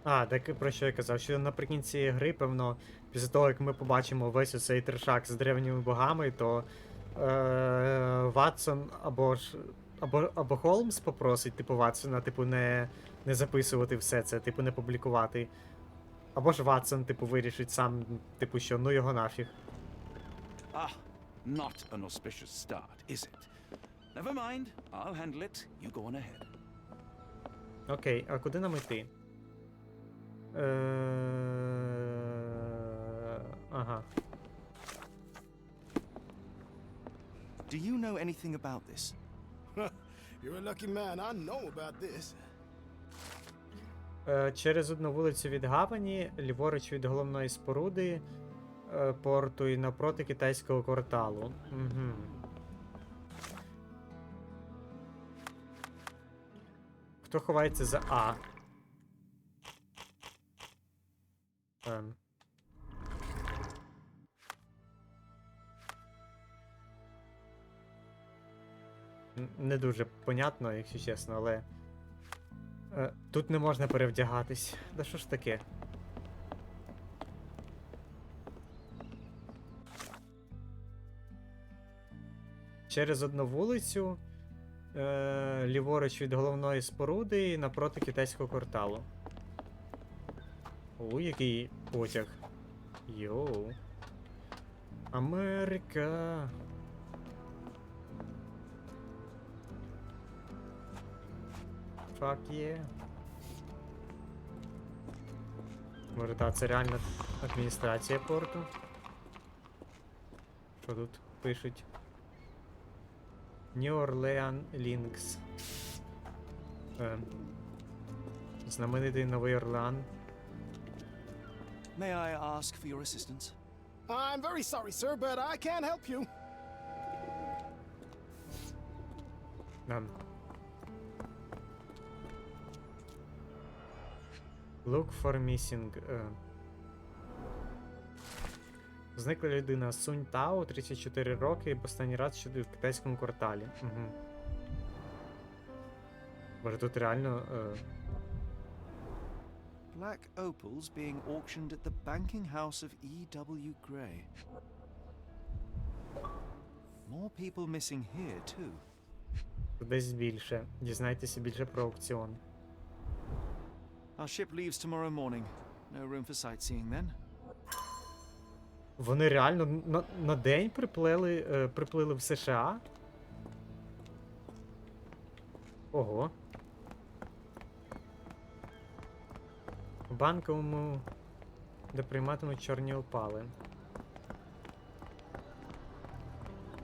А, так про що я казав, що наприкінці гри, певно, після того, як ми побачимо весь оцей трешак з древніми богами, то Ватсон або Холмс попросить, типу, Ватсона, типу, не записувати все це, типу, не публікувати. Або ж Ватсон, типу, вирішить сам, типу, що ну його нафіг. Ah, not an auspicious start, is it? Never mind, I'll handle it. You go on ahead. Окей, а куди нам йти? Ага. Do you know anything about this? You're a lucky man. I know about this. Через одну вулицю від гавані, ліворуч від головної споруди порту і напроти китайського кварталу. Угу. Хто ховається за А? Не дуже понятно, якщо чесно, але тут не можна перевдягатись. Да що ж таке? Через одну вулицю, ліворуч від головної споруди і напроти китайського кварталу. О, який потяг. Йоу. Америка. Fuck yeah. Може, так, це реально адміністрація порту. Що тут пишуть? New Orleans Links. Знаменитий Новий Орлеан. May I ask for your assistance? I'm very sorry, sir, but I can't help you. Look for missing. Зникла людина Сунь Тао, 34 роки, останній раз що в китайському кварталі. Угу. Може тут реально... Black opals being auctioned at the banking house of E.W. Gray. More people missing here, too. Десь більше. Дізнайтеся більше про аукціон. Our ship leaves tomorrow morning. No room for sightseeing then. Вони реально на день приплили в США? Ого. В банковому, де прийматимуть чорні опали.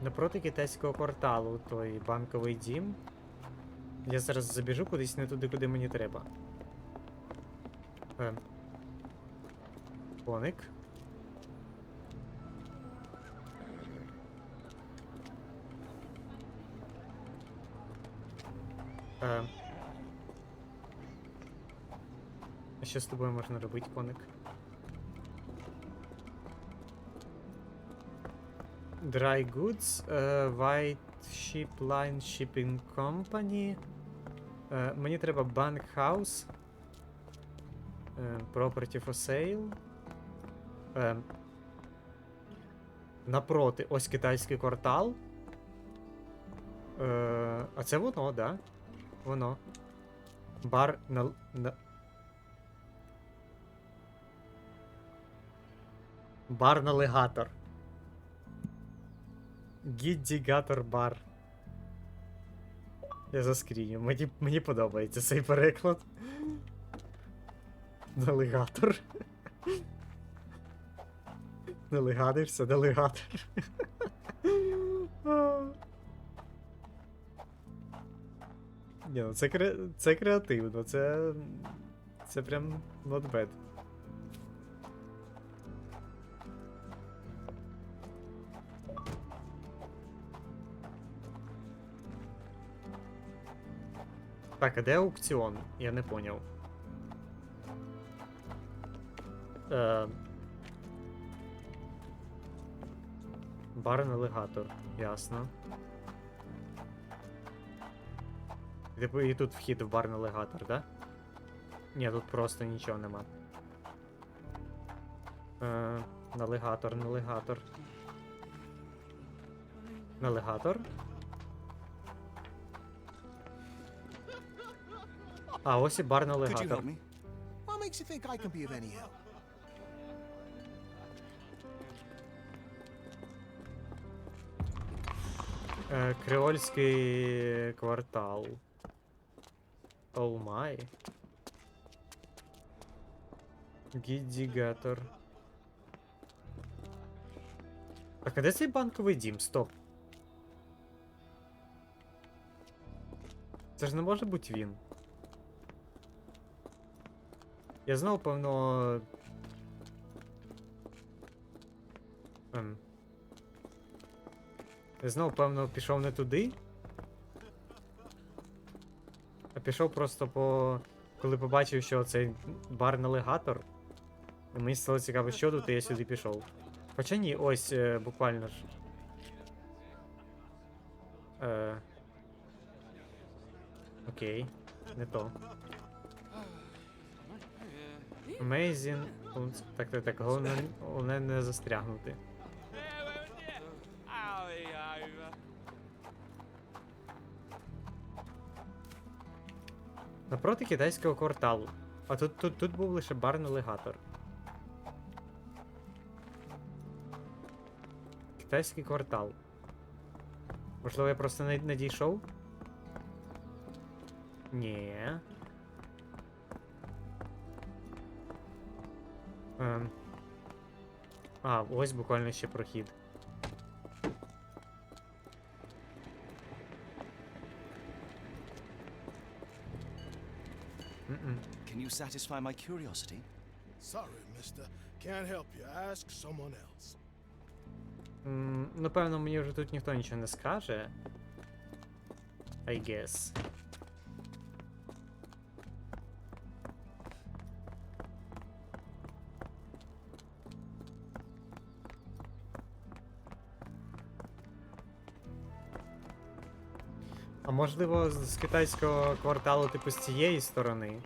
Напроти китайського кварталу, той банковий дім. Я зараз забіжу кудись не туди, куди мені треба. Коник. А що з тобою можна робити, коник? Dry Goods, White Ship Line Shipping Company. Мені треба Bank House. Property for Sale. Напроти, ось китайський квартал. А це воно, да? Воно. Бар на... Бар-налігатор. Гіддігатор бар. Я заскріню. Мені подобається цей переклад. Налігатор. Налигадився, налігатор. Ні, ну це креативно, це прям not bad. Так, а де аукціон? Я не поняв. Бар-налігатор, ясно. І тут вхід в бар-налігатор, да? Ні, тут просто нічого нема. Налігатор, налігатор. Налігатор? А, ось і бар-налігатор. What makes you think I can be of any help? Креольський квартал. Оу май. Гіддігатор. Так, а де цей банковий дім? Стоп. Це ж не може бути він. Я знову, певно... Я знову, певно, пішов не туди. А пішов просто по... Коли побачив, що цей бар-налігатор. І мені стало цікаво, що тут, і я сюди пішов. Хоча ні, ось, буквально ж. Окей, не то. Amazing. Так, головне не застрягнути. Напроти китайського кварталу. А тут був лише бар-налігатор. Китайський квартал. Можливо, я просто не дійшов? Ні. А, ось буквально ще прохід. Can you satisfy my curiosity? Sorry, mister. Can't help you. Ask someone else. Напевно, мені вже тут ніхто нічого не скаже. I guess. А можливо, з китайського кварталу, типу, з цієї сторони?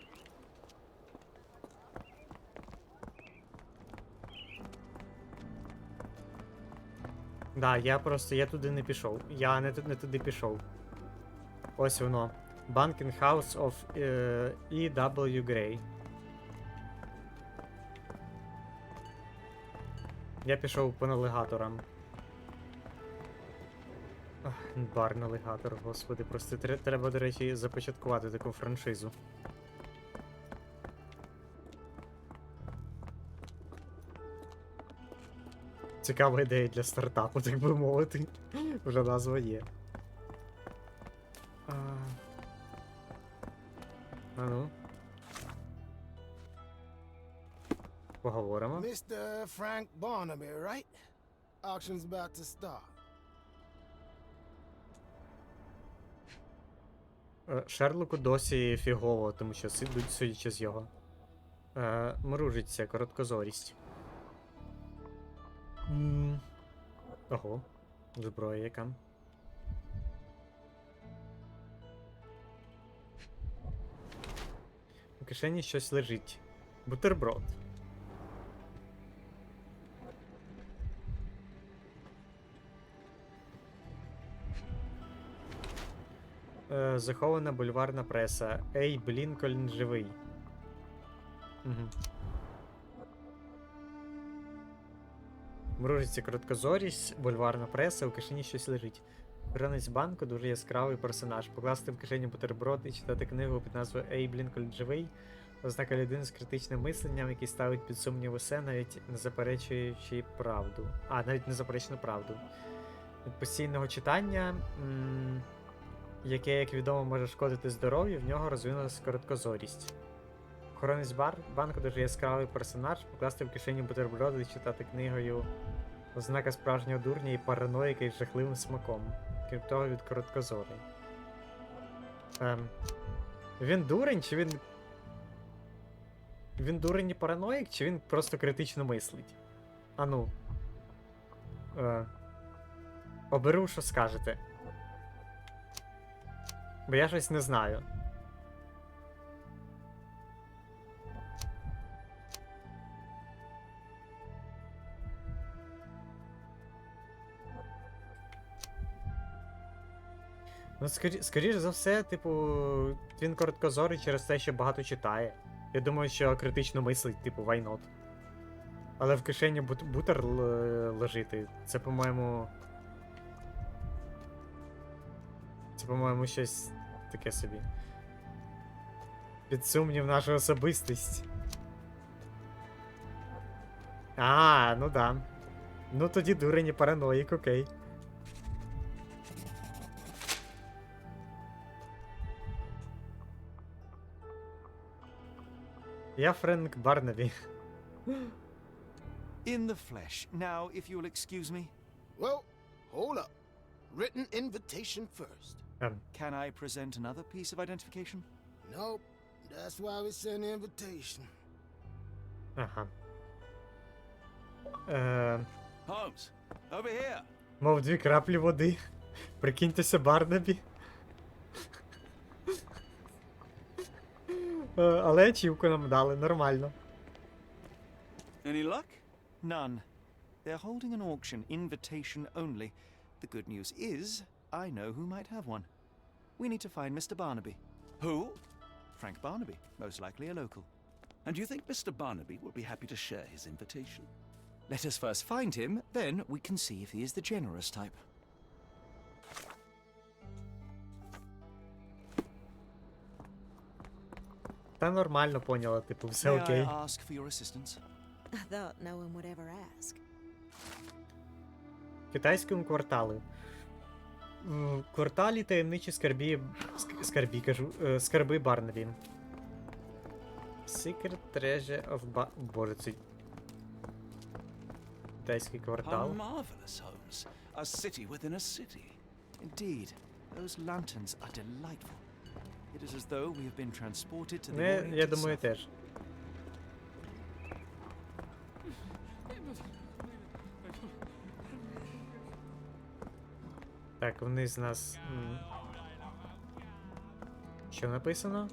Да, я туди не пішов. Я не туди пішов. Ось воно. Banking House of E.W. Gray. Я пішов по навігаторам. Бар-навігатор, господи, просто треба, до речі, започаткувати таку франшизу. Цікава ідея для стартапу, так би мовити. Вже назва є. Ну. Поговоримо. Mr. Frank Barnaby, right? Auction's about to start. Шерлоку досі фігово, тому що судячи з його. Мружиться короткозорість. Ого, зброя яка. У кишені щось лежить. Бутерброд. Захована бульварна преса. Ейб Лінкольн живий. Угу. Мружиться короткозорість, бульварна преса, у кишені щось лежить. Охоронець банку, дуже яскравий персонаж. Покласти в кишеню бутерброд і читати книгу під назвою Ейб Лінкольн живий. Ознака людини з критичним мисленням, який ставить під сумнів усе, навіть не заперечуючи правду. Навіть не заперечну правду. Від постійного читання, яке, як відомо, може шкодити здоров'ю, в нього розвинулася короткозорість. Охоронець банку, дуже яскравий персонаж, покласти в кишені бутерброди і читати книгою ознака справжнього дурня і параноїка із жахливим смаком. Крім того, від короткозорий. Він дурень, чи він... Він дурень і параноїк, чи він просто критично мислить? Ану. Оберу, що скажете. Бо я щось не знаю. Ну, скоріш за все, типу, він короткозорий через те, що багато читає. Я думаю, що критично мислить, типу, why not. Але в кишені бутер лежити, це, по-моєму... Це, по-моєму, щось таке собі. Під сумнів нашу особистість. Ну да. Ну тоді дурень і параноїк, окей. Я Френк Барнабі. In the flesh. Now, if you'll excuse me. Well, hold up. Written invitation first. Can I present another piece of identification? Nope. That's why we send the invitation. Ага. Holmes, over here. Мов 2 краплі води. Прикиньтеся, Барнабі. Але ачівку нам дали, нормально. Any luck? None. They're holding an auction, invitation only. The good news is, I know who might have one. We need to find Mr. Barnaby. Who? Frank Barnaby, most likely a local. And do you think Mr. Barnaby will be happy to share his invitation? Let us first find him, then we can see if he is the generous type. Та нормально поняла, типу, все May I окей. ask for your assistance? I thought no one would ever ask. В китайському кварталі. В кварталі таємничі скарби Барнабі. Secret Treasure of Боже, це... Китайський How квартал. marvelous, Holmes. A city within a city. Indeed, those lanterns are delightful. It is as though we have been transported to the Не, Orient я думаю, itself. теж. Так, вниз нас... Що написано?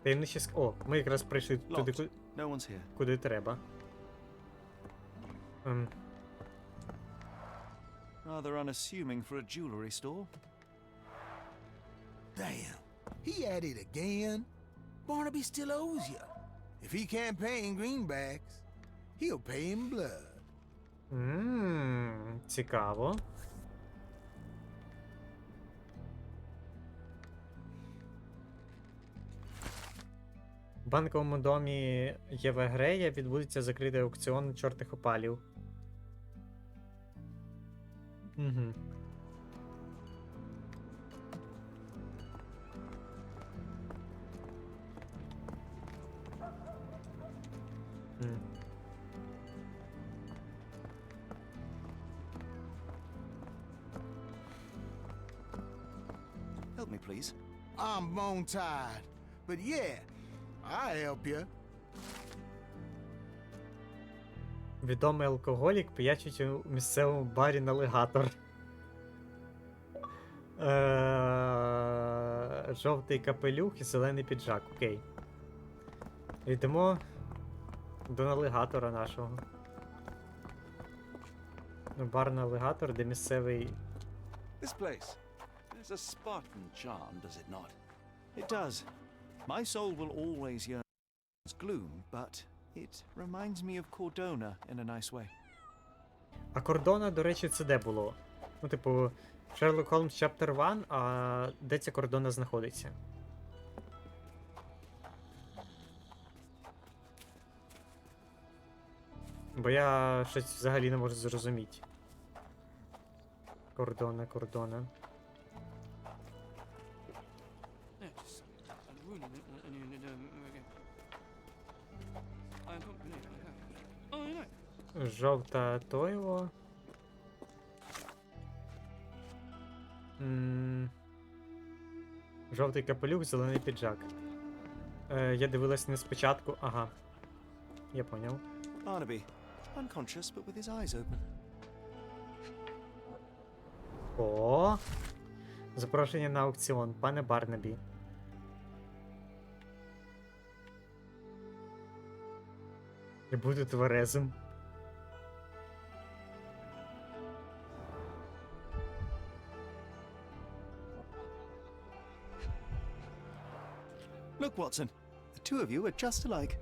Таємничі О, ми якраз прийшли туди, Locked. No one's here. куди треба. Rather unassuming for a jewelry store. Damn, he at it again. Barnaby still owes you. If he can't pay in greenbacks, he'll pay in blood. Цікаво. В банковому домі Єва Грея відбудеться закритий аукціон чортих опалів. Угу. Help me, please. I'm bone tired, but yeah, I'll help you. Відомий алкоголік п'ячить у місцевому барі налігатор. Жовтий капелюх і зелений піджак. Окей. Йдемо до налігатора нашого. Бар налігатор, де місцевий... This place. There's a Spartan charm, does it not? It does. My soul will always yearn for its gloom, but it reminds me of Cordona in a nice way. А Кордона, до речі, це де було? Ну, типу, Sherlock Holmes Chapter 1, а де ця Кордона знаходиться? Бо я щось взагалі не можу зрозуміти. Кордона. Жовта тойво. Жовтий капелюх, зелений піджак. Я дивилась не спочатку. Ага. Я поняв. Barnaby, unconscious but with his eyes open. О! Запрошення на аукціон, пане Барнабі. Я буду тверезим. Look, Watson, the two of you are just alike.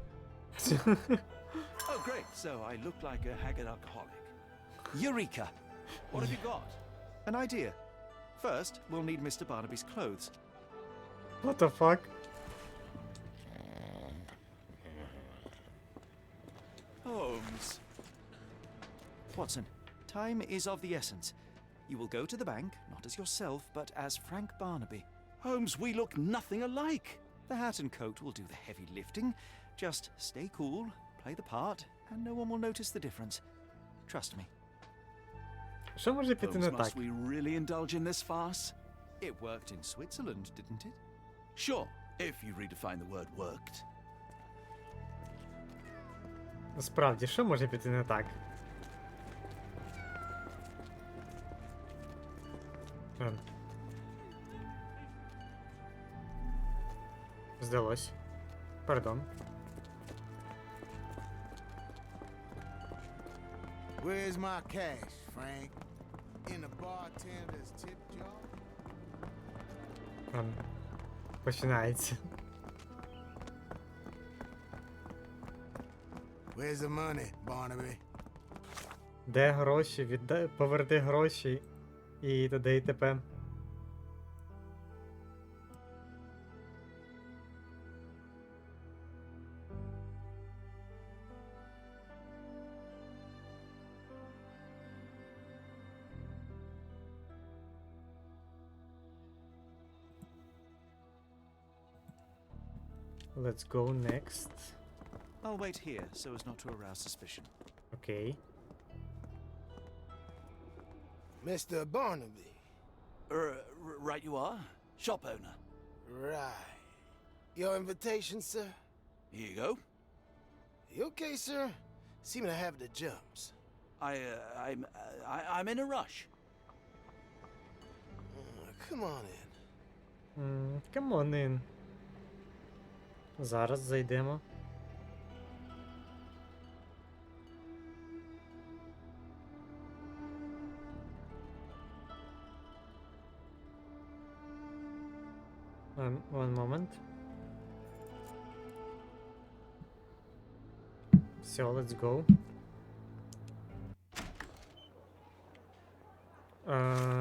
Oh, great. So I look like a haggard alcoholic. Eureka! What have you got? An idea. First, we'll need Mr. Barnaby's clothes. What the fuck? Holmes. Watson, time is of the essence. You will go to the bank, not as yourself, but as Frank Barnaby. Holmes, we look nothing alike. The hat and coat will do the heavy lifting. Just stay cool, play the part, and no one will notice the difference. Trust me. Що може піти Holmes, не так? must we really indulge in this farce? It worked in Switzerland, didn't it? Sure, if you redefine the word worked. Насправді, що може піти не так? Здалось. Пардон. Where's my cash, Frank? In the bartender's tip jar? Починається. Where's the money, Barnaby? Де гроші? Поверни гроші. І т.д. і т.п. Let's go next. I'll wait here so as not to arouse suspicion. Окей. Mr. Barnaby. Right you are. Shop owner. Right. Your invitation, sir? Here you go. You okay, sir? Seem to have the jumps. I'm in a rush. Come on in. Come on in. Зараз зайдемо. One moment. Все, let's go.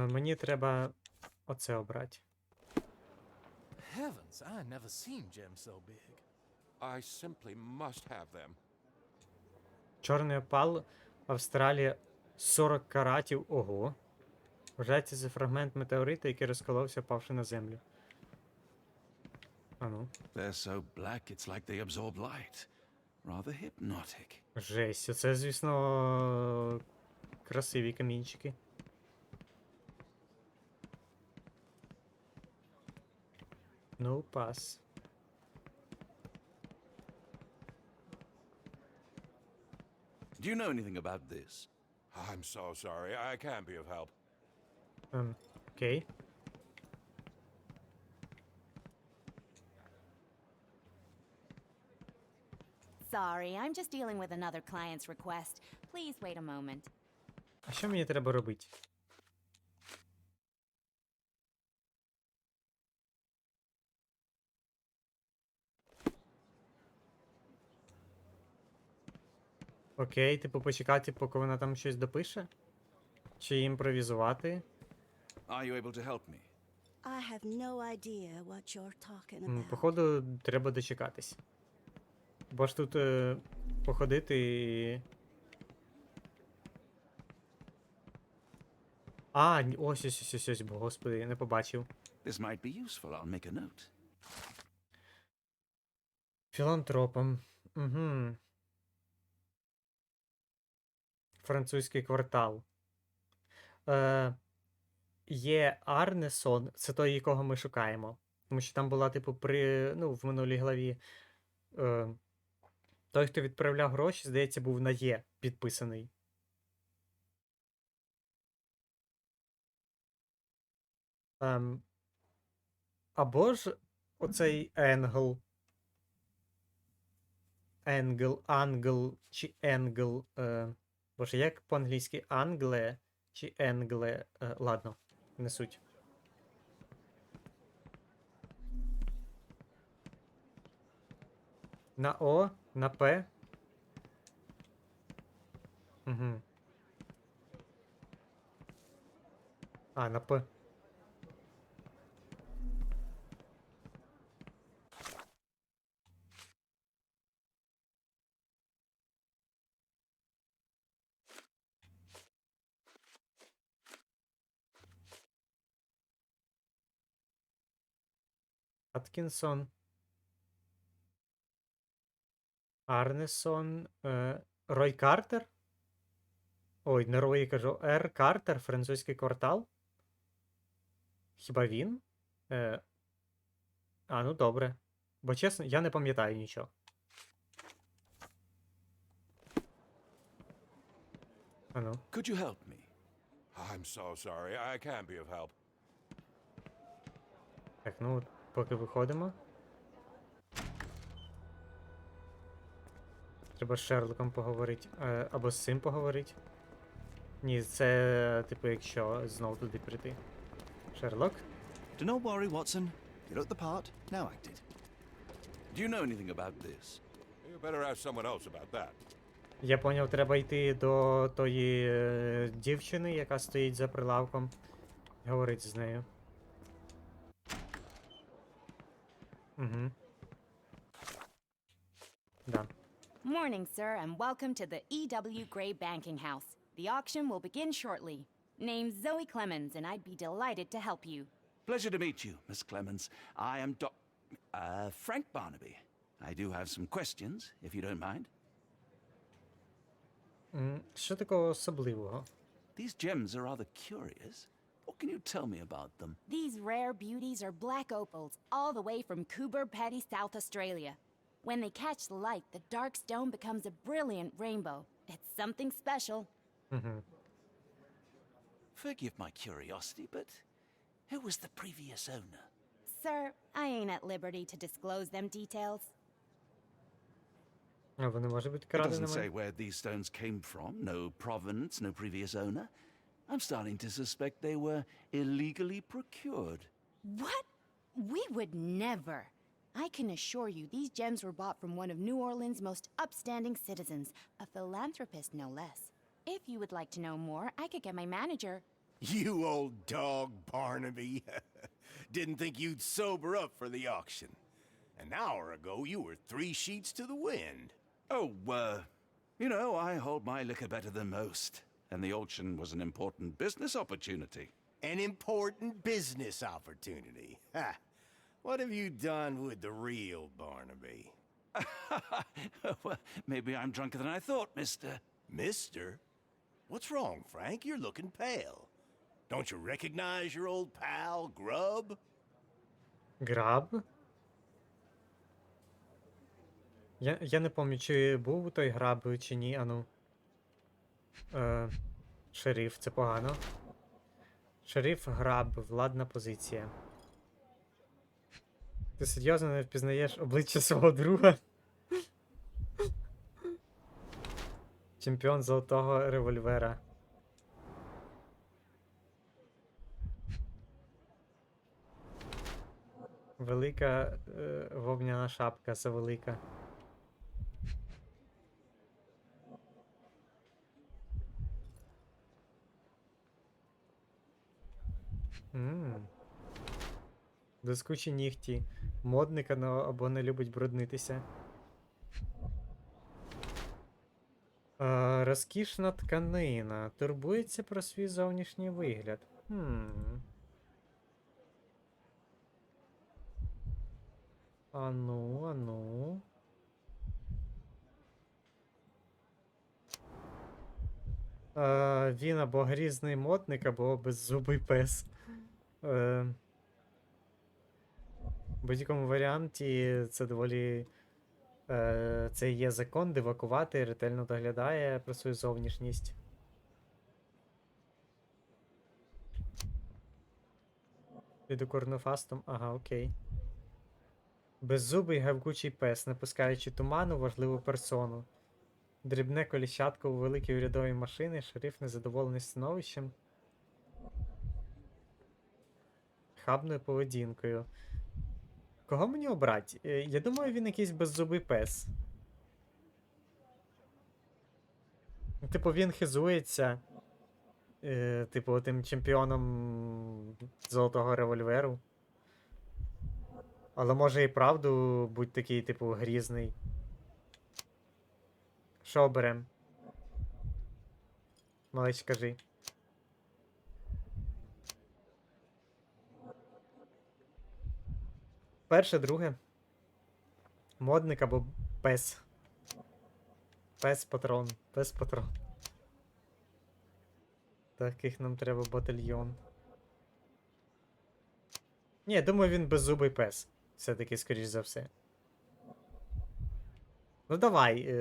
Мені треба оце обрати. Heavens, I never seen gems so big. I simply must have them. Чорний опал, Австралія, 40 каратів, ого. Вважається за фрагмент метеорита, який розколовся, впавши на землю. А ну. They're so black it's like they absorb light. Rather hypnotic. Жесть, оце, звісно, красиві камінчики. No pass. Do you know anything about this? I'm so sorry. I can't be of help. Окей. Sorry, I'm just dealing with another client's request. Please wait a moment. А що мені треба робити? Окей, типу почекати, поки вона там щось допише? Чи імпровізувати? Are you able to help me? I have no idea what you're talking about. Походу, треба дочекатись. Бо ж тут походити і... А, ось, бо, господи, не побачив. This might be useful. I'll make a note. Філантропом. Угу. Французький квартал. Є Арнесон, це той, якого ми шукаємо. Тому що там була, типу, в минулій главі. Той, хто відправляв гроші, здається, був на Є підписаний. Або ж оцей Англ чи Енгл. Боже, як по-англійськи Англе чи Енгле? Ладно, не суть. На О, на П. Угу. А, на П. Аткінсон. Арнесон. Рой Картер? Ой, не Рой, я кажу. Р. Картер, французький квартал? Хіба він? Ну добре. Бо чесно, я не пам'ятаю нічого. Ну. Could you help me? I'm so sorry. I can't be of help. Так, ну, поки виходимо. Треба з Шерлоком поговорити. Або з цим поговорити. Ні, це, типу, якщо знову туди прийти. Шерлок? Do not worry, Watson. You looked the part, now act it. Do you know anything about this? You better ask someone else about that. Я поняв, треба йти до тої дівчини, яка стоїть за прилавком. Говорити з нею. Угу. Да. Morning, sir, and welcome to the E.W. Gray Banking House. The auction will begin shortly. Name's Zoe Clemens, and I'd be delighted to help you. Pleasure to meet you, Miss Clemens. I am Frank Barnaby. I do have some questions, if you don't mind. Що такого особливого? These gems are rather curious. What can you tell me about them? These rare beauties are black opals, all the way from Coober Pedy, South Australia. When they catch the light, the dark stone becomes a brilliant rainbow. It's something special. Forgive my curiosity, but who was the previous owner? Sir, I ain't at liberty to disclose them details. А вони можуть бути It doesn't краденими? say where these stones came from, no provenance, no previous owner. I'm starting to suspect they were illegally procured. What? We would never. I can assure you these gems were bought from one of New Orleans' most upstanding citizens, a philanthropist no less. If you would like to know more, I could get my manager. You old dog, Barnaby. Didn't think you'd sober up for the auction. An hour ago, you were 3 sheets to the wind. Oh, you know, I hold my liquor better than most. And the auction was an important business opportunity. An important business opportunity. Ha! What have you done with the real Barnaby? Well, maybe I'm drunker than I thought, mister. Mister? What's wrong, Frank? You're looking pale. Don't you recognize your old pal, Grub? Граб? Я не пам'ятаю, чи був той граб, чи ні, ану. Шериф, це погано. Шериф, граб, владна позиція. Ти серйозно не впізнаєш обличчя свого друга? Чемпіон золотого револьвера. Велика вовняна шапка, завелика. Доскучі нігті. Модника або не любить бруднитися. Розкішна тканина. Турбується про свій зовнішній вигляд. Ану. Він або грізний модник, або беззубий пес. В будь-якому варіанті це доволі... Це є закон, дивакувати, ретельно доглядає про свою зовнішність. Під корнофастом, ага, окей. Беззубий гавкучий пес, напускаючи туману важливу персону. Дрібне коліщатко у великій урядовій машини, шериф незадоволений становищем. Хабною поведінкою. Кого мені обрати? Я думаю, він якийсь беззубий пес. Типу, він хизується. Типу, тим чемпіоном золотого револьверу. Але може і правду будь такий, типу, грізний. Що оберем? Малеч, кажи. Перше, друге. Модник або пес. Пес-патрон. Пес-патрон. Таких нам треба батальйон. Ні, думаю, він беззубий пес. Все-таки, скоріш за все. Ну давай,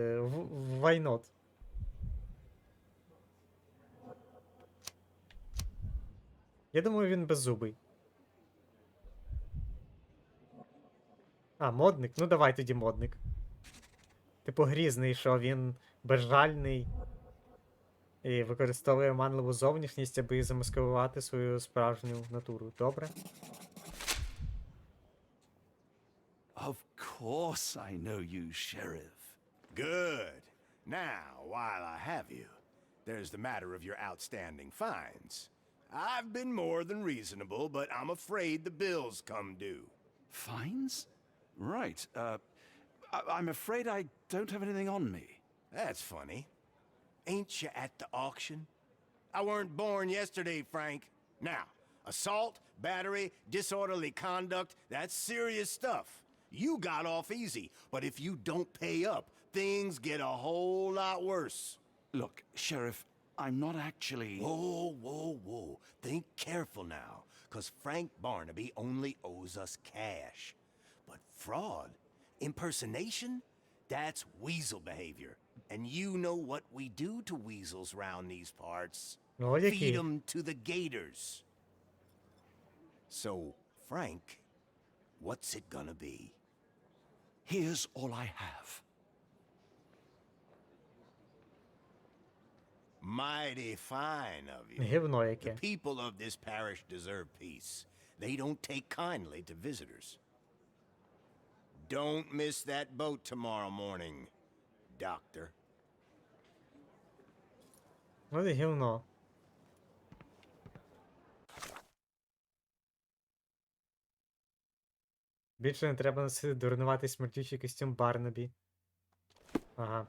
why not? Я думаю, він беззубий. А, модник? Ну давай тоді модник. Типу грізний, що він безжальний. І використовує оманливу зовнішність, аби замаскувати свою справжню натуру. Добре? Of course I know you, Sheriff. Good. Now, while I have you, there's the matter of your outstanding fines. I've been more than reasonable, but I'm afraid the bills come due. Fines? Right. I'm afraid I don't have anything on me. That's funny. Ain't you at the auction? I weren't born yesterday, Frank. Now, assault, battery, disorderly conduct, that's serious stuff. You got off easy, but if you don't pay up, things get a whole lot worse. Look, Sheriff, I'm not actually... Whoa, whoa, whoa. Think careful now, because Frank Barnaby only owes us cash. But fraud, impersonation, that's weasel behavior. And you know what we do to weasels round these parts. Feed them to the gators. So, Frank, what's it gonna be? Here's all I have. Mighty fine of you. Гівно яке. The people of this parish deserve peace. They don't take kindly to visitors. Don't miss that boat tomorrow morning, Doctor. От і гівно. Більше не треба носити дурнуватий смердючий костюм Барнабі. Ага.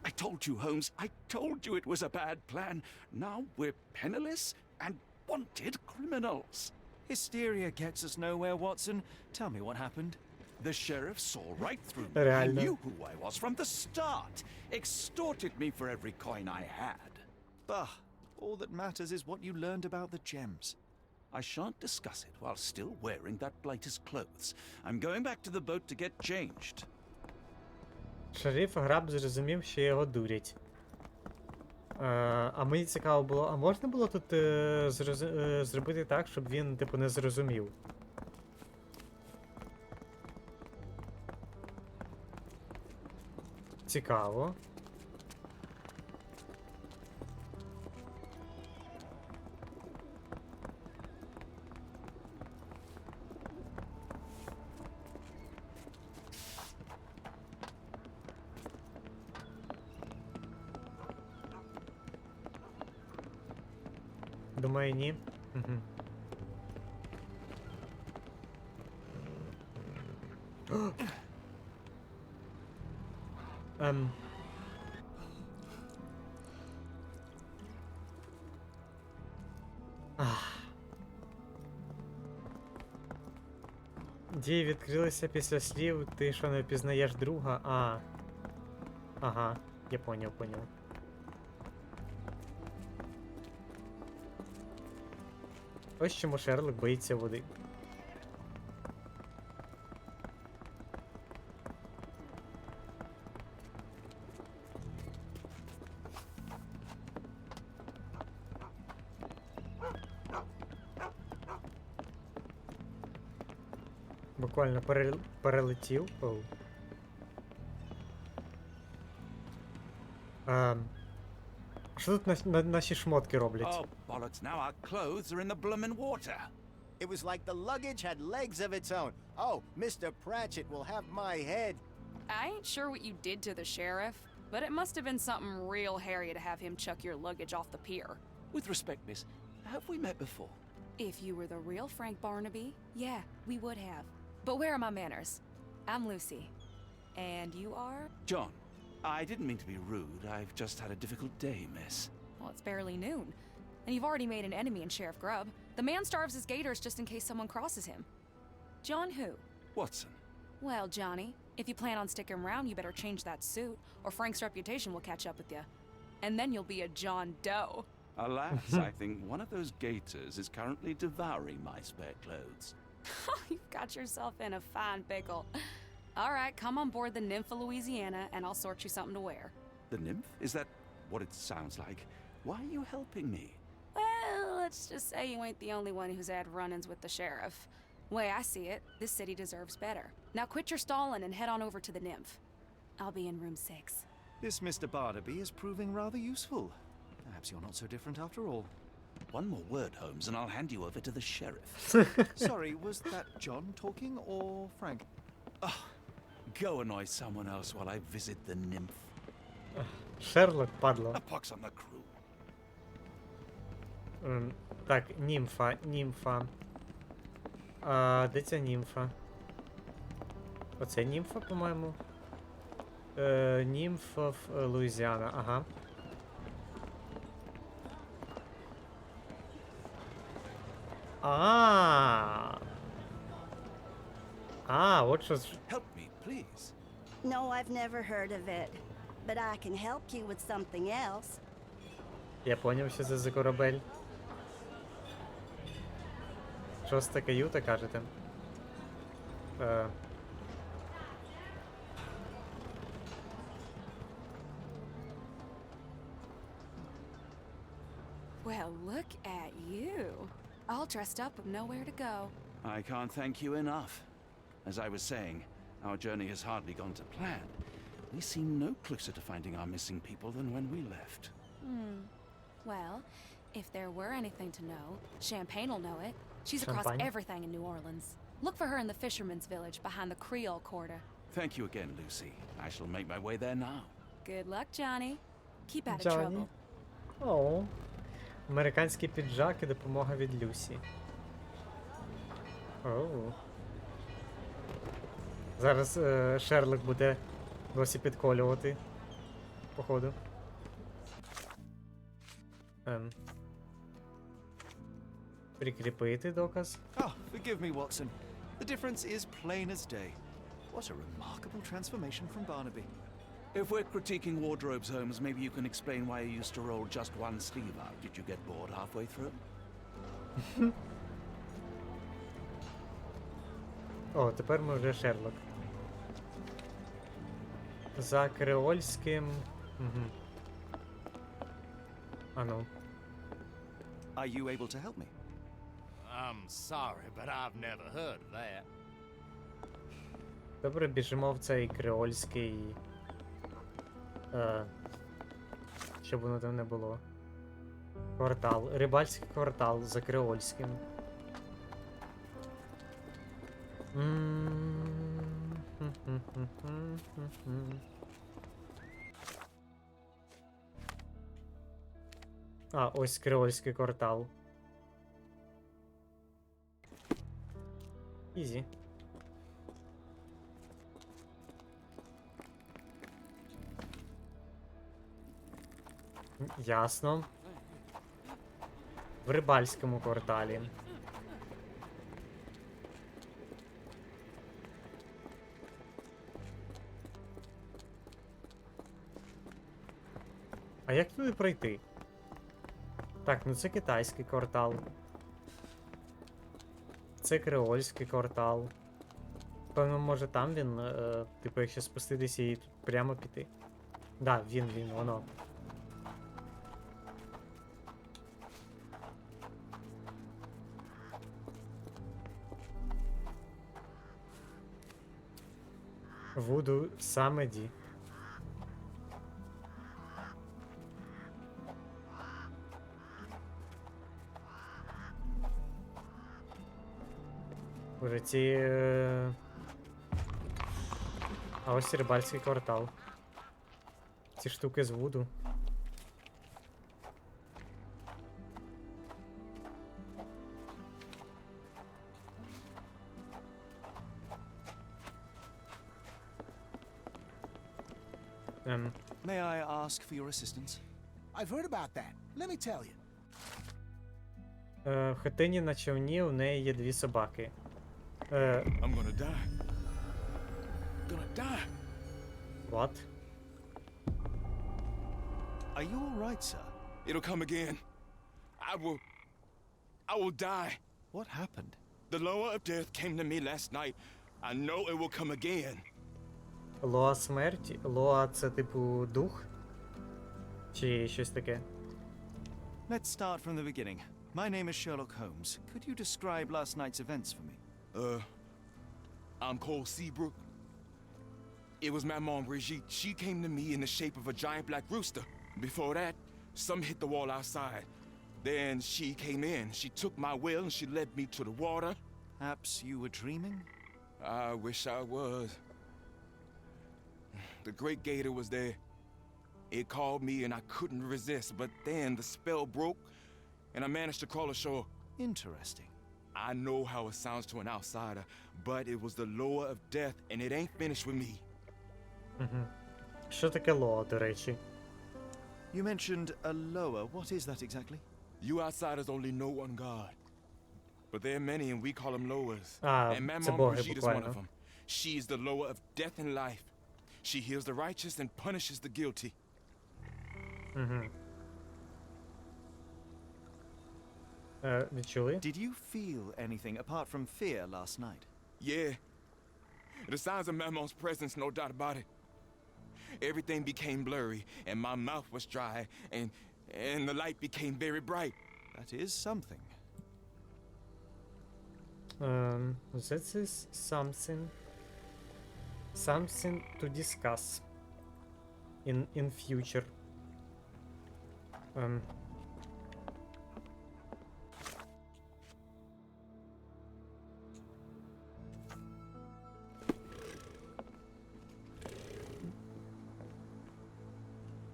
I told you, Holmes. I told you it was a bad plan. Now we're penniless and wanted criminals. Hysteria gets us nowhere, Watson. Tell me what happened. The sheriff saw right through me. He Реально. knew who I was from the start. Extorted me for every coin I had. Bah, all that matters is what you learned about the gems. I shan't discuss it while still wearing that blighter's clothes. I'm going back to the boat to get changed. Шериф Граб зрозумів, що його дурять. А мені цікаво було, а можна було тут зробити так, щоб він, типу, не зрозумів? Цікаво. Думаю, ні. Угу. Дії відкрилися після слів, ти що не впізнаєш друга? Ага, я поняв. Ось чому Шерлок боїться води. Буквально перелетів. Оу. Що тут наші шмотки роблять? Oh, bollocks, now our clothes are in the bloomin' water. It was like the luggage had legs of its own. Oh, Mr. Pratchett will have my head. I ain't sure what you did to the sheriff, but it must have been something real hairy to have him chuck your luggage off the pier. With respect, miss, have we met before? If you were the real Frank Barnaby, yeah, we would have. But where are my manners? I'm Lucy. And you are? John. I didn't mean to be rude. I've just had a difficult day, miss. Well, it's barely noon. And you've already made an enemy in Sheriff Grubb. The man starves his gators just in case someone crosses him. John who? Watson. Well, Johnny, if you plan on sticking around, you better change that suit, or Frank's reputation will catch up with you. And then you'll be a John Doe. Alas, I think one of those gators is currently devouring my spare clothes. You've got yourself in a fine pickle. All right, come on board the Nymph of Louisiana, and I'll sort you something to wear. The nymph? Is that what it sounds like? Why are you helping me? Well, let's just say you ain't the only one who's had run-ins with the sheriff. Way I see it, this city deserves better. Now quit your stalling and head on over to the Nymph. I'll be in room 6. This Mr. Barnaby is proving rather useful. Perhaps you're not so different after all. One more word, Holmes, and I'll hand you over to the sheriff. Sorry, was that John talking or Frank? Oh, go annoy someone else while I visit the nymph. Шерлок, падло. A pox on the crew. Так, німфа. Де ця німфа? Оце німфа, по-моєму. Німфа в Луїзіана, ага. От що... Help me, please. No, I've never heard of it. But I can help you with something else. Я поняв, що це за корабель. Шоста каюта, кажете? Well, look at you. All dressed up with nowhere to go. I can't thank you enough. As I was saying, our journey has hardly gone to plan. We seem no closer to finding our missing people than when we left. Well, if there were anything to know, Champagne will know it. She's across Champagne? everything in New Orleans. Look for her in the fisherman's village behind the Creole Quarter. Thank you again, Lucy. I shall make my way there now. Good luck, Johnny. Keep out of Johnny. trouble. О, американський піджак і допомога від Люсі. Оу. Зараз Шерлок буде досі підколювати, походу. Прикріпити доказ. Oh, forgive me, Watson. The difference is plain as day. What a remarkable transformation from Barnaby. If we're critiquing wardrobes, Holmes, maybe you can explain why you used to roll just one sleeve out. Did you get bored halfway through? О, тепер ми вже Шерлок. За креольським... Угу. Ану. Are you able to help me? I'm sorry, but I've never heard of that. Добре, біжимо в цей креольський... щоб воно там не було. Квартал. Рибальський квартал за креольським. Ось креольський квартал. Ізі. Ясно. В рибальському кварталі. А як туди пройти? Так, ну це китайський квартал. Це креольський квартал. Певно, може там він, типу, якщо спуститися і тут прямо піти. Да, він, воно. Вуду Самеді. Уже ці... А ось рибальський квартал. Ці штуки з вуду. May I ask for your assistance? I've heard about that. Let me tell you. В хатині на човні у неї є 2 собаки. I'm gonna die. Gonna die. What? Are you all right, sir? It'll come again. I will die. What happened? The lower of death came to me last night. I know it will come again. Лоа смерті? Лоа це типу дух? Чи щось таке? Let's start from the beginning. My name is Sherlock Holmes. Could you describe last night's events for me? I'm Cole Seabrook. It was my mom, Brigitte. She came to me in the shape of a giant black rooster. Before that, some hit the wall outside. Then she came in. She took my will and she led me to the water. Perhaps you were dreaming? I wish I was. The great gator was there. It called me and I couldn't resist, but then the spell broke and I managed to crawl ashore. Interesting. I know how it sounds to an outsider, but it was the lower of death and it ain't finished with me. Що таке лоа, до речі? You mentioned a lower. What is that exactly? You outsiders only know one God. But there are many, and we call them lowers. А, And це Maman боги Brigitte is one of буквально. them. She is the lower of death and life. She heals the righteous and punishes the guilty. Угу. Відчули? Did you feel anything apart from fear last night? Yeah. The signs of Mamon's presence, no doubt about it. Everything became blurry, and my mouth was dry, and the light became very bright. That is something. This is something to discuss in future.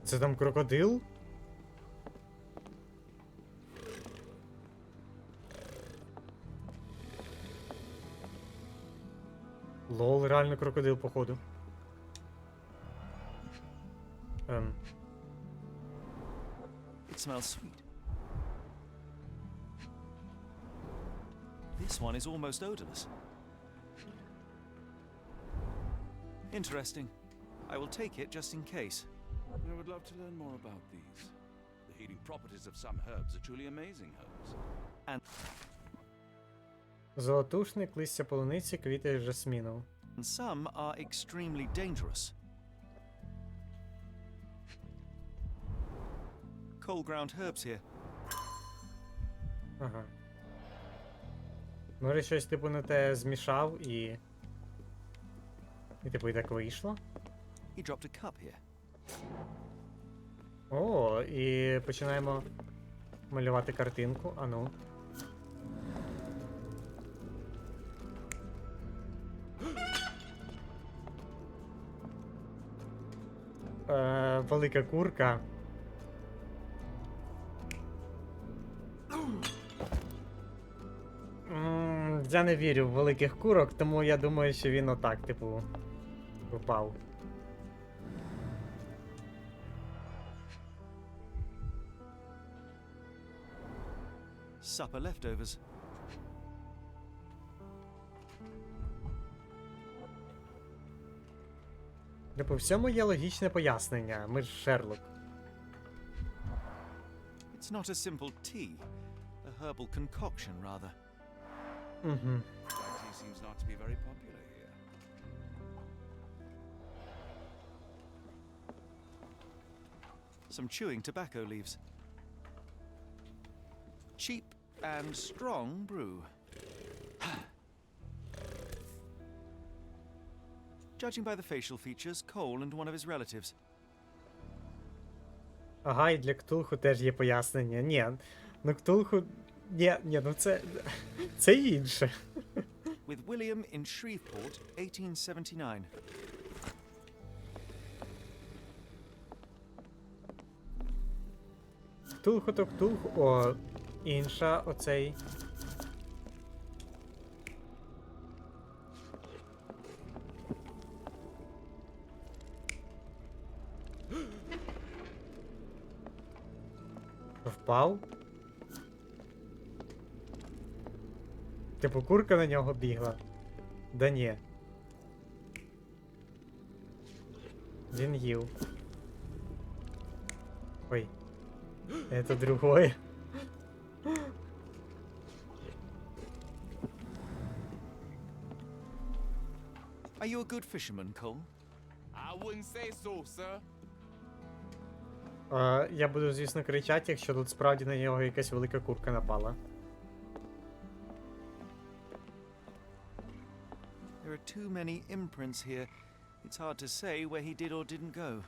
Це там крокодил? Лол, реально крокодил, походу. It smells sweet. This one is almost odorless. Interesting. I will take it just in case. I would love to learn more about these. The healing properties of some herbs are truly amazing herbs. And Золотушник, листя полуниці, квіти жасміну. some are extremely dangerous. Cold ground herbs here. Ага. Може щось типу не те змішав і типу і так вийшло? He dropped a cup here. О, і починаємо малювати картинку. Ану. Велика курка. Я не вірю в великих курок, тому я думаю, що він отак, типу, впав. Supper leftovers. Типу, всьому є логічне пояснення. Ми ж Шерлок. It's not a simple tea. A herbal concoction, rather. Угу. Black tea seems not to be very popular here. Some chewing tobacco leaves. Cheap and strong brew. Judging by the facial features, Cole and one of his relatives. Ага, і для Ктулху теж є пояснення. Ні, ну Ктулху... Ні, ну це... Це інше. With William in Shreveport, 1879. Ктулху то Ктулху. О, інша оцей... Впав? Типу курка на нього бігла? Да ні. Він їв. Ой. Это другое. Are you a good fisherman, Cole? I wouldn't say so, sir. Я буду, звісно, кричати, якщо тут справді на нього якась велика курка напала. There are too many imprints here. It's hard to say where he did or didn't go.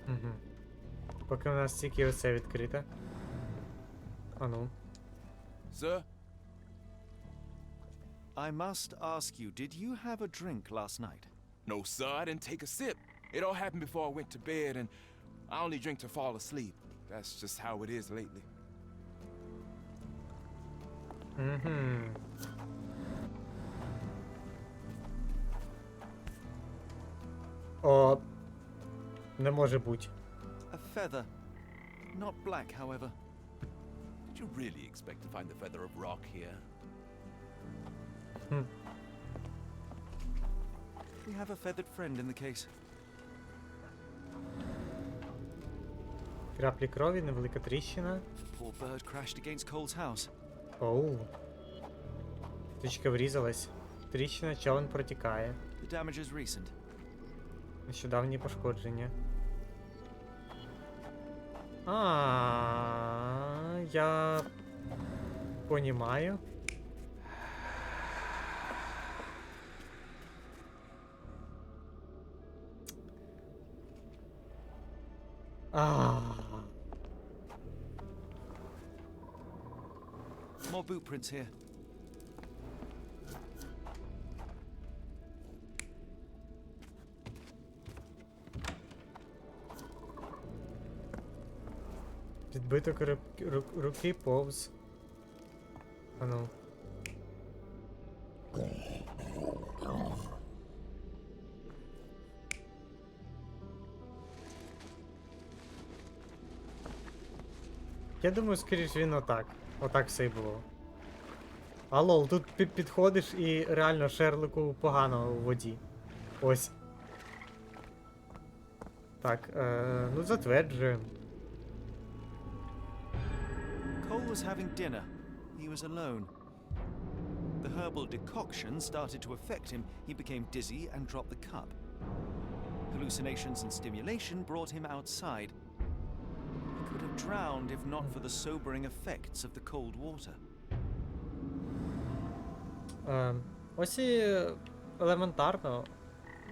Угу. Поки у нас тільки оце відкрите. А ну. Sir? I must ask you, did you have a drink last night? No, sir, I didn't take a sip. It all happened before I went to bed, and I only drink to fall asleep. That's just how it is lately. О, не може бути. A feather. Not black, however. Did you really expect to find the feather of rock here? We have a feathered friend in the case. Краплі крові, невелика тріщина. Poor bird crashed against Cole's house. Оу. Птичка врізалась. Тріщина, човен протікає. The damage is recent. Нещодавні пошкодження. Я понімаю. More boot prints here. Відбиток руки повз. Ану. Я думаю, скоріш він отак. Отак все й було. А лол, тут підходиш і реально Шерлоку погано у воді. Ось. Так, ну затверджуємо. Cole was having dinner. He was alone. The herbal decoction started to affect him. He became dizzy and dropped the cup. Hallucinations and stimulation brought him outside. He could have drowned if not for the sobering effects of the cold water. Ось і елементарно,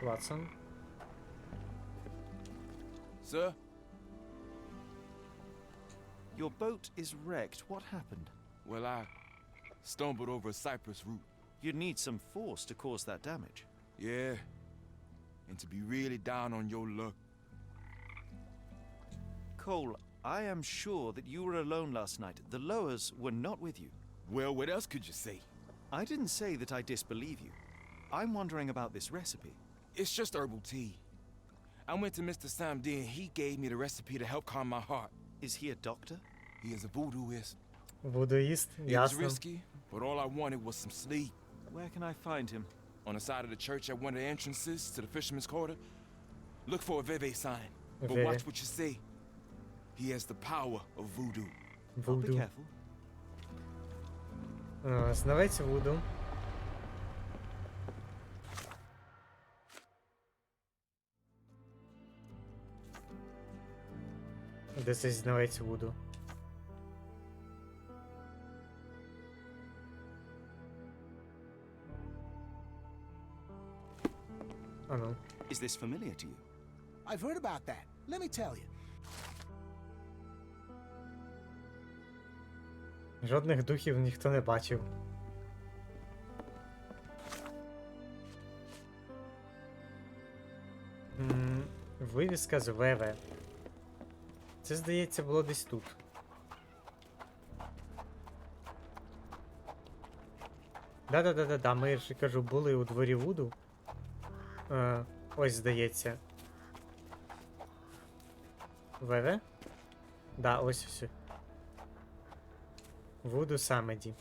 Ватсон. Sir? Your boat is wrecked. What happened? Well, I stumbled over a cypress root. You'd need some force to cause that damage. Yeah. And to be really down on your luck. Cole, I am sure that you were alone last night. The Lowers were not with you. Well, what else could you say? I didn't say that I disbelieve you. I'm wondering about this recipe. It's just herbal tea. I went to Mr. Samdi and he gave me the recipe to help calm my heart. Is he a doctor? He is a voodooist. Voodooist, It was ясно. risky, but all I wanted was some sleep. Where can I find him? On the side of the church at one of the entrances to the fisherman's quarter. Look for a Veve sign, but Veve. watch what you say. He has the power of voodoo. I'll be careful. Знавець Вуду. Де цей знавець Вуду? Ану. Is this familiar to you? I've heard about that. Let me tell you. Жодних духів ніхто не бачив. Вивіска з ВВ. Це, здається, було десь тут. Да, ми ж кажу, були у дворі Вуду. Ось, здається. ВВ? Да, ось все. Вуду Самеді.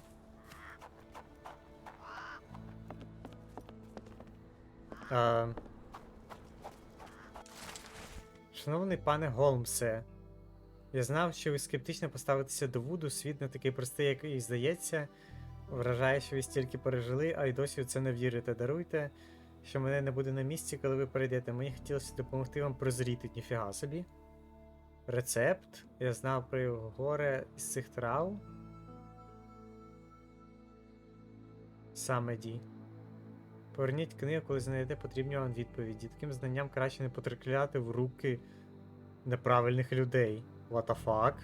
Шановний пане Голмсе, я знав, що ви скептично поставитеся до Вуду, світ не такий простий, як і здається. Вражає, що ви стільки пережили, а й досі в це не вірите. Даруйте, що мене не буде на місці, коли ви перейдете. Мені хотілося допомогти вам прозріти, ніфіга собі. Рецепт. Я знав про його горе із цих трав. Самеді. Поверніть книгу, коли знайдете потрібні вам відповіді. Таким знанням краще не потрапляти в руки неправильних людей. What the fuck?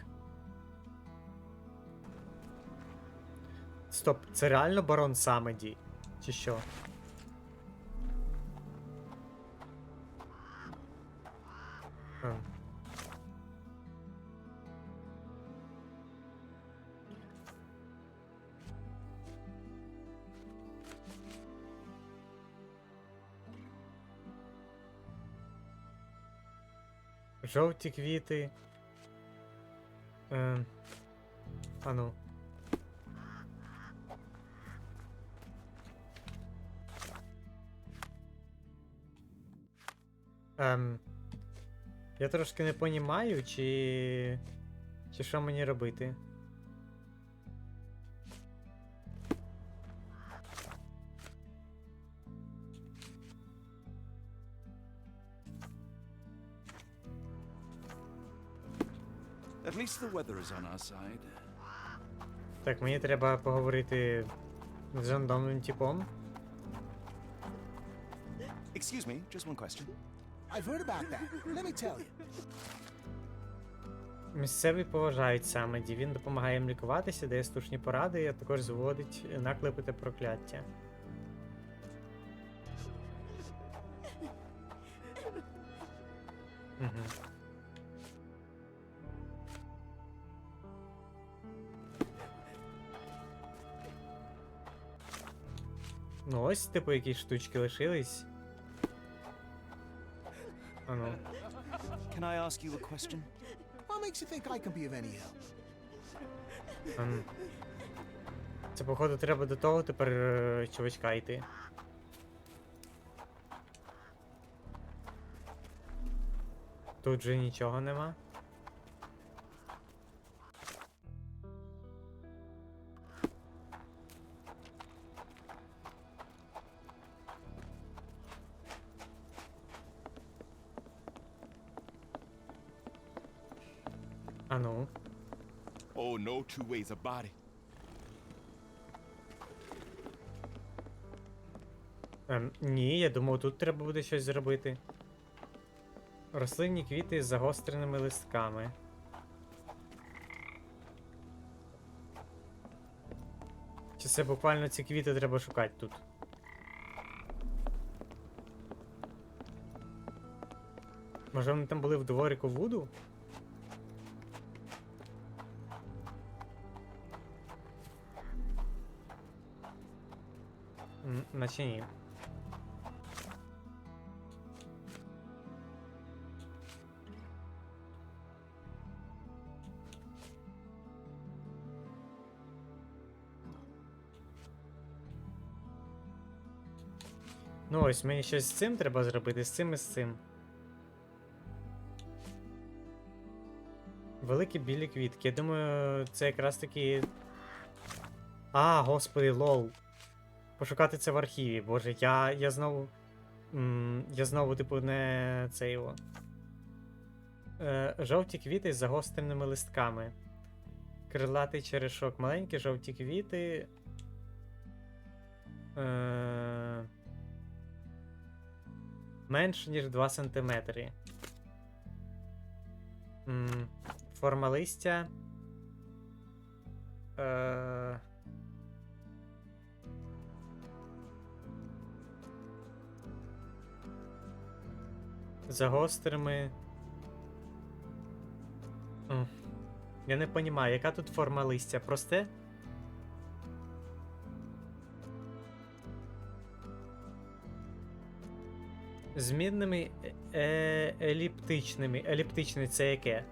Стоп, це реально барон Самеді? Чи що? Жовті квіти. Ану. Я трошки не понімаю, чи що мені робити. At least the weather is on our side. Так, мені треба поговорити з рандомним типом. Excuse me, just one question. I've heard about that. Let me tell you. Місцеві поважають Самеді. Він допомагає їм лікуватися, дає слушні поради, а також зводить наклепи та прокляття. Угу. Ну ось, типу, якісь штучки лишились. Ану. Can I ask you a question? What makes you think I can be of any help? Це, походу, треба до того тепер чувачка йти. Тут же нічого нема. А ну. Oh, no two ways about it. Ні, я думав, тут треба буде щось зробити. Рослинні квіти з загостреними листками. Чи це буквально ці квіти треба шукати тут? Може вони там були в дворику Вуду? Наче ні. Ну ось, мені щось з цим треба зробити, з цим і з цим. Великі білі квітки. Я думаю, це якраз таки... А, господи, лол. Пошукати це в архіві. Боже, я знову... Я знову, типу, не це його. Жовті квіти з загостреними листками. Крилатий черешок. Маленькі жовті квіти. Менше, ніж 2 см. Форма листя. За гострими. Я не розумію, яка тут форма листя? Просте? Змінними еліптичними. Еліптичний це яке?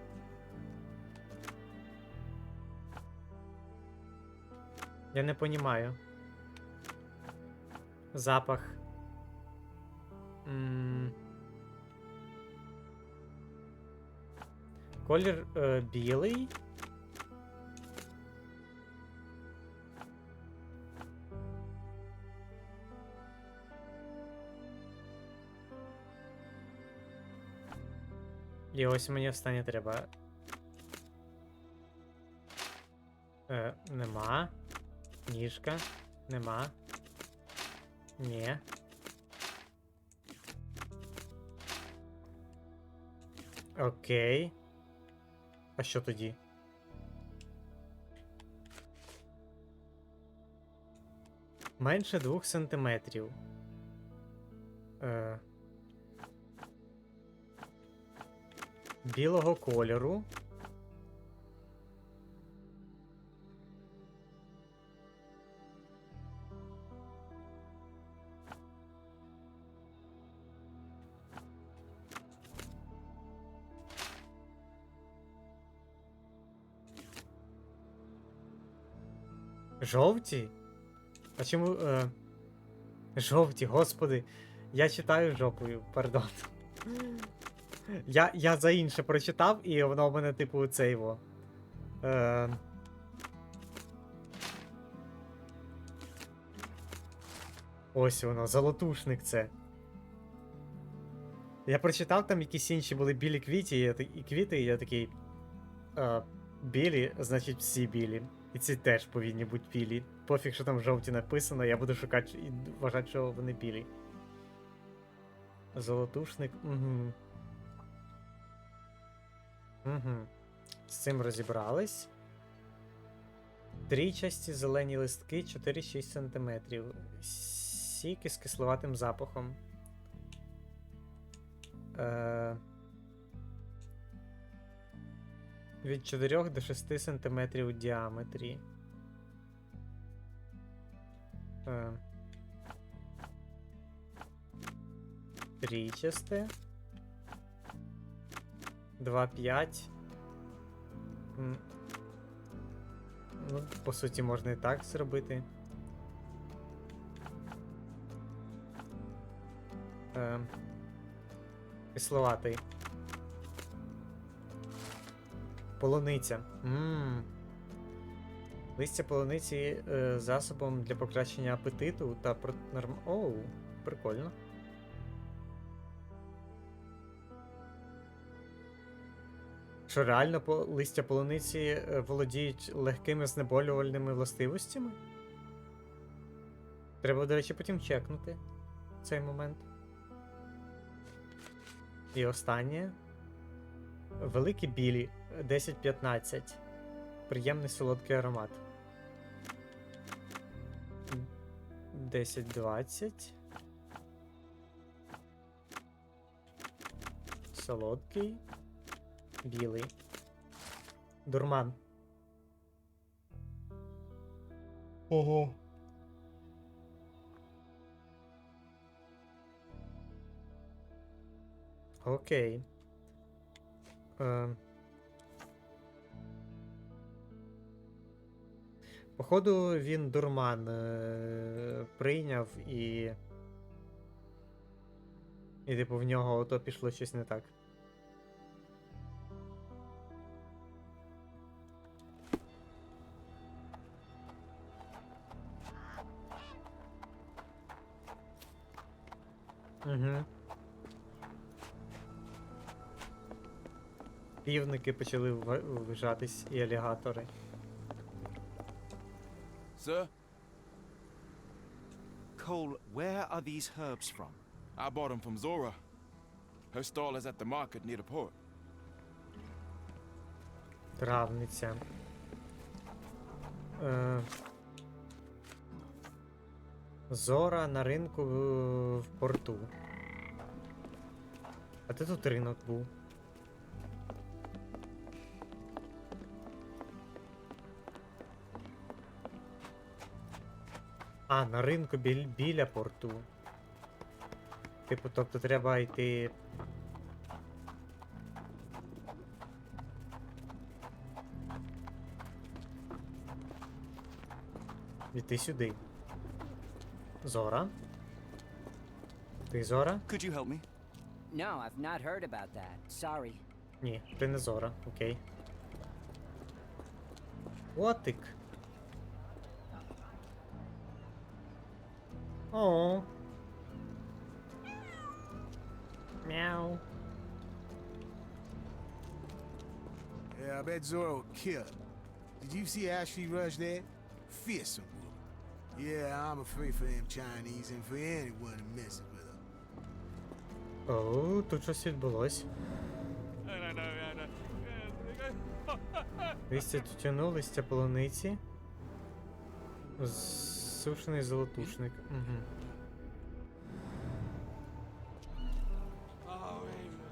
Я не розумію. Запах. Колір білий. І ось мені останнє треба. Нема. Ніжка. Нема. Ні. Окей. А що тоді? Менше 2 сантиметрів. Білого кольору. Жовті? А чому. Жовті, господи. Я читаю жопою, пардон. Я за інше прочитав, і воно в мене, типу, це його. Ось воно, золотушник це. Я прочитав, там якісь інші були білі квіти, і я такий. Білі, значить всі білі. І ці теж повинні бути білі. Пофіг, що там жовті написано, я буду шукати і вважати, що вони білі. Золотушник. Угу. Угу. З цим розібрались. Трійчасті зелені листки 4-6 см. Сік із кисловатим запахом. Від 4 до 6 см у діаметрі. Трійчасте. 2,5. Ну, по суті, можна і так зробити. Кисловатий. Полуниця. Листя полуниці засобом для покращення апетиту та Оу, прикольно. Що реально листя полуниці володіють легкими знеболювальними властивостями? Треба, до речі, потім чекнути цей момент. І останнє. Великі білі. 10-15. Приємний солодкий аромат. 10-20. Солодкий. Білий. Дурман. Ого. Окей. Походу, він дурман прийняв і типу в нього ото пішло щось не так. Угу. Півники почали ввижатись і алігатори. Sir? Cole, where are these herbs from? I bought them from Zora. Her stall is at the market near the port. Травниця. Зора на ринку в порту. А де тут ринок був? А, на ринку біля порту. Типу, тобто треба йти. Йти сюди. Зора? Ти Зора? Could you help me? No, I've not heard about that. Sorry. Ні, ти не Зора, окей. Котик. О. Мяу. Yeah, I bet Zora will kill her. Did you see how she rushed there? Fearsome woman. Yeah, I'm afraid for them Chinese and for anyone who messes with her. Оу, тут щось відбулось. Листя тютюну, листя полуниці. Сушений золотушник. Угу.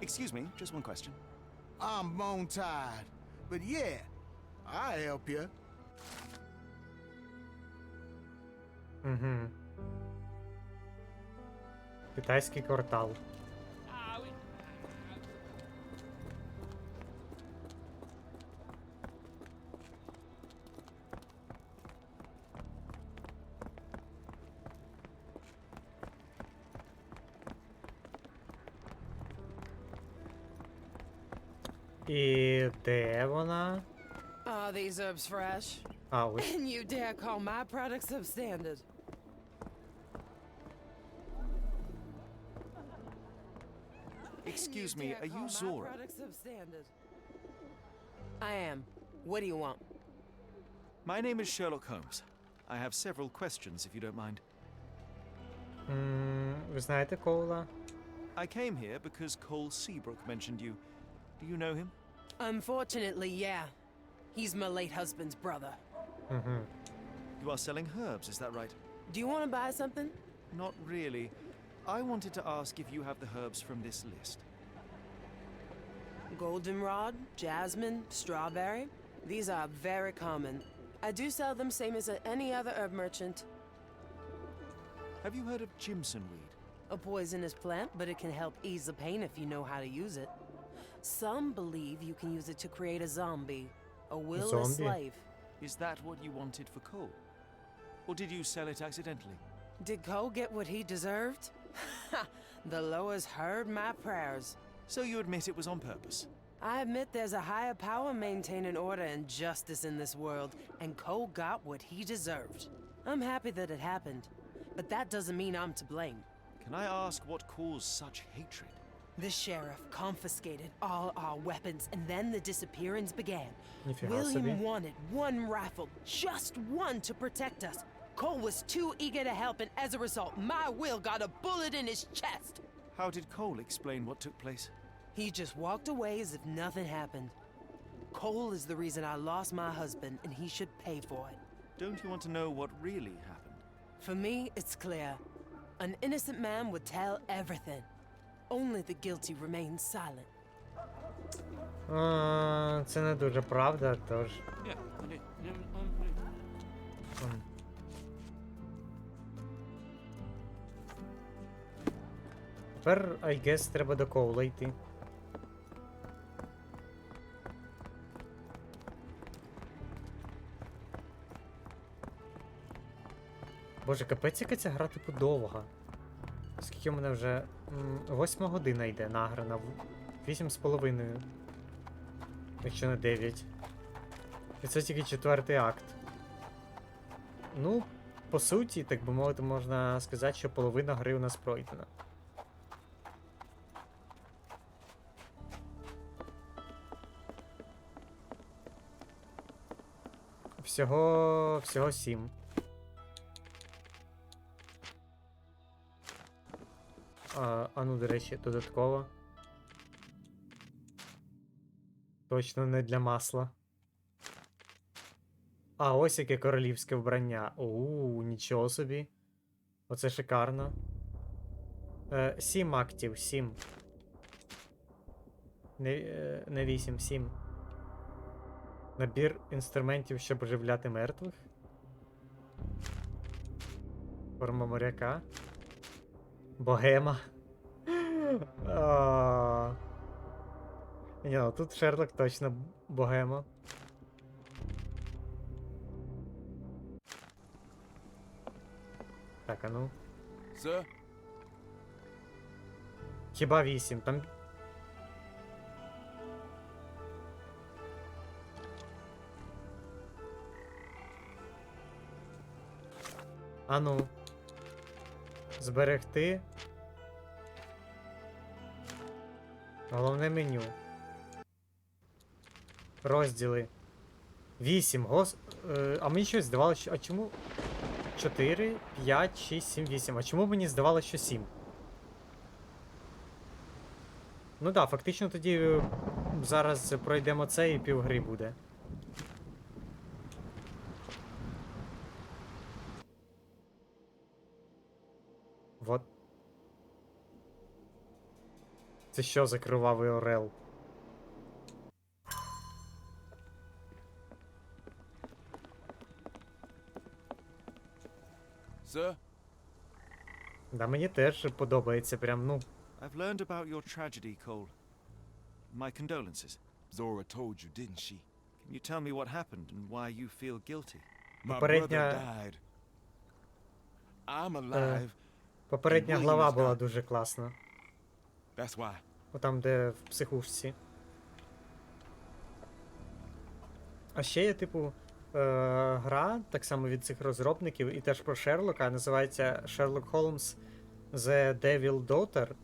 Excuse me, just one question. I'm bone tired, but yeah, I'll help you. Угу. Китайський квартал. І де вона? Are these herbs fresh? А, ось. And you dare call my products substandard? Excuse me, are you Zora? I am. What do you want? My name is Sherlock Holmes. I have several questions, if you don't mind. Ви знаєте Коула? I came here because Cole Seabrook mentioned you. Do you know him? Unfortunately, yeah. He's my late husband's brother. You are selling herbs, is that right? Do you want to buy something? Not really. I wanted to ask if you have the herbs from this list. Goldenrod, jasmine, strawberry. These are very common. I do sell them same as any other herb merchant. Have you heard of Jimson weed? A poisonous plant, but it can help ease the pain if you know how to use it. Some believe you can use it to create a zombie, a willless slave. Is that what you wanted for Cole? Or did you sell it accidentally? Did Cole get what he deserved? Ha! The lowers heard my prayers. So you admit it was on purpose? I admit there's a higher power maintaining order and justice in this world, and Cole got what he deserved. I'm happy that it happened, but that doesn't mean I'm to blame. Can I ask what caused such hatred? The sheriff confiscated all our weapons, and then the disappearance began. Ніфіга William собі. wanted one rifle, just one to protect us. Cole was too eager to help, and as a result, my Will got a bullet in his chest. How did Cole explain what took place? He just walked away as if nothing happened. Cole is the reason I lost my husband, and he should pay for it. Don't you want to know what really happened? For me, it's clear. An innocent man would tell everything. Only the guilty remain silent. Це не дуже правда, тож. Тепер, I guess, треба до Коула йти. Боже, капець, яка ця гра типу довга. Скільки в мене вже 8 година йде награна, 8,5. Якщо не 9. І це тільки 4-й акт. Ну, по суті, так би мовити, можна сказати, що половина гри у нас пройдена. Всього 7. А ну, до речі, додатково. Точно не для масла. А ось яке королівське вбрання. Нічого собі. Оце шикарно. 7 актів, 7. Не 8, 7. Набір інструментів, щоб оживляти мертвих. Форма моряка. Богема. Ні, ну тут Шерлок точно богема. Так, а ну. Sir? Хіба 8, там... А ну. Зберегти. Головне меню. Розділи. 8. А мені щось здавалося, що... А чому? 4, 5, 6, 7, 8. А чому мені здавалося, що 7? Ну так, фактично тоді зараз пройдемо це і півгри буде. Вот. Це що за кривавий орел? Sir? Да, мені теж подобається прям, ну. I've learned about your tragedy, Cole. My condolences. Zora told you, didn't she? Can you tell me what happened and why you feel guilty? My brother died. I'm alive. Попередня глава була дуже класна. That's why. Там, де в психушці. А ще є, типу, гра, так само від цих розробників, і теж про Шерлока, називається Sherlock Holmes The Devil Daughter,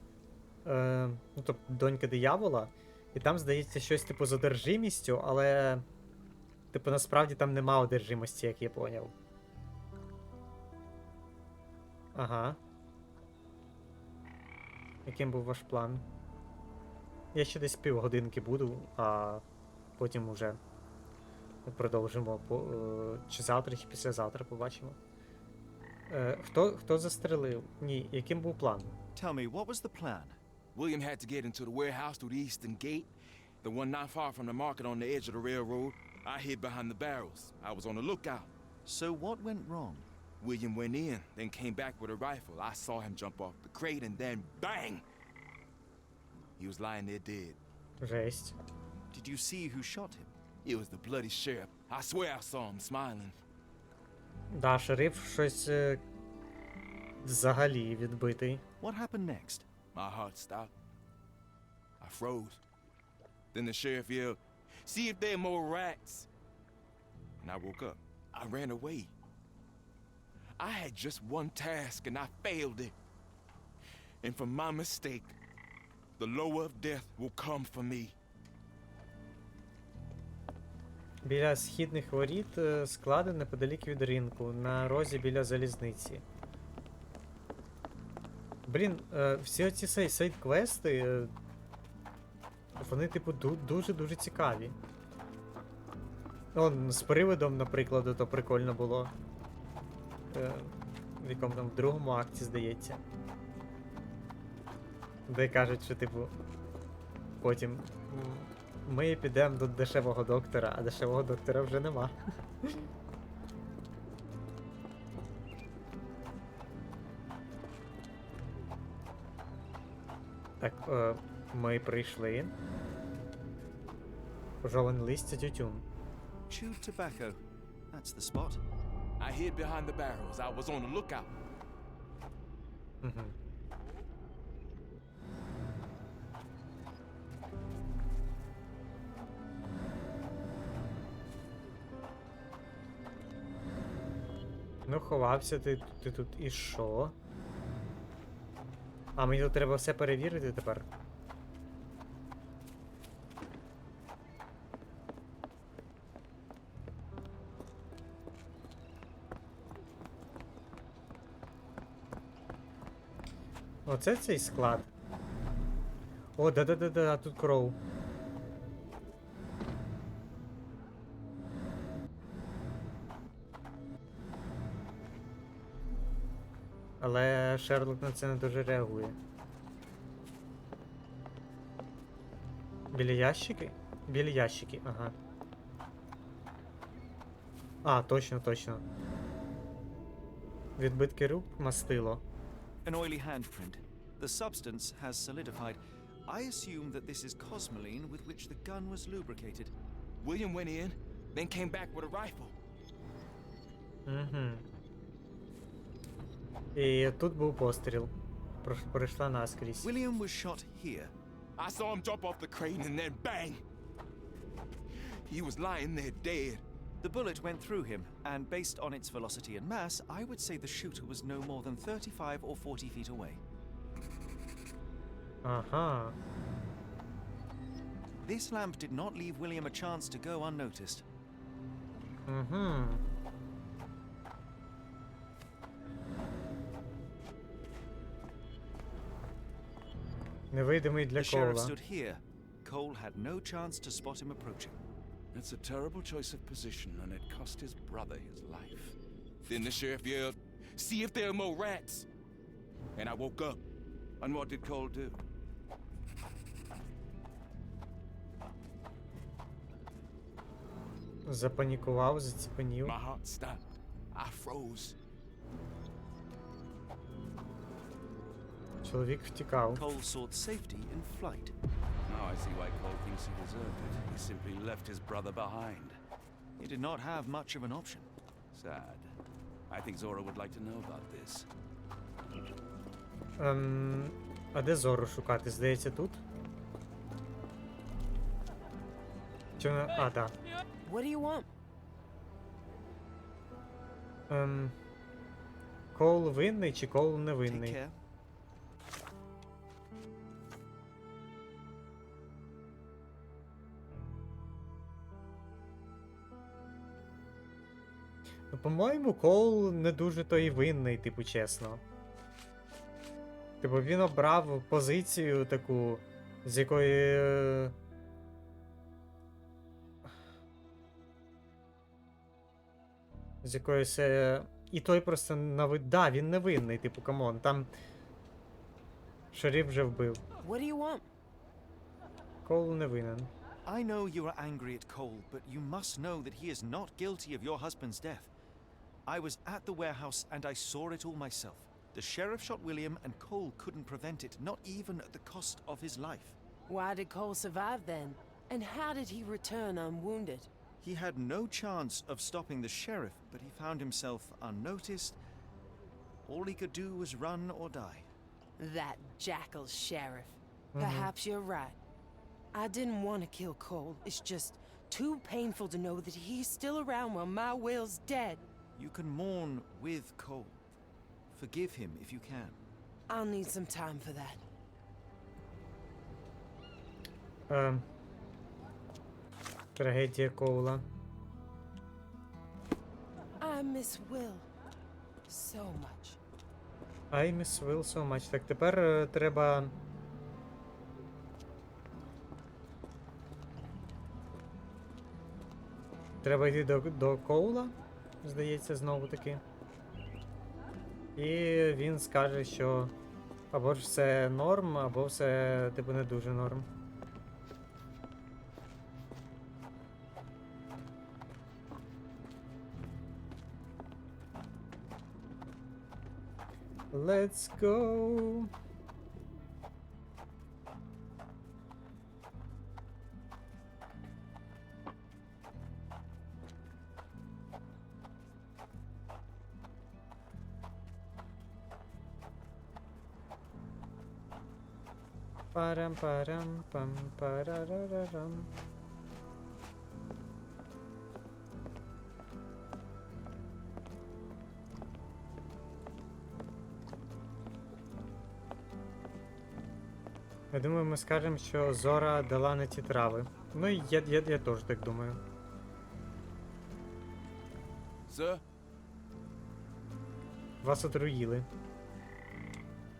ну, тобто донька диявола. І там, здається, щось типу з одержимістю, але, типу, насправді там нема одержимості, як я поняв. Ага. Яким був ваш план? Я ще десь півгодинки буду, а потім уже продовжимо. Чи завтра, чи післязавтра побачимо. Хто застрелив? Ні, яким був план? Tell me, what was the plan? William had to get into the warehouse through the eastern gate, the one not far from the market on the edge of the railroad. I hid behind the barrels. I was on the lookout. So what went wrong? William went in, then came back with a rifle. I saw him jump off the crate and then bang! He was lying there dead. Жесть. Did you see who shot him? It was the bloody sheriff. I swear I saw him smiling. Да, шериф щось взагалі відбитий. What happened next? My heart stopped. I froze. Then the sheriff yelled, "See if there are more rats." And I woke up. I ran away. I had just one task and I failed it. And from my mistake, the lower of death will come for me. Біля східних воріт склади неподалік від ринку, на розі біля залізниці. Блін, всі оці сайд-квести, вони, типу, дуже-дуже цікаві. Он, з привидом, наприклад, то прикольно було. В якому там, в другому акті, здається. Де кажуть, що, типу, потім ми підемо до дешевого доктора, а дешевого доктора вже нема. Так, ми прийшли. Пожоване листя тютюн. Chewed tobacco. That's the spot. I hid behind the barrels. I was on the lookout. Угу. Ну, ховався ти тут і що? А мені тут треба все перевірити тепер. Оце цей склад. О, да-да-да-да, тут кров. Але Шерлок на це не дуже реагує. Біля ящики? Біля ящики, ага. А, точно. Відбитки рук, мастило. An oily handprint. The substance has solidified. I assume that this is cosmoline with which the gun was lubricated. William went in, then came back with a rifle. Угу. І тут був постріл. Пройшла наскрізь. William was shot here. I saw him jump off the crane and then bang! He was lying there dead. The bullet went through him, and based on its velocity and mass, I would say the shooter was no more than 35 or 40 feet away. Ага. This lamp did not leave William a chance to go unnoticed. Угу. Невидимий для The sheriff Коула. stood here. Cole had no chance to spot him approaching. It's a terrible choice of position, and it cost his brother his life. Then the sheriff yelled, "See if there are more rats!" And I woke up. And what did Cole do? Запанікував, заціпенів. My heart stopped. I froze. Чоловік втікав. Cole sought safety in flight. Now I see why Cole thinks he deserved it. He simply left his brother behind. He did not have much of an option. Sad. I think Zora would like to know about this. А де Зору шукати? Здається, тут? Чи вона... А, да. What do you want? Коул винний чи Коул Take невинний? care. Ну, по-моєму, Коул не дуже то і винний, типу, чесно. Типу, він обрав позицію таку, з якої... З якоїсь... І той просто Да, він не винний, типу, камон. Там... Шериф вже вбив. What do you want? Коул не винен. I know you are angry at Cole, but you must know that he is not guilty of your husband's death. I was at the warehouse and I saw it all myself. The sheriff shot William and Cole couldn't prevent it, not even at the cost of his life. Why did Cole survive then? And how did he return unwounded? He had no chance of stopping the sheriff, but he found himself unnoticed. All he could do was run or die. That jackal sheriff. Perhaps you're right. I didn't want to kill Cole. It's just too painful to know that he's still around while my Will's dead. You can mourn with Cole. Forgive him if you can. I'll need some time for that. Трагедія Коула. I miss Will so much. I miss Will so much. Так, тепер треба... Треба йти до Коула, здається, знову таки. І він скаже, що або ж все норм, або все, типу, не дуже норм. Let's go! Парам-парам-пам-парарарам. Я думаю, ми скажемо, що Зора дала на ті трави. Ну, я теж так думаю. Sir? Вас отруїли.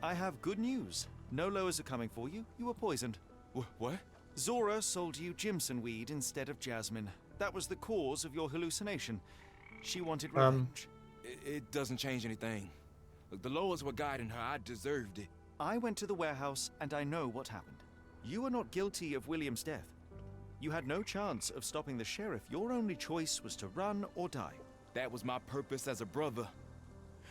I have good news. No lowers are coming for you. You were poisoned. What? Zora sold you Jimson weed instead of jasmine. That was the cause of your hallucination. She wanted revenge. It doesn't change anything. Look, the lowers were guiding her. I deserved it. I went to the warehouse and I know what happened. You are not guilty of William's death. You had no chance of stopping the sheriff. Your only choice was to run or die. That was my purpose as a brother.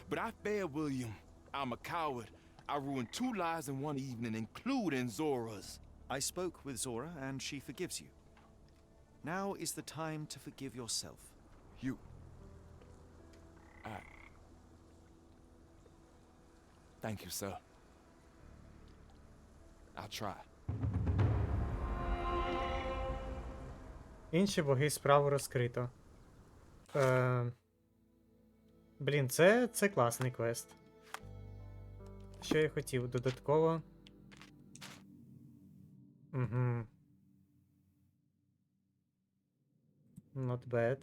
But I failed William. I'm a coward. I ruined 2 lives in one evening, including Zora's. I spoke with Zora and she forgives you. Now is the time to forgive yourself. You... Thank you, sir. I'll try. Інші боги справу розкрито. Блін, це класний квест. Що я хотів? Додатково. Угу. Not bad.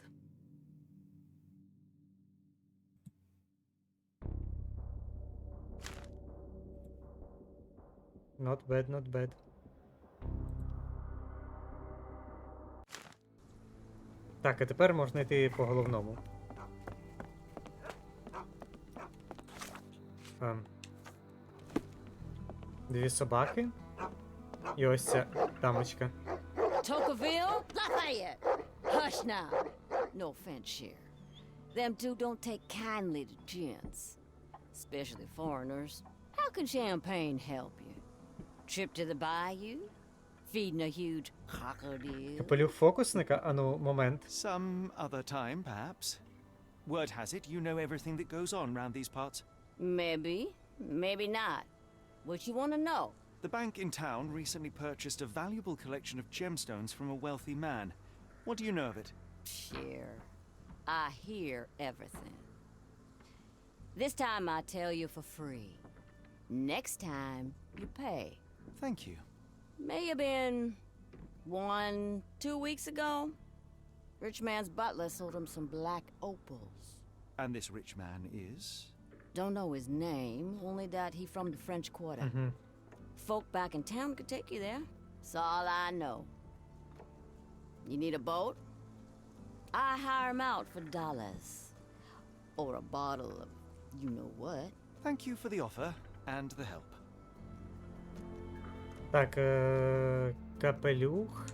Not bad, not bad. Так, а тепер можна йти по головному. Дві собаки. І ось ця дамочка. Tocqueville? Lafayette! Hush now. No offense, Cher. Them two don't take kindly to gents. Especially foreigners. How can champagne help you? Trip to the bayou? Feeding a huge crocodile? Ти полюб фокусника? Ану, момент. Some other time, perhaps. Word has it, you know everything that goes on round these parts. Maybe. Maybe not. What you want to know? The bank in town recently purchased a valuable collection of gemstones from a wealthy man. What do you know of it? Cher, I hear everything. This time I tell you for free. Next time, you pay. Thank you. May have been 1, 2 weeks ago. Rich man's butler sold him some black opals. And this rich man is? Don't know his name, only that he from the French Quarter. Folk back in town could take you there. That's all I know. You need a boat? I hire him out for dollars. Or a bottle of you-know-what. Thank you for the offer and the help. Так, капелюх.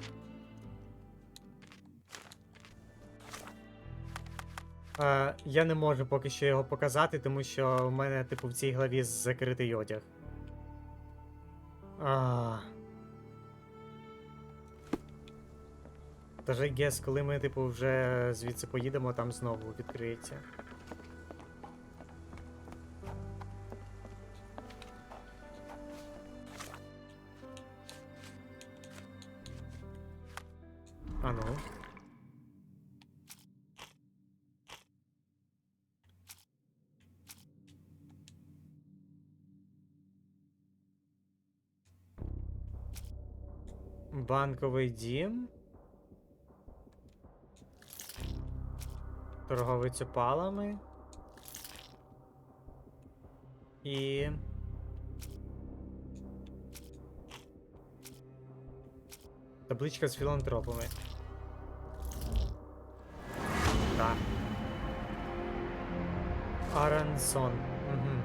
Я не можу поки що його показати, тому що в мене, типу, в цій главі закритий одяг. Тож, I guess, коли ми, типу, вже звідси поїдемо, там знову відкриється. А ну. Банковий дім. Торговець опалами. І... табличка з філантропами. Так. Арансон. Угу.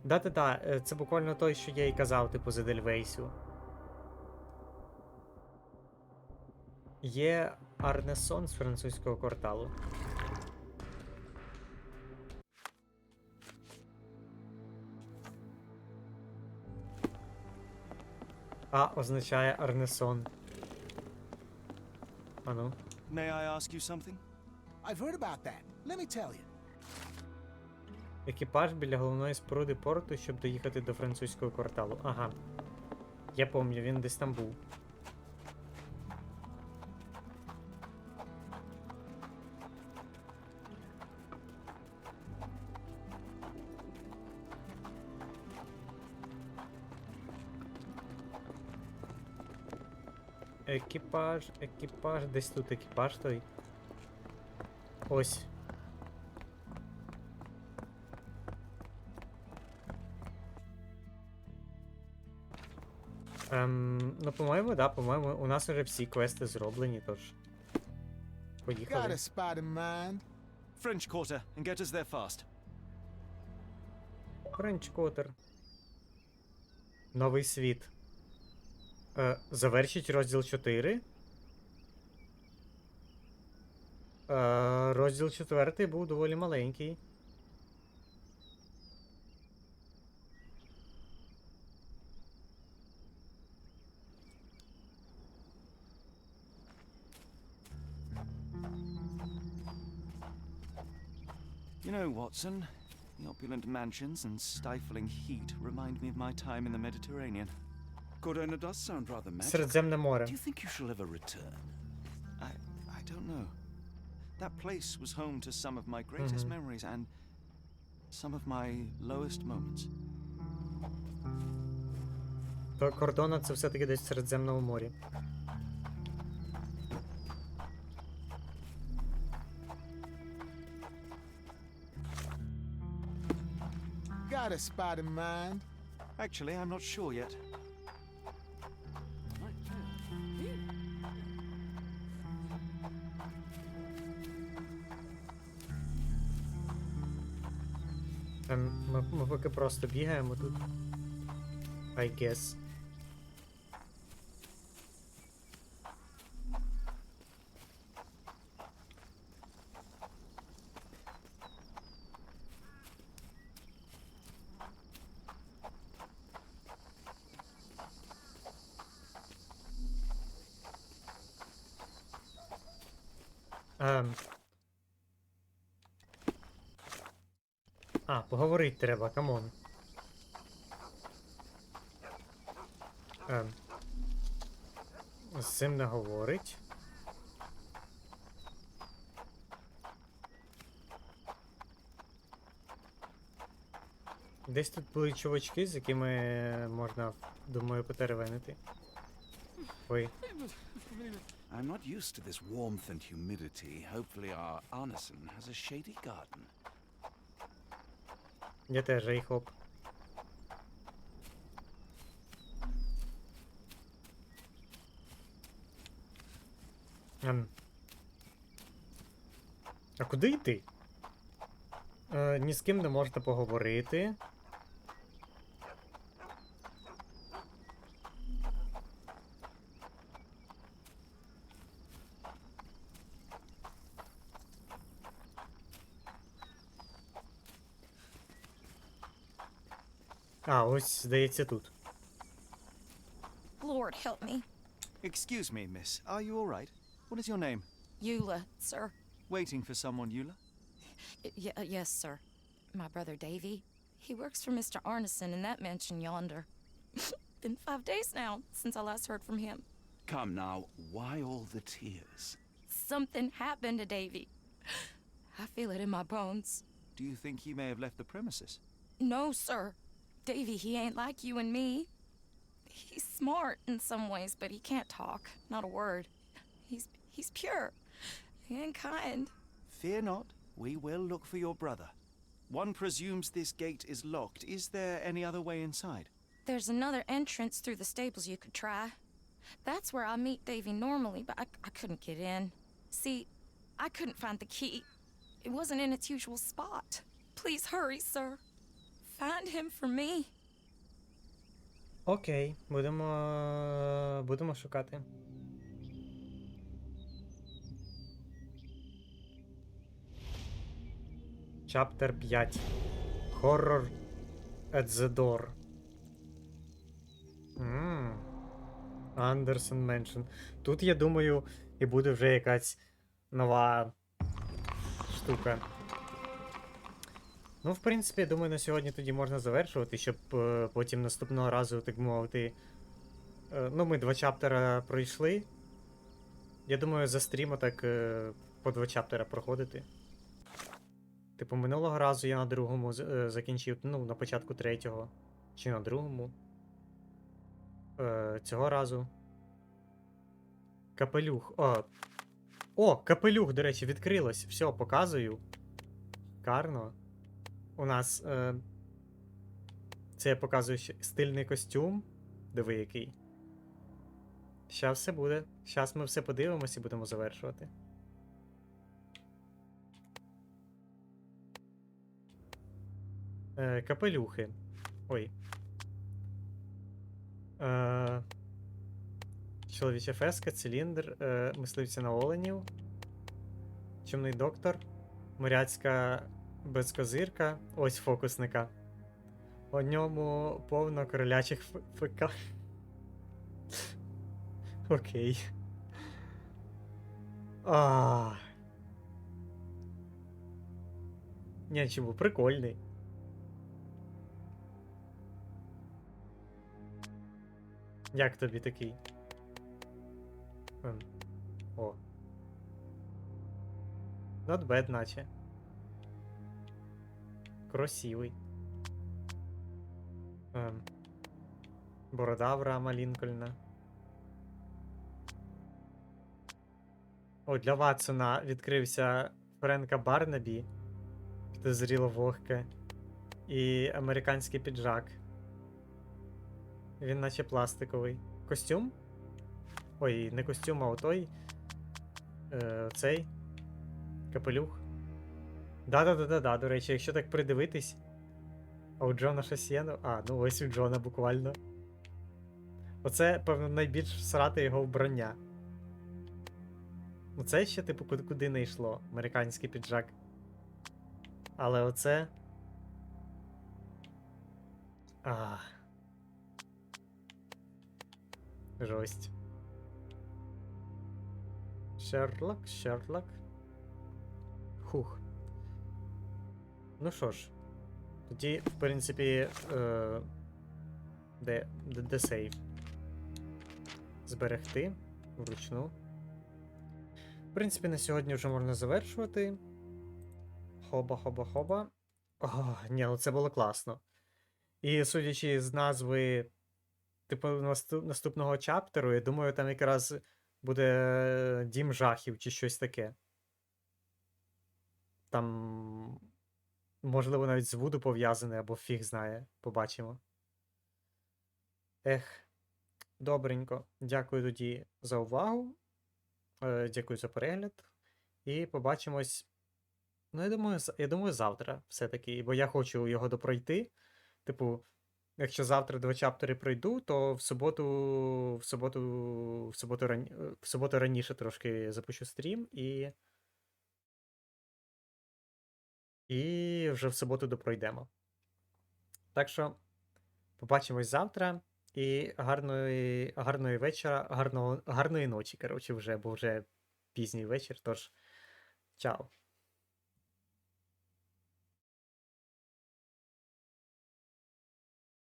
Да-да-да, це буквально той, що я і казав, типу, з Едельвейсу. Є Арнесон з французького кварталу. А означає Арнесон. А ну. May I ask you something? I've heard about that. Let me tell you. Екіпаж біля головної споруди порту, щоб доїхати до французького кварталу. Ага. Я пам'ятаю, він десь там був. Екіпаж, десь тут екіпаж той. Ось. Ну, по-моєму, да, по-моєму, у нас уже всі квести зроблені, тож. Поїхали. Got a spot in mind. French Quarter, and get us there fast. French Quarter. Новий світ. Завершіть розділ 4. Розділ 4 був доволі маленький. You know, Watson, the opulent mansions and stifling heat remind me of my time in the Mediterranean. Corona does sound rather magical. Середземне море. Do you think you shall ever return? I don't know. That place was home to some of my greatest memories and some of my lowest moments. То Кордона це все-таки десь в Середземному морі. Got a spot in mind. Actually, I'm not sure yet. Ми поки просто бігаємо тут. I guess. Поговорити треба, камон. З цим не говорить. Десь тут були чувачки, з якими можна, думаю, потеревенити. Ой. I'm not used to this warmth and humidity. Hopefully our Arneson has a shady garden. Я теж, ей хоп. А куди йти? Ні з ким не можна поговорити. А, ось, здається, тут. Lord help me. Excuse me, miss. Are you all right? What is your name? Eula, sir. Waiting for someone, Eula? Yes, sir. My brother Davy. He works for Mr. Arneson in that mansion yonder. Been 5 days now since I last heard from him. Come now, why all the tears? Something happened to Davy. I feel it in my bones. Do you think he may have left the premises? No, sir. Davy, he ain't like you and me. He's smart in some ways, but he can't talk. Not a word. He's pure and kind. Fear not. We will look for your brother. One presumes this gate is locked. Is there any other way inside? There's another entrance through the stables you could try. That's where I meet Davy normally, but I couldn't get in. See, I couldn't find the key. It wasn't in its usual spot. Please hurry, sir. Find him for me. Окей, будемо шукати. Чаптер 5. Horror at the door. Андерсон Меншн. Тут, я думаю, і буде вже якась нова штука. Ну, в принципі, я думаю, на сьогодні тоді можна завершувати, щоб потім наступного разу, так мовити... Ну, ми 2 чаптера пройшли. Я думаю, за стрім так по 2 чаптера проходити. Типу, минулого разу я на 2-му закінчив, ну, на початку 3-го. Чи на 2-му. Цього разу. Капелюх. О, капелюх, до речі, відкрилось. Все, показую. Карно. У нас це я показую ще стильний костюм. Диви який. Щас все буде. Щас ми все подивимось і будемо завершувати. Капелюхи. Ой. Чоловіча феска, циліндр, мисливця на оленів. Чумний доктор. Моряцька безкозирка. Ось фокусника. У ньому повно королячих ФК. Окей. Ні, чому, прикольний. Як тобі такий? О. Not bad, наче. Красивий. Борода Авраама Лінкольна. О, для Ватсона відкрився Френка Барнабі. Підозріло вогке. І американський піджак. Він наче пластиковий. Костюм? Ой, не костюм, а отой. Цей. Капелюх. Да, до речі, якщо так придивитись. А у Джона щось є? Ну ось у Джона буквально. Оце, певно, найбільш всрати його вбрання. Оце ще, типу, куди не йшло. Американський піджак. Але оце... Жость. Шерлок. Хух. Ну що ж. Тоді, в принципі, де сейв? Зберегти вручну. В принципі, на сьогодні вже можна завершувати. Хоба. Ні, ну це було класно. І судячи з назви, типу, наступного чаптеру, я думаю, там якраз буде Дім жахів чи щось таке. Там, можливо, навіть з Вуду пов'язане, або фіг знає. Побачимо. Добренько. Дякую тоді за увагу. Дякую за перегляд. І побачимось. Ну, я думаю, завтра все-таки. Бо я хочу його допройти. Типу, якщо завтра 2 чаптери пройду, то в суботу раніше трошки запущу стрім і вже в суботу допройдемо. Так що, побачимось завтра. І гарної вечора, гарної ночі, коротше, вже, бо вже пізній вечір, тож, чао.